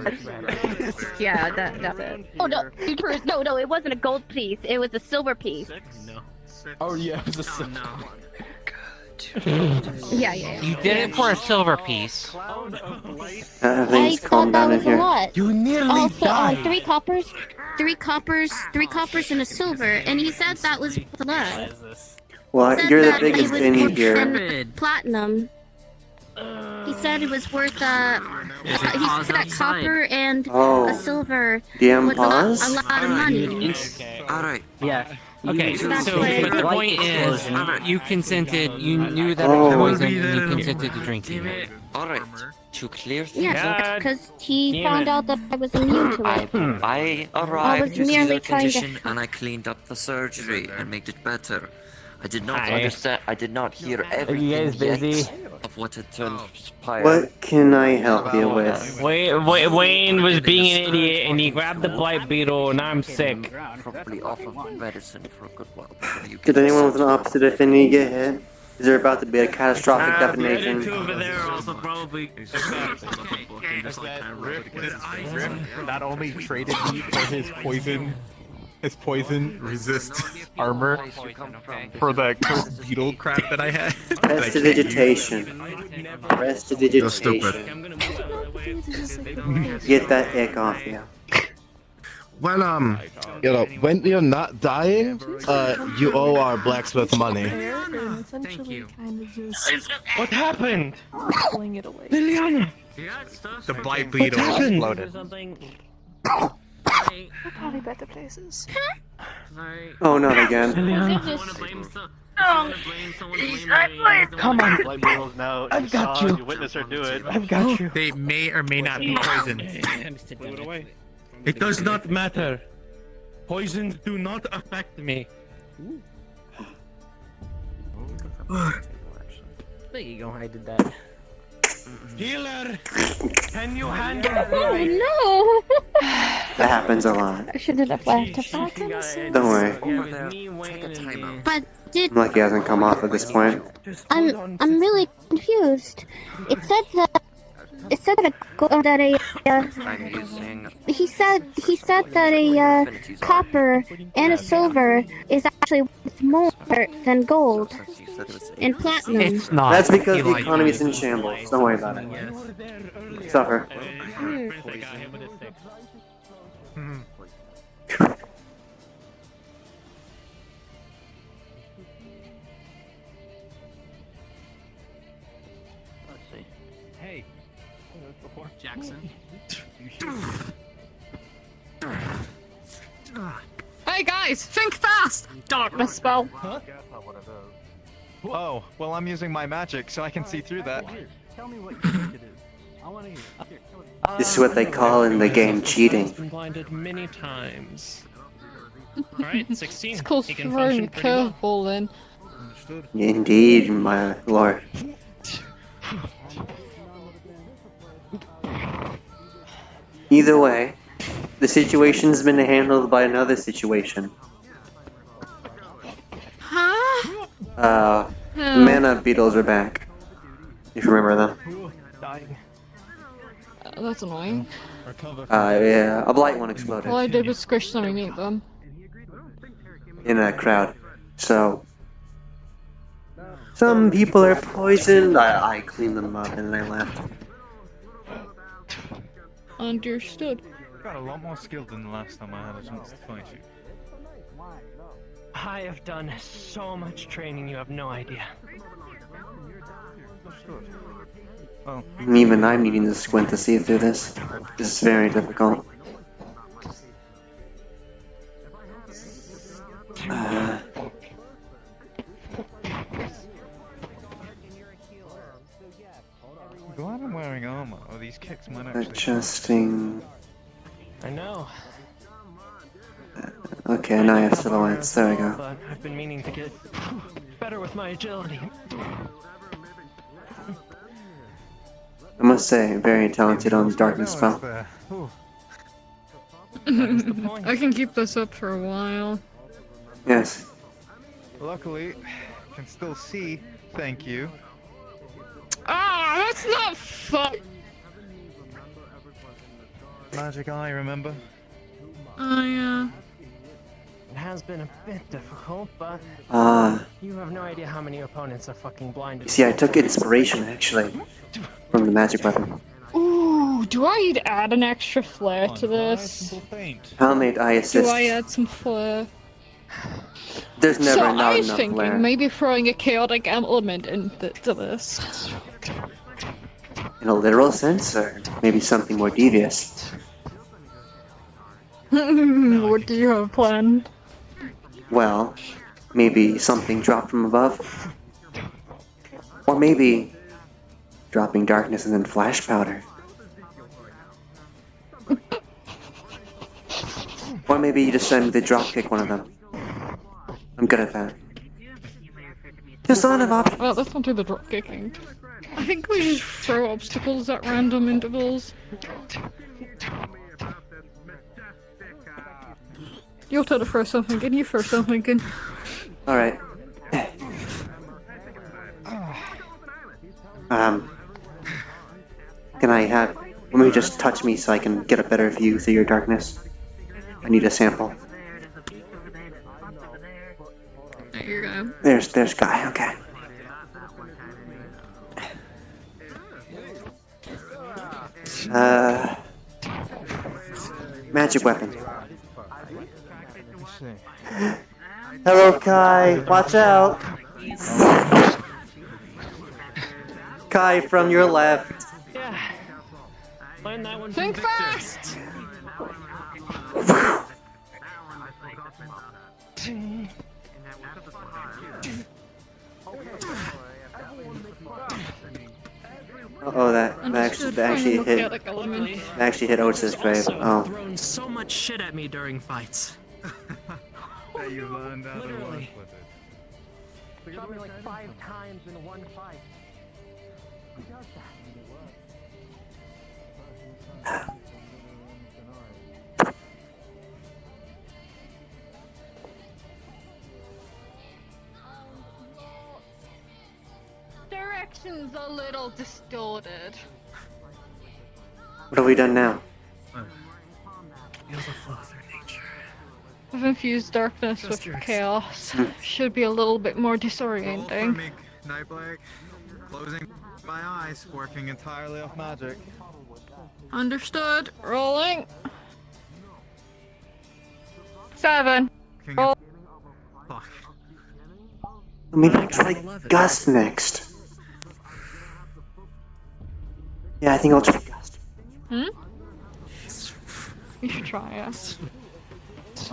yeah, that's it. Oh no, it wasn't a gold piece. It was a silver piece. Oh yeah, it was a silver. Yeah. You did it for a silver piece. I thought that was a lot. You nearly also, died. 3 coppers, and a silver, and he said that was a lot. Well, Said you're the that biggest it was penny worth here. Platinum. He said it was worth he said that copper and Oh. a silver Do you have was pause? a lot of money. Alright. Yeah. Okay, so That's but what I the did. point is, you consented, you knew that Oh. it was poison, and you consented to drinking it. Alright. To clear things Yeah, up, because he found out that I was immune to it. I I arrived was to see merely their trying to- condition and I cleaned up the surgery and made it better. I did not Hi. understand. I did not hear Are everything you guys busy? yet of what had transpired. What can I help you with? Wayne was being an idiot and he grabbed the blight beetle and I'm sick. Probably off of medicine for a good while. But when you Did get anyone with an sick- opposite affinity get hit? Is there about to be a catastrophic The other two defamation? over there are also probably. Not only traded me for his poison resist armor for the cursed beetle crap that I had. Prestidigitation. Get that ick off you. Well, you know, when you're not dying, you owe our blacksmith money. Thank you. What happened? Pulling it away. Liliana! The blight beetle exploded. We're probably better places. Oh, not again. Come on. I've got you. You witness her do it. I've got you. They may or may not be poisoned. It does not matter. Poisons do not affect me. There you go, I did that. Healer! Can you handle Oh no! That happens a lot. I shouldn't have left. Don't worry. Over there, take a timeout. But did I'm lucky he hasn't come off at this point. I'm really confused. It said that I'm using he said that a copper and a silver is actually worth more than gold and platinum. It's not. That's because He the lied to economy's you. in shambles. Don't worry about it. Suffer. Hey. Jackson. Hey guys, think fast! Darkness spell. Oh, well, I'm using my magic, so I can see through that. Tell me what you think it is. I want to hear. This is what they call in the game cheating. Been blinded many times. Alright, 16. It's called He can throwing a function pretty well. curveball then. Indeed, my lord. Either way, the situation's been handled by another situation. Huh? Mana beetles are back. If you remember them. That's annoying. Yeah, a blight one exploded All I did was squish something and eat them. in a crowd. So, some people are poisoned. I cleaned them up and then I left. Understood. Got a lot more skilled than the last time I had a chance to fight you. I have done so much training, you have no idea. Well, Even I'm needing to squint to see through this. This is very difficult. glad I'm wearing armor. these kicks might actually. Adjusting. I know. Okay, now I have silhouettes. There we go. But I've been meaning to get better with my agility. I must say, very talented on the darkness spell. I can keep this up for a while. Yes. Luckily, I can still see. Thank you. Ah, that's not fun. Magic eye, remember? Oh yeah. It has been a bit difficult, but you have no idea how many opponents are fucking blinded. See, I took inspiration actually from the magic weapon. Ooh, do I add an extra flare to this? How may I assist? Do I add some flare? There's never So not I was enough thinking flare. maybe throwing a chaotic element into this. In a literal sense, or maybe something more devious? What do you have planned? Well, maybe something dropped from above? Or maybe dropping darkness and then flash powder? Or maybe you just send me the dropkick one of them. I'm good at that. Just a lot of options. Well, let's not do the drop kicking. I think we just throw obstacles at random intervals. Your turn to throw something in, you throw something in. Alright. Can I have... Let me just touch me so I can get a better view through your darkness. I need a sample. There you go. There's Guy, okay. Magic weapon. Hello, Kai. Watch out. Kai from your left. Yeah. Learn that one. Think fast. Oh, that actually hit Otis's grave. Oh. Thrown so much shit at me during fights. That you learned how to work with it. Shot me like 5 times in one fight. Who does that? Direction's a little distorted. What have we done now? I've infused darkness with chaos. Should be a little bit more disorienting. Nightblack, closing my eyes, working entirely off magic. Understood. Rolling. 7. Roll. Maybe try Gust next. Yeah, I think I'll try Gust. You should try it.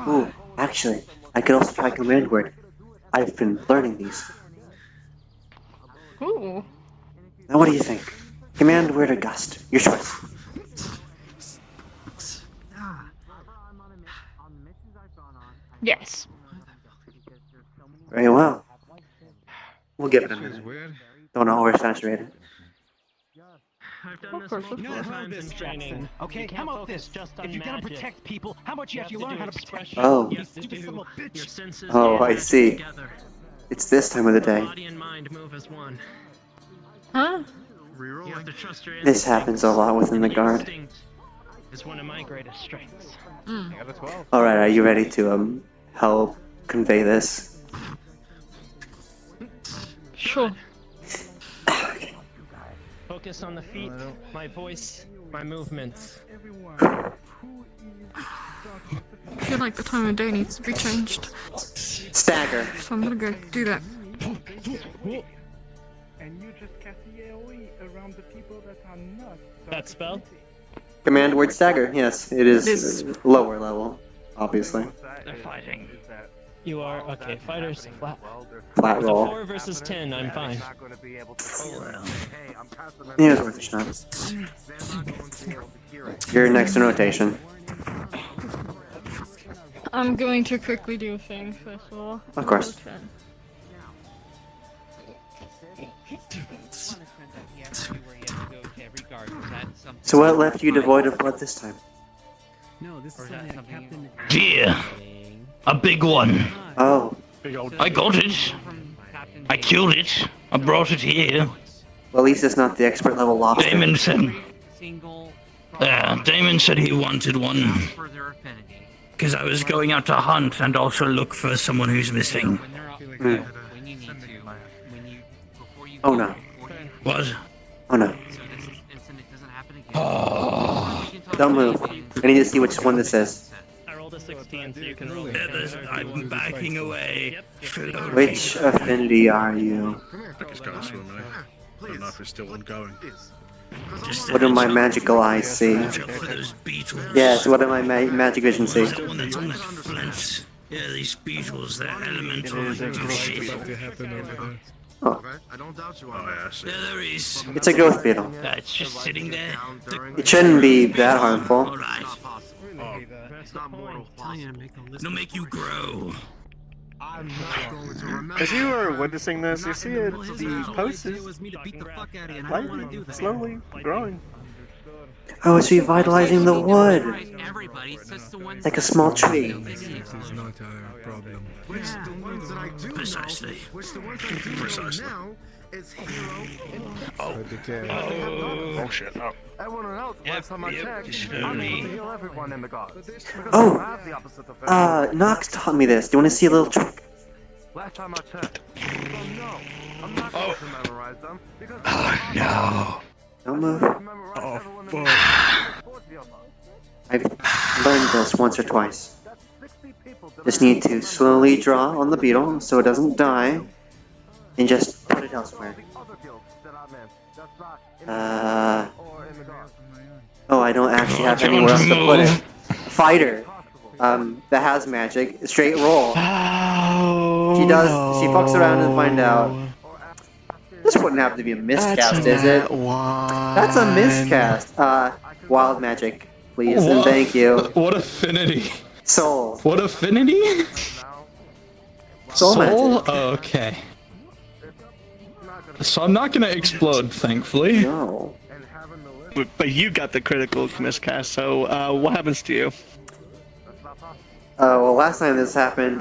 Ooh, actually, I could also try Command Word. I've been learning these. Ooh. Now what do you think? Command Word or Gust? Your choice. Yes. Very well. We'll give it a minute. Don't oversaturate it. I've done this multiple times in training. Okay, how about this? If you're gonna protect people, how about you actually learn how to protect Oh. you stupid son of a bitch? Oh, I see. It's this time of the day. Body and mind move as one. Huh? You have to trust your This happens a lot within the guard. instinct. Is one of my greatest strengths. Alright, are you ready to help convey this? Sure. Focus on the feet, my voice, my movements. I feel like the time of day needs to be changed. Stagger. So I'm gonna go do that. And you just cast the AoE around the people that are not. That spell? Command Word Stagger, yes. It is lower level, obviously. They're fighting. You are okay. Fighters flat. Flat It's a roll. 4 versus 10. I'm fine. Yeah, it's worth a shot. You're next in rotation. I'm going to quickly do a thing first of all. Of course. So what left you devoid of blood this time? No, this is Captain. Deer. A big one. Oh. I got it. I killed it. I brought it here. Well, at least it's not the expert level lobster. Damon said. Damon said he wanted one. Because I was going out to hunt and also look for someone who's missing. Mm. Oh no. What? Oh no. Don't move. I need to see which one this is. I rolled a 16, so you can roll. I'm backing away. Which affinity are you? I think it's going swimmingly. I don't know if it's still ongoing. What do my magical eyes see? Yes, what do my magic vision see? The one that's on the fence. Yeah, these beetles, they're elemental. They do shit. Oh. I don't doubt you. Oh yeah, I see. Yeah, there is. It's a growth beetle. It's just sitting there. It shouldn't be that harmful. Alright. It'll make you grow. As you are witnessing this, you see the post is lightly, slowly growing. Oh, it's revitalizing the wood. Like a small tree. Precisely. Precisely. Oh shit, no. Everyone else, last time I checked, I'm able to heal everyone in the guard. Oh! Nox taught me this. Do you want to see a little trick? Last time I checked. So no, I'm not going to memorize them because no. Don't move. Oh fuck. I've learned this once or twice. Just need to slowly draw on the beetle so it doesn't die, and just put it elsewhere. Oh, I don't actually have anywhere else to put it. Fighter. That has magic. Straight roll. She does. She fucks around and find out. This wouldn't have to be a miscast, is it? That's a miscast. Wild magic, please, and thank you. What affinity? Soul. What affinity? Soul magic. Oh, okay. So I'm not gonna explode, thankfully. No. But you got the critical miscast, so what happens to you? Well, last time this happened,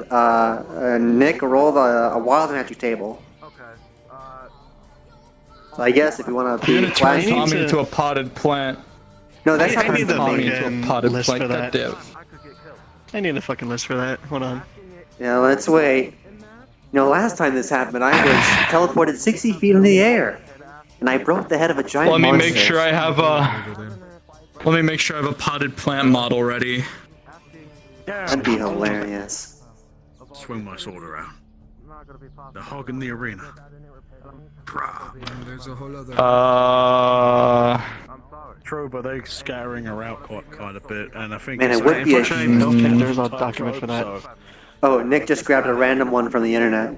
Nick rolled a wild magic table. So I guess if you want to be flashy... Tommy into a potted plant. No, that's not I Tommy into a potted list plant. for that. Goddamn. I need a fucking list for that. Hold on. Yeah, let's wait. You know, last time this happened, I was teleported 60 feet in the air, and I broke the head of a giant Let me monster. make sure I have a. Let me make sure I have a potted plant model ready. That'd be hilarious. Swing my sword around. The hog in the arena. There's a whole other. True, but they're scattering her out quite a bit, and I think. Man, it would be a. I don't think there's a document for that. Oh, Nick just grabbed a random one from the internet.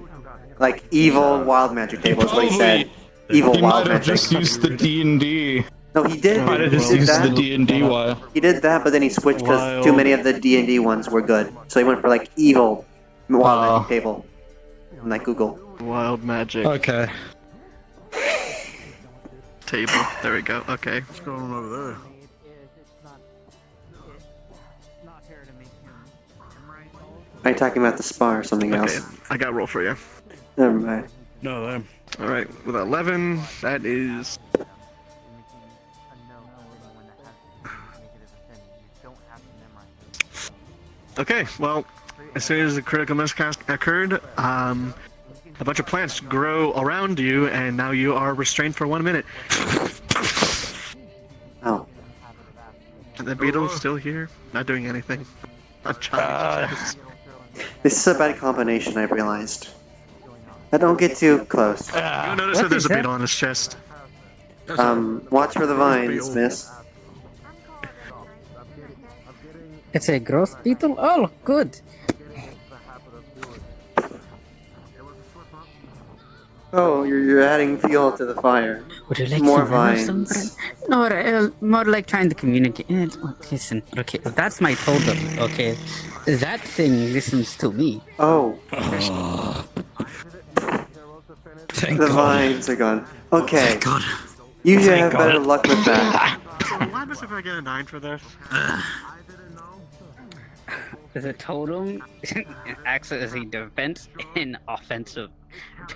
Like, evil wild magic table is what he said. Evil He wild might have magic. just used the D&D. No, he did. Might have just He did used the that. D&D while. He did that, but then he switched because too many of the D&D ones were good. So he went for, like, evil wild magic table. On, like, Google. Wild magic. Okay. Table. There we go. Okay. What's going on over there? Are you talking about the spa or something else? I got a roll for you. Never mind. No, them. Alright, with 11, that is. Okay, well, as soon as the critical miscast occurred, a bunch of plants grow around you, and now you are restrained for 1 minute. Oh. And the beetle's still here, not doing anything. Not trying to chest. This is a bad combination, I've realized. I don't get too close. You'll notice that there's a beetle on his chest. Watch for the vines, miss. It's a growth beetle? Oh, good. Oh, you're adding fuel to the fire. Would you like More some lemon or vines. something? No, more like trying to communicate. Listen, okay, that's my totem, okay? That thing listens to me. Oh. Thank The God. vines are gone. Okay. Thank God. You should Thank have better God. luck with that. So what happens if I get a 9 for this? The totem acts as a defense and offensive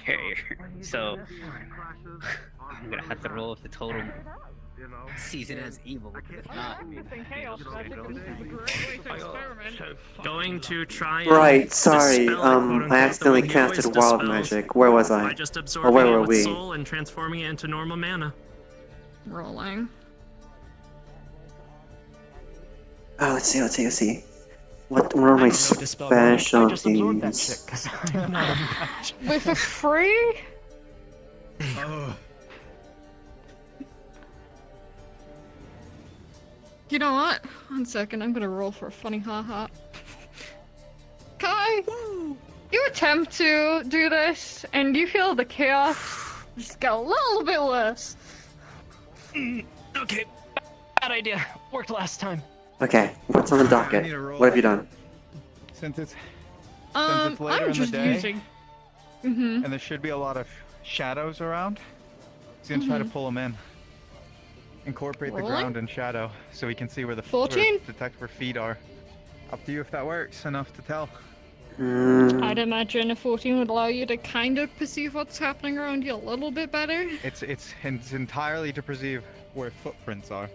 barrier. So I'm gonna have to roll with the totem. Sees it as evil. If not, Going to try and Right, sorry. dispel, quote-unquote, I accidentally the way he casted always wild dispels magic. Where was I? by just Or absorbing where it were with we? soul and transforming it into normal mana. Rolling. Oh, let's see. What are my specialties? With a free? You know what? 1 second, I'm gonna roll for a funny haha. Kai, you attempt to do this, and you feel the chaos just get a little bit worse. Okay, bad idea. Worked last time. Okay, what's on the docket? What have you done? Since it's later I'm in the just day, using. Mm-hmm. and there should be a lot of shadows around, he's gonna try to Mhm. pull them in. Incorporate the Rolling? ground in shadow so we can see where the 14? detect where feet are. Up to you if that works enough to tell. I'd imagine a 14 would allow you to kind of perceive what's happening around you a little bit better. It's entirely to perceive where footprints are.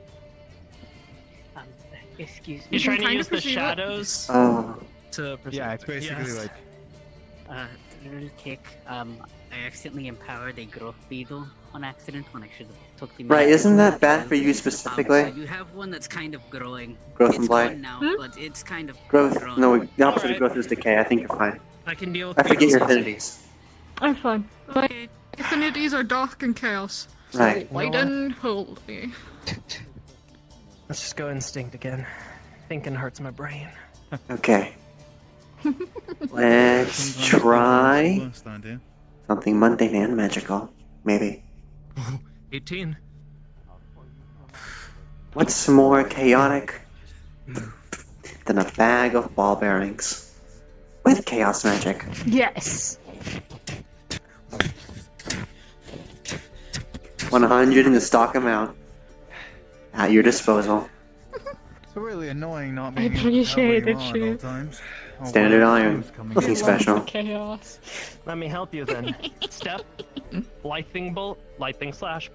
Excuse me. You're trying to Kind use of the perceive it. shadows Oh. to perceive. Yeah, it's basically Yes. like Real quick, I accidentally empowered a growth beetle on accident when I should have took the. Right, isn't that bad for you So specifically? you have one that's kind of growing. Growth it's and blight? gone now, but it's kind of Growth? growing. No, the opposite of growth is decay. I think you're fine. I can deal with I forget your beetles. affinities. I'm fine. My affinities are dark and chaos. So Right. light and holy. Let's just go instinct again. Thinking hurts my brain. Okay. Let's try something mundane and magical. Maybe. 18. What's more chaotic than a bag of ball bearings with chaos magic? Yes. 100 in the stock amount at your disposal. it's really annoying not I being able to tell where appreciate you it, are at all shit. times. Or Standard where iron. someone's coming Nothing in. special. Chaos. Let me help you then. Step, lightning bolt, lightning slash.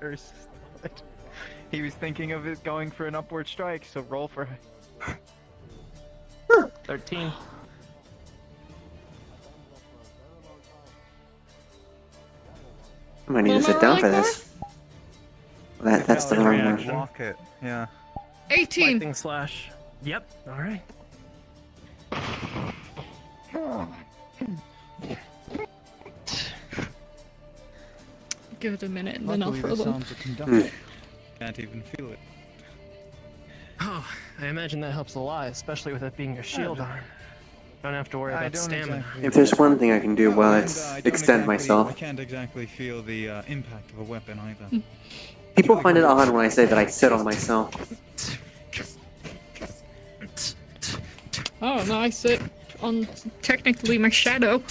Understood. He was thinking of it going for an upward strike, so roll for 13. I might need to sit down for this. That's the wrong one. Walk it. Yeah. 18. Lightning slash. Yep. All right. Give it a minute and then I'll Luckily, throw the them. sounds are conducted. Can't even feel it. Oh, I imagine that helps a lot, especially with it being a shield arm. Don't have to worry about stamina. If there's one thing I can do, well, it's I don't extend exactly- myself. I can't exactly feel the impact of a weapon either. People find it odd when I say that I sit on myself. Oh, no, I sit on technically my shadow.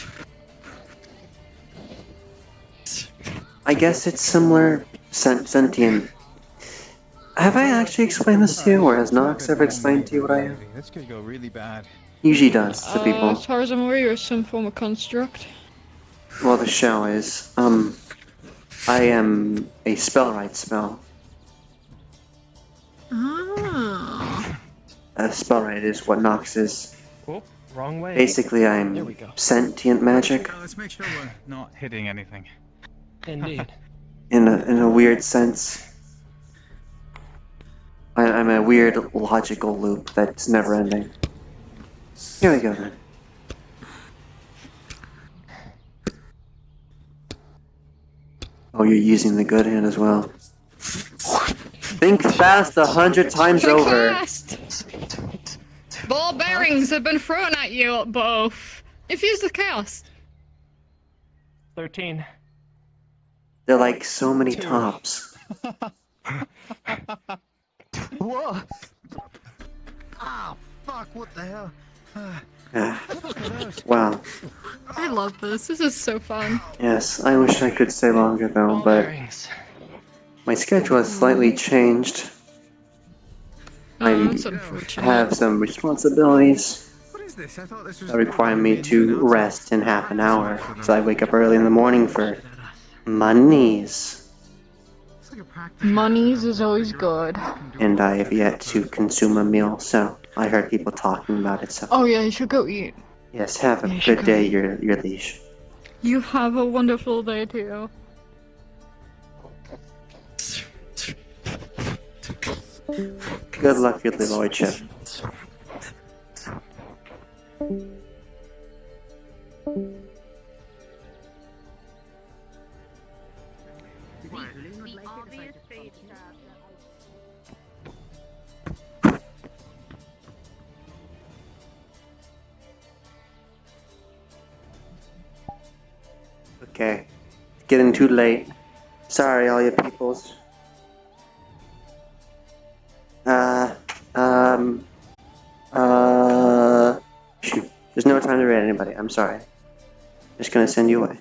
I guess it's similar sentient. Have I actually explained this to you, or has Nox ever explained to you what I am? This could go really bad. Usually does to As people. far as I'm aware, you're some form of construct. Well, the shell is. I am a spellwrite spell. Ah. A spellwrite is what Nox is. Oh, wrong way. Basically, There we I'm go. sentient magic Let's make sure we're not hitting anything. Indeed. in a weird sense. I'm a weird logical loop that's never ending. Here we go then. Oh, you're using the good hand as well. Think fast 100 times Think over. fast! Ball bearings have been thrown at you both. Infuse the chaos. 13. They're like so many tops. Whoa! Ah, fuck! What the hell? Wow. I love this. This is so fun. Yes, I wish I could stay longer though, but my schedule has slightly changed. I That's unfortunate. have some responsibilities What is this? I thought this was that require me to rest in half an hour, so I wake up early in the morning for monies. Monies is always good. And I have yet to consume a meal, so I heard people talking about it, so Oh yeah, you should go eat. yes, have a You should good go day, eat. your liege. You have a wonderful day too. Good luck, your lordship. Okay, it's getting too late. Sorry, all you peoples. Shoot. There's no time to read anybody. I'm sorry. Just gonna send you away.